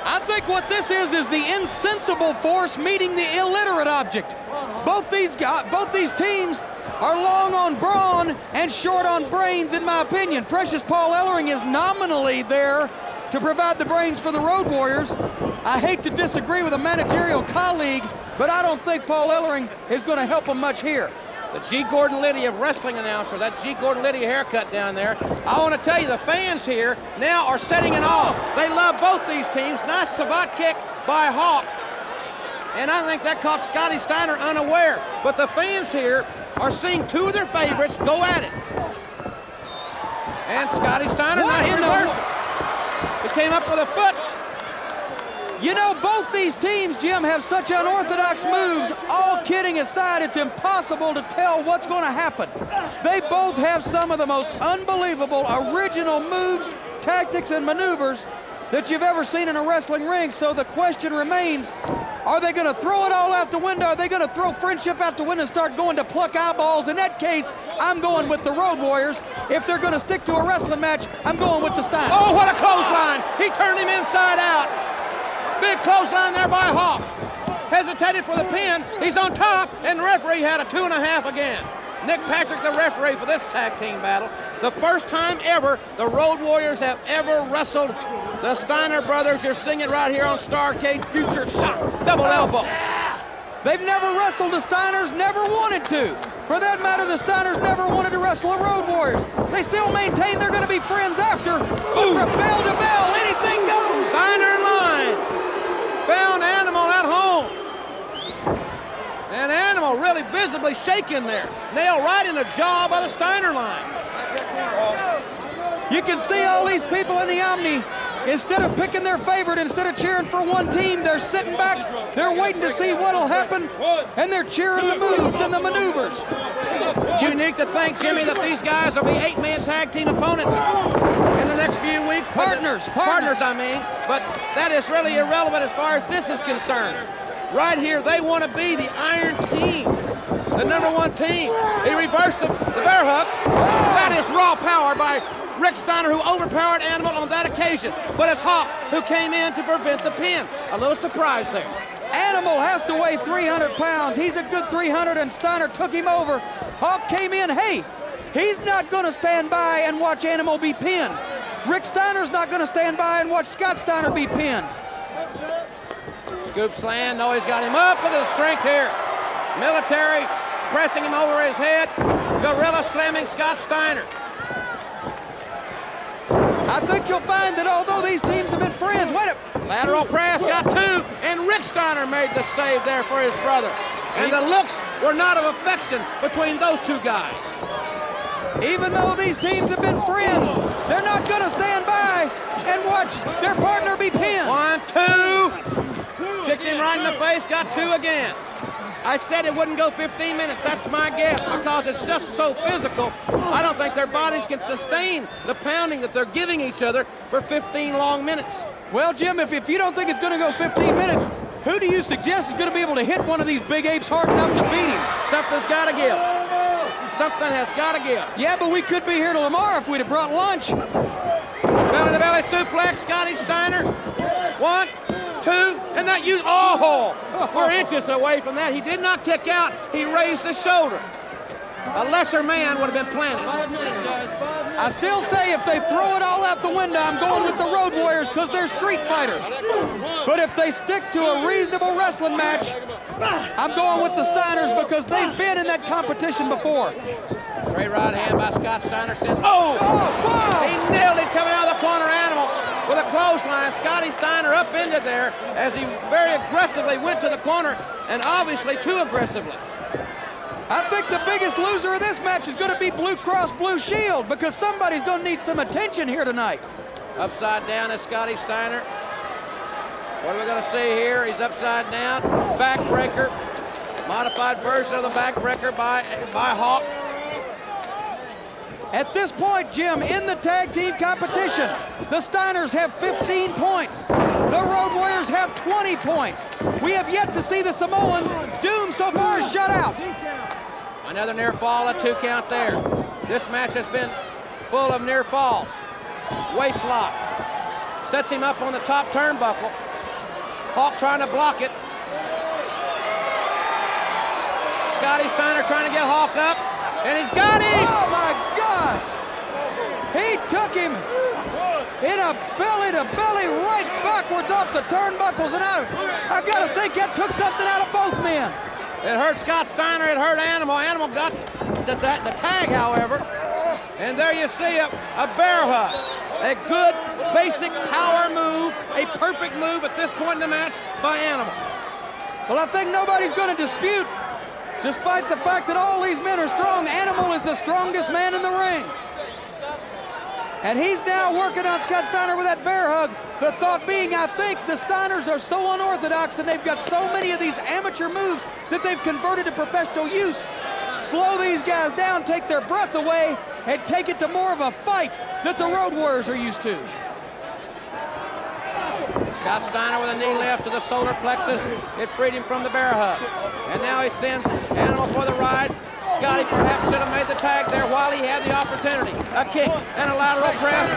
I think what this is the insensible force meeting the illiterate object. Both these teams are long on brawn and short on brains, in my opinion. Precious Paul Ellering is nominally there to provide the brains for the Road Warriors. I hate to disagree with a managerial colleague, but I don't think Paul Ellering is going to help him much here. The G. Gordon Liddy of wrestling announcer, that G. Gordon Liddy haircut down there. I want to tell you, the fans here now are setting in awe. They love both these teams. Nice savate kick by Hawk. And I think that caught Scotty Steiner unaware. But the fans here are seeing two of their favorites go at it. And Scotty Steiner, nice reversal. He came up with a foot. You know, both these teams, Jim, have such unorthodox moves. All kidding aside, it's impossible to tell what's going to happen. They both have some of the most unbelievable original moves, tactics, and maneuvers that you've ever seen in a wrestling ring. So the question remains, are they going to throw it all out the window? Are they going to throw friendship out the window and start going to pluck eyeballs? In that case, I'm going with the Road Warriors. If they're going to stick to a wrestling match, I'm going with the Steiners. Oh, what a clothesline. He turned him inside out. Big clothesline there by Hawk. Hesitated for the pin. He's on top, and the referee had a 2.5 again. Nick Patrick, the referee for this tag team battle. The first time ever the Road Warriors have ever wrestled the Steiner brothers. You're seeing it right here on Starrcade. Future shot, double elbow. They've never wrestled the Steiners, never wanted to. For that matter, the Steiners never wanted to wrestle the Road Warriors. They still maintain they're going to be friends after. But from bell to bell, anything goes. Steiner in line. Found Animal at home. And Animal really visibly shaking there. Nailed right in the jaw by the Steiner line. You can see all these people in the Omni. Instead of picking their favorite, instead of cheering for one team, they're sitting back, they're waiting to see what'll happen, and they're cheering the moves and the maneuvers. Unique to think, Jimmy, that these guys will be 8-man tag team opponents in the next few weeks. Partners, I mean. But that is really irrelevant as far as this is concerned. Right here, they want to be the Iron Team, the #1 team. He reversed the bear hug. That is raw power by Rick Steiner, who overpowered Animal on that occasion. But it's Hawk who came in to prevent the pin. A little surprise there. Animal has to weigh 300 pounds. He's a good 300, and Steiner took him over. Hawk came in. Hey, he's not going to stand by and watch Animal be pinned. Rick Steiner's not going to stand by and watch Scott Steiner be pinned. Scoop slam. No, he's got him up. Look at the strength here. Military pressing him over his head. Gorilla slamming Scott Steiner. I think you'll find that although these teams have been friends, lateral press, got two, and Rick Steiner made the save there for his brother. And the looks were not of affection between those two guys. Even though these teams have been friends, they're not going to stand by and watch their partner be pinned. 1, 2. Kicked him right in the face, got two again. I said it wouldn't go 15 minutes. That's my guess because it's just so physical. I don't think their bodies can sustain the pounding that they're giving each other for 15 long minutes. Well, Jim, if you don't think it's going to go 15 minutes, who do you suggest is going to be able to hit one of these big apes hard enough to beat him? Something's got to give. Something has got to give. Yeah, but we could be here till tomorrow if we'd have brought lunch. Belly-to-belly suplex, Scotty Steiner. 1, 2, and that we're inches away from that. He did not kick out. He raised the shoulder. A lesser man would have been planted. I still say if they throw it all out the window, I'm going with the Road Warriors because they're street fighters. But if they stick to a reasonable wrestling match, I'm going with the Steiners because they've been in that competition before. Straight right hand by Scott Steiner. Wow! He nailed it coming out of the corner. Animal with a clothesline. Scotty Steiner upended there as he very aggressively went to the corner, and obviously too aggressively. I think the biggest loser of this match is going to be Blue Cross Blue Shield because somebody's going to need some attention here tonight. Upside down is Scotty Steiner. What are we going to see here? He's upside down. Backbreaker. Modified version of the backbreaker by Hawk. At this point, Jim, in the tag team competition, the Steiners have 15 points. The Road Warriors have 20 points. We have yet to see the Samoans. Doom so far is shut out. Another near fall, a 2 count there. This match has been full of near falls. Waist lock. Sets him up on the top turnbuckle. Hawk trying to block it. Scotty Steiner trying to get Hawk up, and he's got him! Oh my God! He took him in a belly-to-belly right backwards off the turnbuckles, and I gotta think that took something out of both men. It hurt Scott Steiner, it hurt Animal. Animal got the tag, however. And there you see a bear hug. A good, basic power move, a perfect move at this point in the match by Animal. Well, I think nobody's going to dispute, despite the fact that all these men are strong, Animal is the strongest man in the ring. And he's now working on Scott Steiner with that bear hug. The thought being, I think the Steiners are so unorthodox and they've got so many of these amateur moves that they've converted to professional use. Slow these guys down, take their breath away, and take it to more of a fight that the Road Warriors are used to. Scott Steiner with a knee left to the solar plexus. It freed him from the bear hug. And now he sends Animal for the ride. Scotty perhaps should have made the tag there while he had the opportunity. A kick and a lateral press.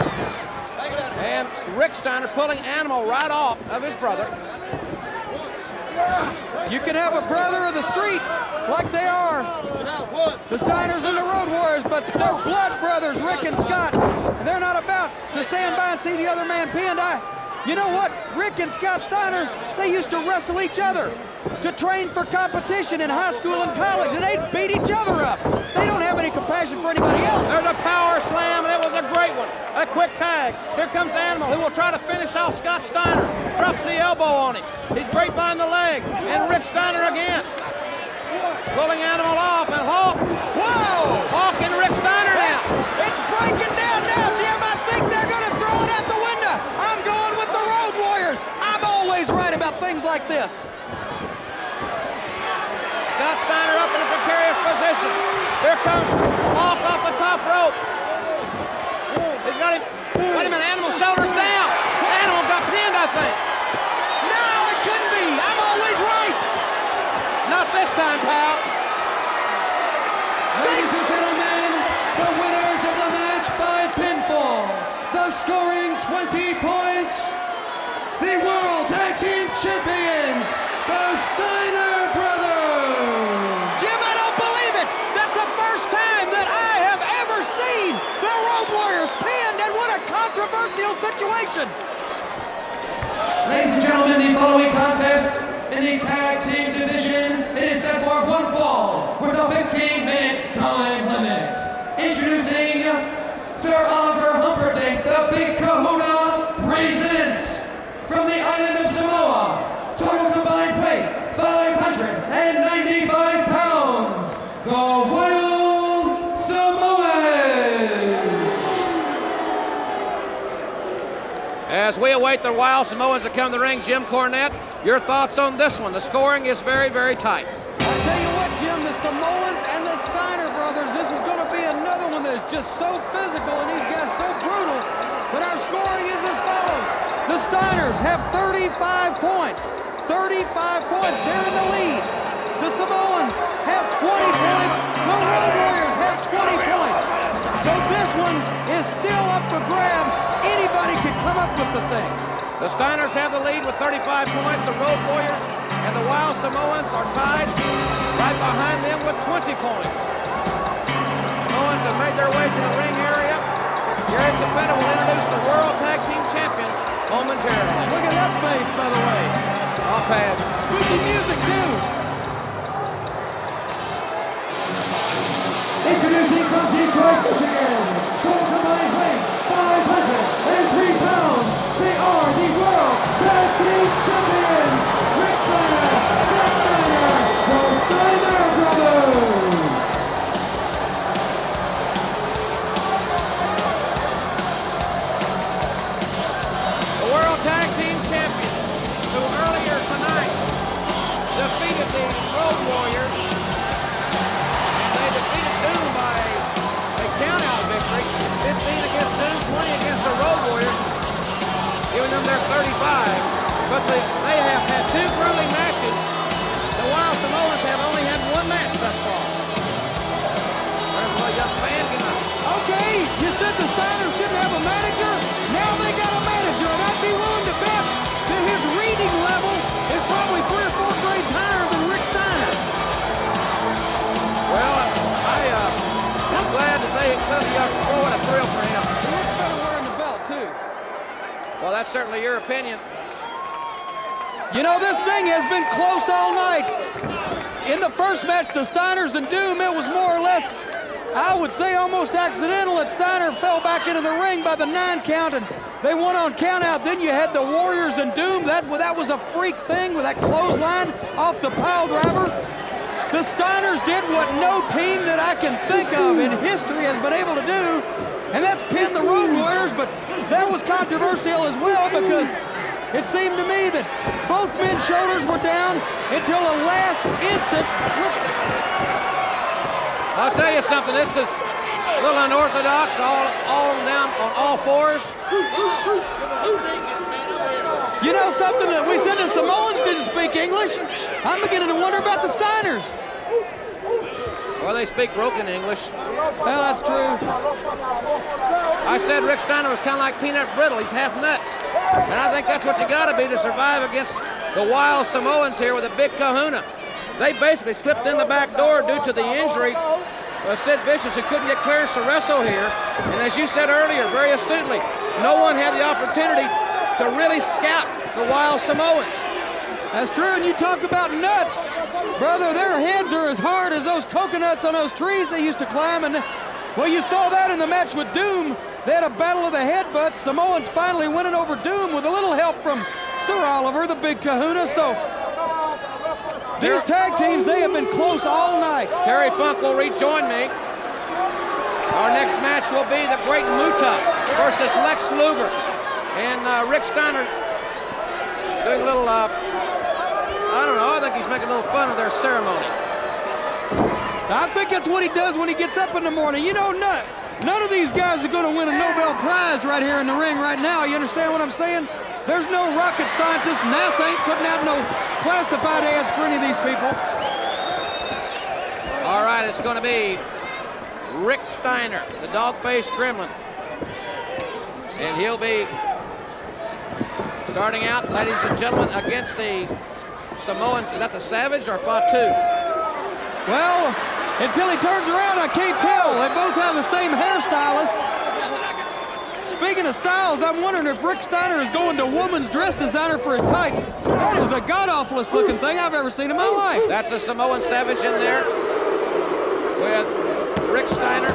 And Rick Steiner pulling Animal right off of his brother. You can have a brother of the street like they are, the Steiners and the Road Warriors, but they're blood brothers, Rick and Scott. And they're not about to stand by and see the other man pinned. You know what? Rick and Scott Steiner, they used to wrestle each other to train for competition in high school and college, and they'd beat each other up. They don't have any compassion for anybody else. There's a power slam, and it was a great one. A quick tag. Here comes Animal, who will try to finish off Scott Steiner. Drops the elbow on him. He's grapevine the leg, and Rick Steiner again. Pulling Animal off, and Hawk. Whoa! Hawk and Rick Steiner now. It's breaking down now, Jim. I think they're going to throw it out the window. I'm going with the Road Warriors. I'm always right about things like this. Scott Steiner up in a precarious position. Here comes Hawk off the top rope. He's got him in Animal shoulders down. Animal got pinned, I think. No, it couldn't be. I'm always right. Not this time, pal. Ladies and gentlemen, the winners of the match by pinfall, the scoring 20 points, the World Tag Team Champions, the Steiner Brothers. Jim, I don't believe it. That's the first time that I have ever seen the Road Warriors pinned, and what a controversial situation. Ladies and gentlemen, the following contest in the tag team division, it is set for one fall with a 15-minute time limit. Introducing Sir Oliver Humperdinck, the Big Kahuna, presents from the island of Samoa, total combined weight 595 pounds, the Wild Samoans. As we await the Wild Samoans to come to the ring, Jim Cornette, your thoughts on this one? The scoring is very, very tight. I'll tell you what, Jim, the Samoans and the Steiner brothers, this is going to be another one that is just so physical and these guys so brutal. But our scoring is as follows. The Steiners have 35 points. 35 points. They're in the lead. The Samoans have 20 points. The Road Warriors have 20 points. So this one is still up for grabs. Anybody can come up with the thing. The Steiners have the lead with 35 points. The Road Warriors and the Wild Samoans are tied right behind them with 20 points. Samoans have made their way to the ring area. Gary Capetta will introduce the World Tag Team Champions momentarily. Look at that face, by the way. I'll pass. Spooky music, too. Introducing from Detroit, Michigan, total combined weight 503 pounds. They are the World Tag Team Champions, Rick Steiner, Scott Steiner, the Steiner Brothers. The World Tag Team Champions, who earlier tonight defeated the Road Warriors, and they defeated Doom by a count-out victory, 15 against Doom, 20 against the Road Warriors, giving them their 35. But they have had two grueling matches. The Wild Samoans have only had one match thus far. There's a young fan tonight. thrill for him. He looks better wearing the belt, too. Well, that's certainly your opinion. You know, this thing has been close all night. In the first match, the Steiners and Doom, it was more or less, I would say, almost accidental that Steiner fell back into the ring by the 9 count, and they won on count out. Then you had the Warriors and Doom. That was a freak thing with that clothesline off the pile driver. The Steiners did what no team that I can think of in history has been able to do, and that's pin the Road Warriors. But that was controversial as well because it seemed to me that both men's shoulders were down until the last instant. I'll tell you something, this is a little unorthodox, all down on all fours. You know something, that we said the Samoans didn't speak English. I'm beginning to wonder about the Steiners. Well, they speak broken English. Well, that's true. I said Rick Steiner was kind of like peanut brittle. He's half nuts. And I think that's what you got to be to survive against the wild Samoans here with a big kahuna. They basically slipped in the back door due to the injury of Sid Vicious, who couldn't get clearance to wrestle here. And as you said earlier, very astutely, no one had the opportunity to really scout the wild Samoans. That's true, and you talk about nuts. Brother, their heads are as hard as those coconuts on those trees they used to climb. And, well, you saw that in the match with Doom. They had a battle of the headbutts. Samoans finally winning over Doom with a little help from Sir Oliver, the big kahuna. So these tag teams, they have been close all night. Terry Funk will rejoin me. Our next match will be the Great Muta versus Lex Luger. And Rick Steiner doing a little, I don't know, I think he's making a little fun of their ceremony. I think that's what he does when he gets up in the morning. You know, none of these guys are going to win a Nobel Prize right here in the ring right now. You understand what I'm saying? There's no rocket scientists. NASA ain't putting out no classified ads for any of these people. All right, it's going to be Rick Steiner, the dog-faced gremlin. And he'll be starting out, ladies and gentlemen, against the Samoans. Is that the Savage or Fatu? Well, until he turns around, I can't tell. They both have the same hairstylist. Speaking of styles, I'm wondering if Rick Steiner is going to woman's dress designer for his tights. That is the god-awfulest looking thing I've ever seen in my life. That's a Samoan Savage in there with Rick Steiner.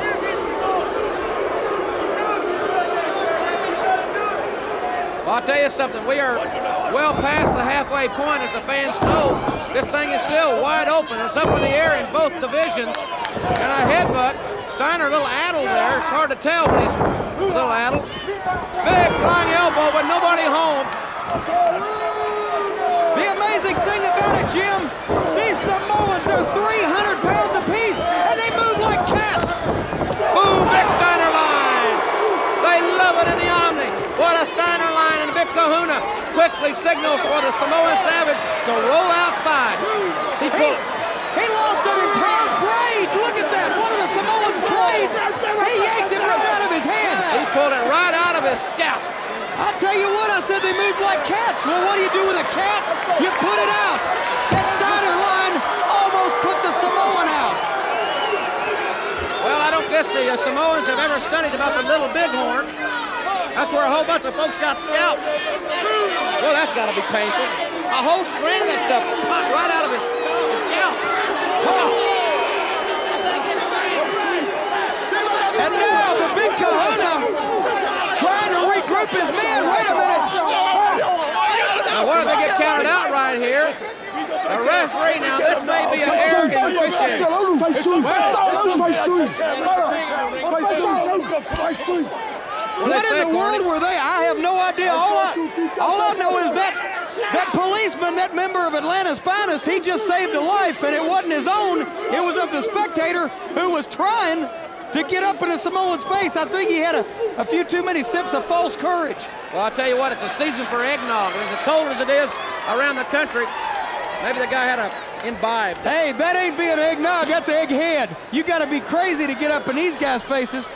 Well, I'll tell you something, we are well past the halfway point, as the fans know. This thing is still wide open. It's up in the air in both divisions. And a headbutt. Steiner a little addled there. It's hard to tell when he's a little addled. Big flying elbow, but nobody home. The amazing thing about it, Jim, these Samoans, they're 300 pounds apiece, and they move like cats. Boom, big Steiner line. They love it in the Omni. What a Steiner line, and Big Kahuna quickly signals for the Samoan Savage to roll outside. He lost an entire braid. Look at that. One of the Samoans' braids. He yanked it right out of his hand. He pulled it right out of his scalp. I'll tell you what, I said they moved like cats. Well, what do you do with a cat? You put it out. That Steiner line almost put the Samoan out. Well, I don't guess the Samoans have ever studied about the Little Bighorn. That's where a whole bunch of folks got scalped. Well, that's got to be painful. A whole strand of that stuff popped right out of his scalp. Huh. And now the big kahuna trying to regroup his men. Wait a minute. Now, what if they get counted out right here? The referee, now this may be an error in officiating. What in the world were they? I have no idea. All I know is that policeman, that member of Atlanta's Finest, he just saved a life, and it wasn't his own. It was of the spectator who was trying to get up in a Samoan's face. I think he had a few too many sips of false courage. Well, I'll tell you what, it's a season for eggnog. And as cold as it is around the country, maybe the guy had a imbibe. Hey, that ain't being eggnog, that's egghead. You got to be crazy to get up in these guys' faces.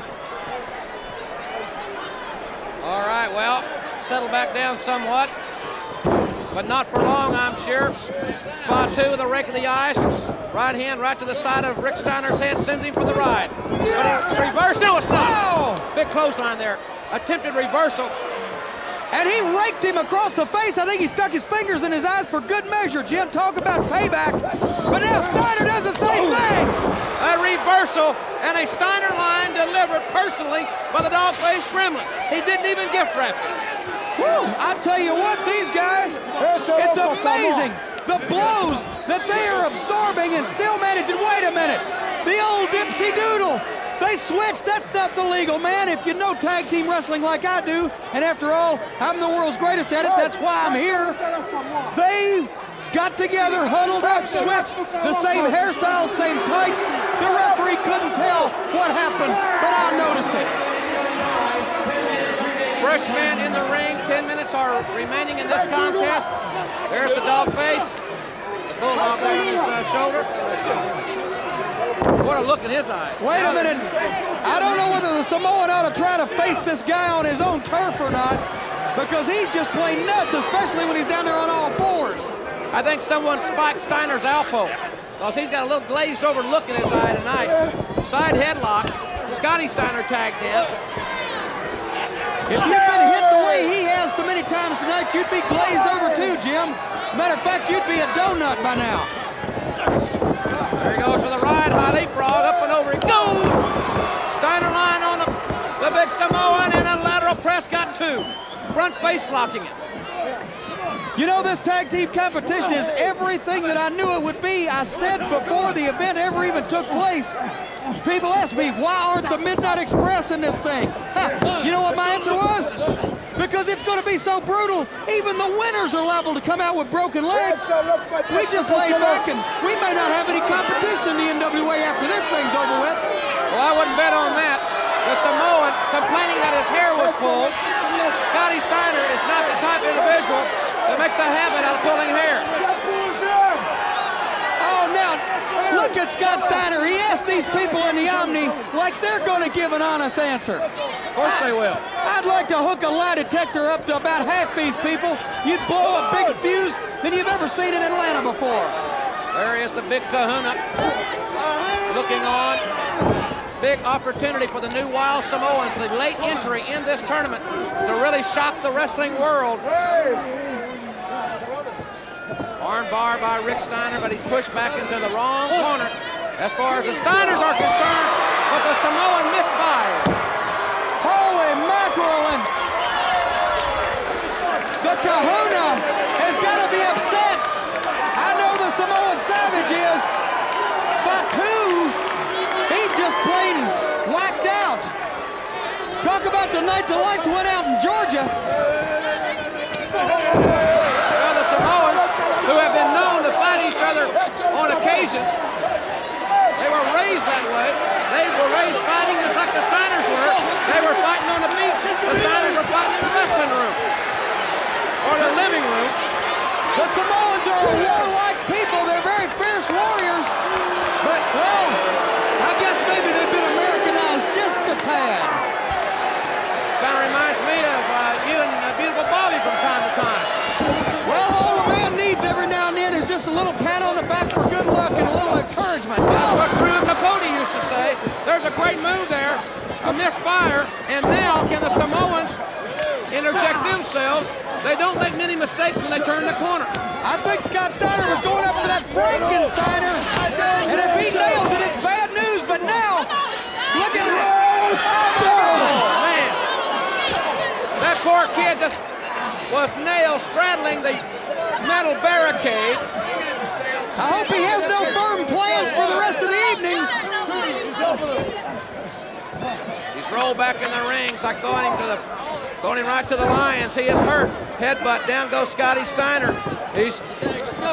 All right, well, settle back down somewhat, but not for long, I'm sure. Fatu with a rake of the ice. Right hand right to the side of Rick Steiner's head, sends him for the ride. But he reversed. No, it's not. Big clothesline there. Attempted reversal. And he raked him across the face. I think he stuck his fingers in his eyes for good measure, Jim. Talk about payback. But now Steiner does the same thing. A reversal and a Steiner line delivered personally by the dog-faced gremlin. He didn't even gift wrap it. Whew, I tell you what, these guys, it's amazing the blows that they are absorbing and still managing. Wait a minute, the old dipsy doodle. They switched. That's not the legal, man. If you know tag team wrestling like I do, and after all, I'm the world's greatest at it, that's why I'm here. They got together, huddled up, switched, the same hairstyles, same tights. The referee couldn't tell what happened, but I noticed it. Fresh man in the ring. 10 minutes are remaining in this contest. There's the dog face. The bulldog there on his shoulder. What a look in his eyes. Wait a minute. I don't know whether the Samoan ought to try to face this guy on his own turf or not, because he's just plain nuts, especially when he's down there on all fours. I think someone spiked Steiner's elbow, because he's got a little glazed over look in his eye tonight. Side headlock. Scotty Steiner tagged in. If you've been hit the way he has so many times tonight, you'd be glazed over too, Jim. As a matter of fact, you'd be a donut by now. There he goes for the ride, high leapfrog, up and over he goes! Steiner line on the big Samoan, and a lateral press, got two. Front face locking it. You know, this tag team competition is everything that I knew it would be. I said before the event ever even took place, people ask me, why aren't the Midnight Express in this thing? You know what my answer was? Because it's going to be so brutal, even the winners are liable to come out with broken legs. We just laid back, and we may not have any competition in the NWA after this thing's over with. Well, I wouldn't bet on that. The Samoan complaining that his hair was pulled. Scotty Steiner is not the type of individual that makes a habit out of pulling hair. Oh, now, look at Scott Steiner. He asked these people in the Omni like they're going to give an honest answer. Of course they will. I'd like to hook a lie detector up to about half these people. You'd blow a big fuse than you've ever seen in Atlanta before. There is the big kahuna looking on. Big opportunity for the new Wild Samoans, the late entry in this tournament, to really shock the wrestling world. Arm bar by Rick Steiner, but he's pushed back into the wrong corner as far as the Steiners are concerned, but the Samoan misfired. Holy mackerel, and the kahuna has got to be upset. I know the Samoan Savage is. Fatu, he's just plain whacked out. Talk about the night the lights went out in Georgia. Well, the Samoans, who have been known to fight each other on occasion, they were raised that way. They were raised fighting just like the Steiners were. They were fighting on the beach. The Steiners were fighting in the wrestling room or their living room. The Samoans are a warlike people. They're very fierce warriors. But, well, I guess maybe they've been Americanized just a tad. Kind of reminds me of you and beautiful Bobby from time to time. Well, all the man needs every now and then is just a little pat on the back for good luck and a little encouragement. That's what Truman Capote used to say. There's a great move there, a misfire, and now can the Samoans interject themselves? They don't make many mistakes when they turn the corner. I think Scott Steiner was going up for that Frankensteiner, and if he nails it, it's bad news. But now, look at it. Oh, man. That poor kid just was nailed straddling the metal barricade. I hope he has no firm plans for the rest of the evening. He's rolled back in the ring. It's like going him right to the Lions. He is hurt. Headbutt. Down goes Scotty Steiner. He's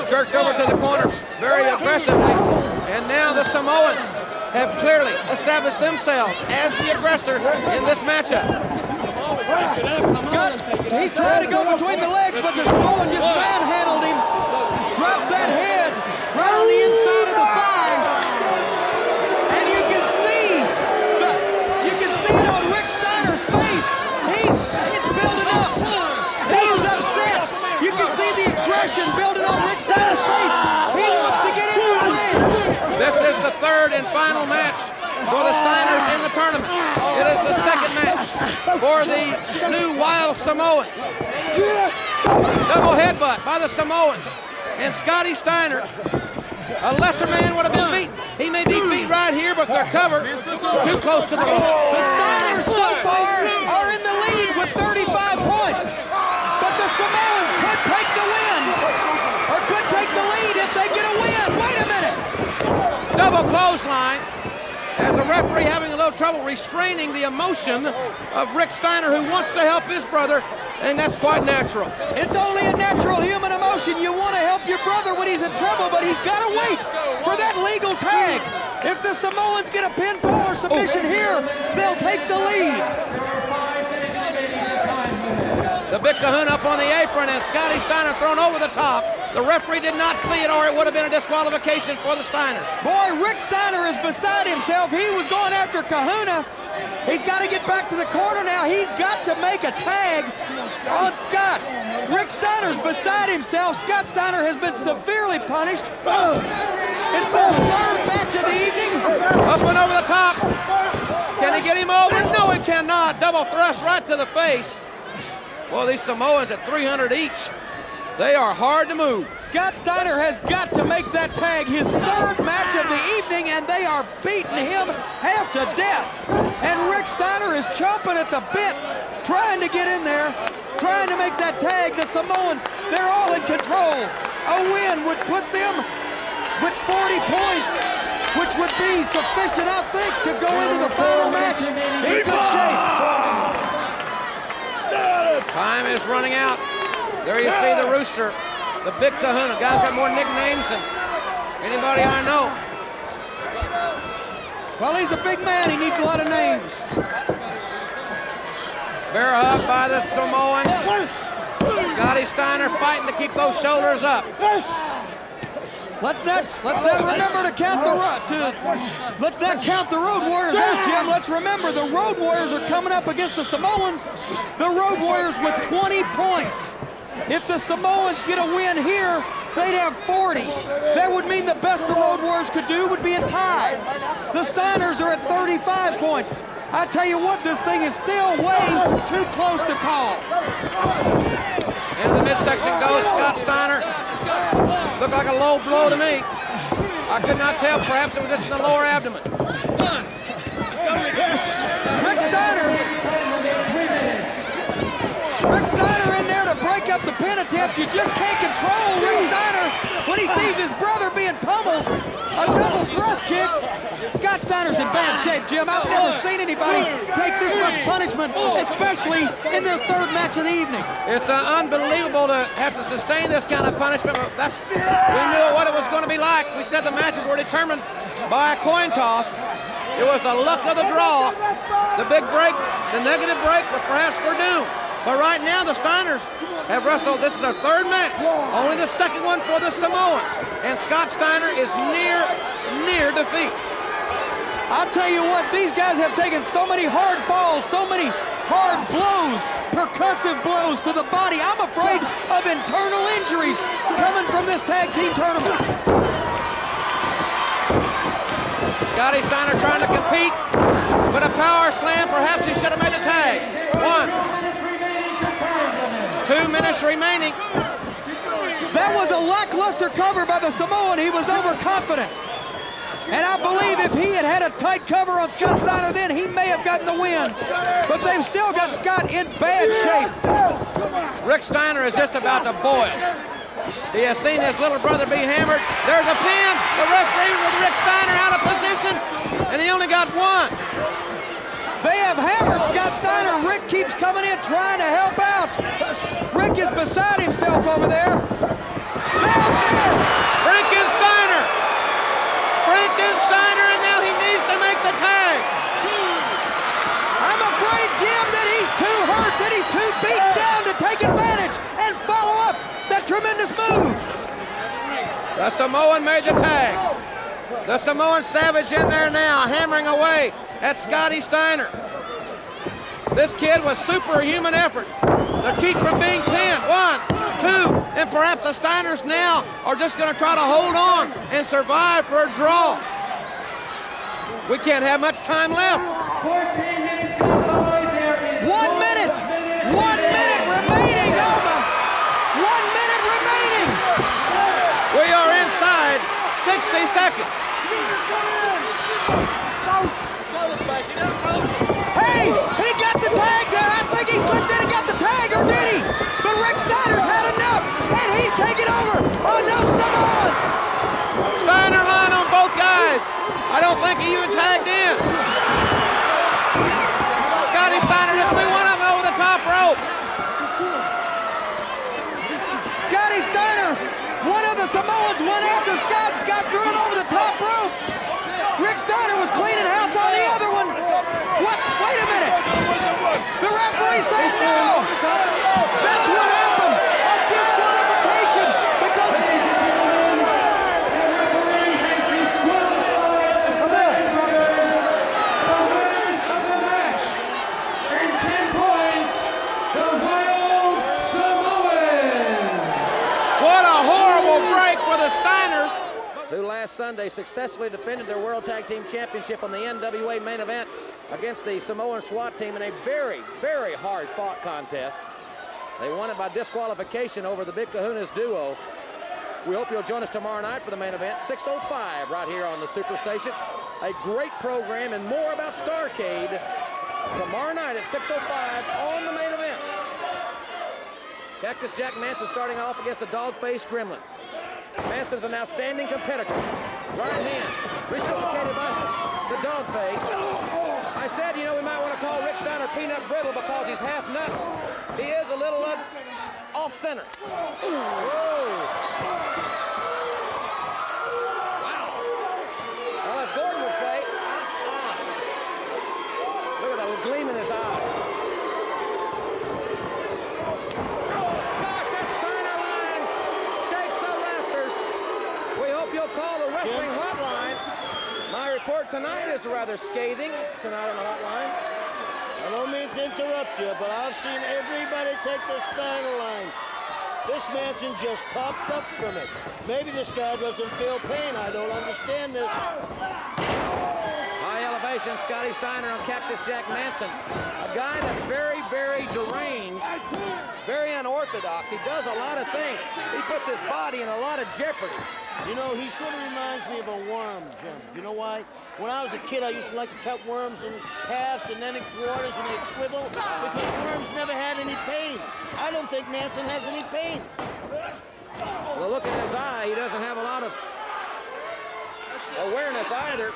jerked over to the corner very aggressively. And now the Samoans have clearly established themselves as the aggressor in this matchup. Scott, he's trying to go between the legs, but the Samoan just manhandled him. Dropped that head right on the inside of the thigh. And you can see it on Rick Steiner's face. It's building up. He's upset. You can see the aggression building on Rick Steiner's face. He wants to get in the ring. This is the third and final match for the Steiners in the tournament. It is the second match for the new Wild Samoans. Double headbutt by the Samoans. And Scotty Steiner, a lesser man would have been beaten. He may be beat right here, but they're covered too close to the ball. The Steiners so far are in the lead with 35 points. But the Samoans could take the win, or could take the lead if they get a win. Wait a minute. Double clothesline. As the referee having a little trouble restraining the emotion of Rick Steiner, who wants to help his brother, and that's quite natural. It's only a natural human emotion. You want to help your brother when he's in trouble, but he's got to wait for that legal tag. If the Samoans get a pinfall or submission here, they'll take the lead. The Big Kahuna up on the apron, and Scotty Steiner thrown over the top. The referee did not see it, or it would have been a disqualification for the Steiners. Boy, Rick Steiner is beside himself. He was going after Kahuna. He's got to get back to the corner now. He's got to make a tag on Scott. Rick Steiner's beside himself. Scott Steiner has been severely punished. It's the third match of the evening. Up and over the top. Can he get him over? No, he cannot. Double thrust right to the face. Well, these Samoans at 300 each, they are hard to move. Scott Steiner has got to make that tag his third match of the evening, and they are beating him half to death. And Rick Steiner is chomping at the bit, trying to get in there, trying to make that tag. The Samoans, they're all in control. A win would put them with 40 points, which would be sufficient, I think, to go into the final match in good shape. Time is running out. There you see the Rooster, the Big Kahuna. Guy's got more nicknames than anybody I know. Well, he's a big man. He needs a lot of names. Bear hug by the Samoan. Scotty Steiner fighting to keep those shoulders up. Let's not remember to count let's not count the Road Warriors out, Jim. Let's remember the Road Warriors are coming up against the Samoans. The Road Warriors with 20 points. If the Samoans get a win here, they'd have 40. That would mean the best the Road Warriors could do would be a tie. The Steiners are at 35 points. I tell you what, this thing is still way too close to call. Into the midsection goes Scott Steiner. Looked like a low blow to me. I could not tell. Perhaps it was just in the lower abdomen. Rick Steiner in there to break up the pin attempt. You just can't control Rick Steiner when he sees his brother being pummeled. A double thrust kick. Scott Steiner's in bad shape, Jim. I've never seen anybody take this much punishment, especially in their third match of the evening. It's unbelievable to have to sustain this kind of punishment. But we knew what it was going to be like. We said the matches were determined by a coin toss. It was the luck of the draw. The big break, the negative break was perhaps for doom. But right now, the Steiners have wrestled. This is their third match. Only the second one for the Samoans. And Scott Steiner is near defeat. I'll tell you what, these guys have taken so many hard falls, so many hard blows, percussive blows to the body. I'm afraid of internal injuries coming from this tag team tournament. Scotty Steiner trying to compete with a power slam. Perhaps he should have made the tag. 2 minutes remaining. That was a lackluster cover by the Samoan. He was overconfident. And I believe if he had a tight cover on Scott Steiner then, he may have gotten the win. But they've still got Scott in bad shape. Rick Steiner is just about to boil. He has seen his little brother be hammered. There's a pin. The referee with Rick Steiner out of position, and he only got one. They have hammered Scott Steiner. Rick keeps coming in trying to help out. Rick is beside himself over there. Frankensteiner, and now he needs to make the tag. I'm afraid, Jim, that he's too hurt, that he's too beaten down to take advantage and follow up that tremendous move. The Samoan made the tag. The Samoan Savage in there now, hammering away at Scotty Steiner. This kid was superhuman effort to keep from being pinned. 1, 2, and perhaps the Steiners now are just going to try to hold on and survive for a draw. We can't have much time left. 14 minutes. 60 seconds. Hey, he got the tag there. I think he slipped in and got the tag, or did he? But Rick Steiner's had enough, and he's taking over. Oh, no, Samoans. Steiner line on both guys. I don't think he even tagged in. Scotty Steiner just threw one of them over the top rope. Scotty Steiner, one of the Samoans went after Scott. Scott threw it over the top rope. Rick Steiner was cleaning house on the other one. What? Wait a minute. The referee said no. That's what happened. A disqualification because... Ladies and gentlemen, the referee has disqualified the Steiner brothers, the winners of the match. And 10 points, the Wild Samoans. What a horrible break for the Steiners. Who last Sunday successfully defended their World Tag Team Championship on the NWA main event against the Samoan SWAT team in a very, very hard-fought contest. They won it by disqualification over the Big Kahunas duo. We hope you'll join us tomorrow night for the main event, 6:05, right here on the Superstation. A great program and more about Starrcade tomorrow night at 6:05 on the main event. Cactus Jack Manson starting off against the dog-faced Gremlin. Manson's an outstanding competitor. Right hand, reciprocated by the dog face. I said, you know, we might want to call Rick Steiner Peanut Brittle because he's half nuts. He is a little off-center. Wow. Well, as Gordon would say, look at that little gleam in his eye. You'll call the wrestling hotline. My report tonight is rather scathing tonight on the hotline. I don't mean to interrupt you, but I've seen everybody take the Steiner line. This Manson just popped up from it. Maybe this guy doesn't feel pain. I don't understand this. High elevation, Scotty Steiner on Cactus Jack Manson. A guy that's very, very deranged, very unorthodox. He does a lot of things. He puts his body in a lot of jeopardy. You know, he sort of reminds me of a worm, Jim. You know why? When I was a kid, I used to like to cut worms in halves and then in quarters and they'd squibble because worms never had any pain. I don't think Manson has any pain. Well, look at his eye. He doesn't have a lot of awareness either.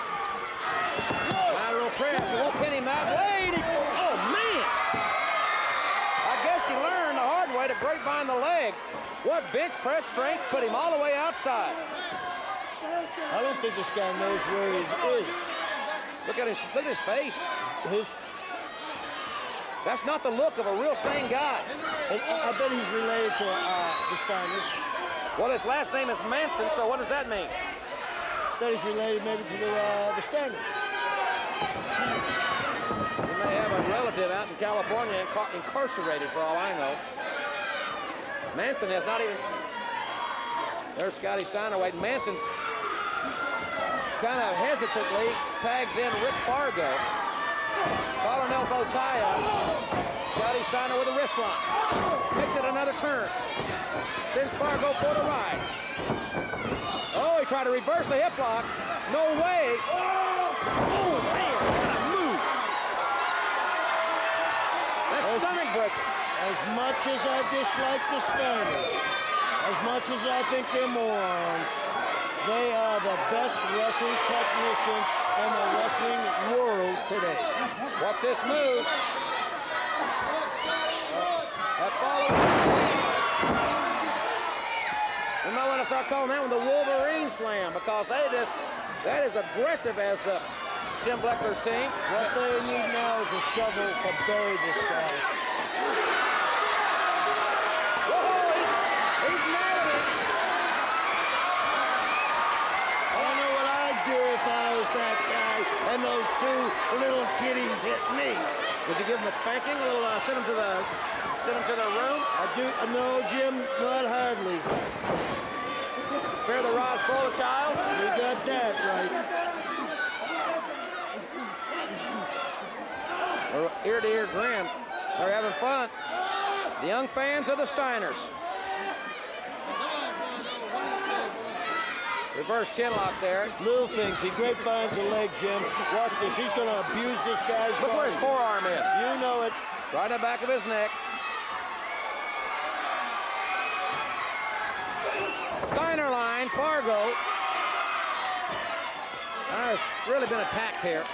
Lateral press. He won't pin him that way. Oh, man. I guess he learned the hard way to grapevine the leg. What bench press strength put him all the way outside. I don't think this guy knows where he is. Look at his face. That's not the look of a real sane guy. I bet he's related to the Steiners. Well, his last name is Manson, so what does that mean? That he's related maybe to the Steiners. He may have a relative out in California incarcerated for all I know. Manson has not even... There's Scotty Steiner waiting. Manson kind of hesitantly tags in Rick Fargo. Collar and elbow tie up. Scotty Steiner with a wrist lock. Makes it another turn. Sends Fargo for the ride. Oh, he tried to reverse the hip lock. No way. Oh, man, what a move. That's stomach breaker. As much as I dislike the Steiners, as much as I think they're morons, they are the best wrestling technicians in the wrestling world today. Watch this move. That follow. You might want to start calling that one the Wolverine Slam because that is aggressive as Jim Bleckler's team. What they need now is a shovel to bury this guy. That guy and those two little kiddies hit me. Would you give him a spanking? A little send him to the room? I do. No, Jim, not hardly. Spare the rod, spoil the child. You got that right. Ear-to-ear grin. They're having fun. The young fans of the Steiners. Reverse chin lock there. Little things. He grapevines a leg, Jim. Watch this. He's going to abuse this guy's Look where his body. forearm is. You know it. Right in the back of his neck. Steiner line, Fargo. Steiner's really been attacked here.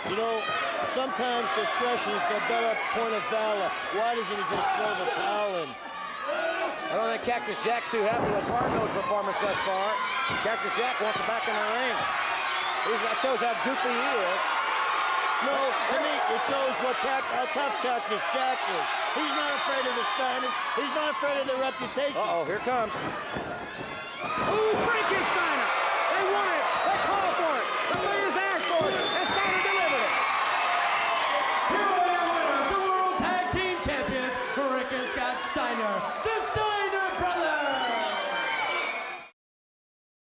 You know, sometimes discretion is the better point of valor. Why doesn't he just throw the towel in? I don't think Cactus Jack's too happy with Fargo's performance thus far. Cactus Jack wants him back in the ring. That shows how goofy he is. No, to me, it shows how tough Cactus Jack is. He's not afraid of the Steiners. He's not afraid of their reputation. Uh-oh, here comes. Ooh, Frankensteiner! They want it. They call for it. The players asked for it. And Steiner delivered it. Here are your winners, the World Tag Team Champions, Rick and Scott Steiner. The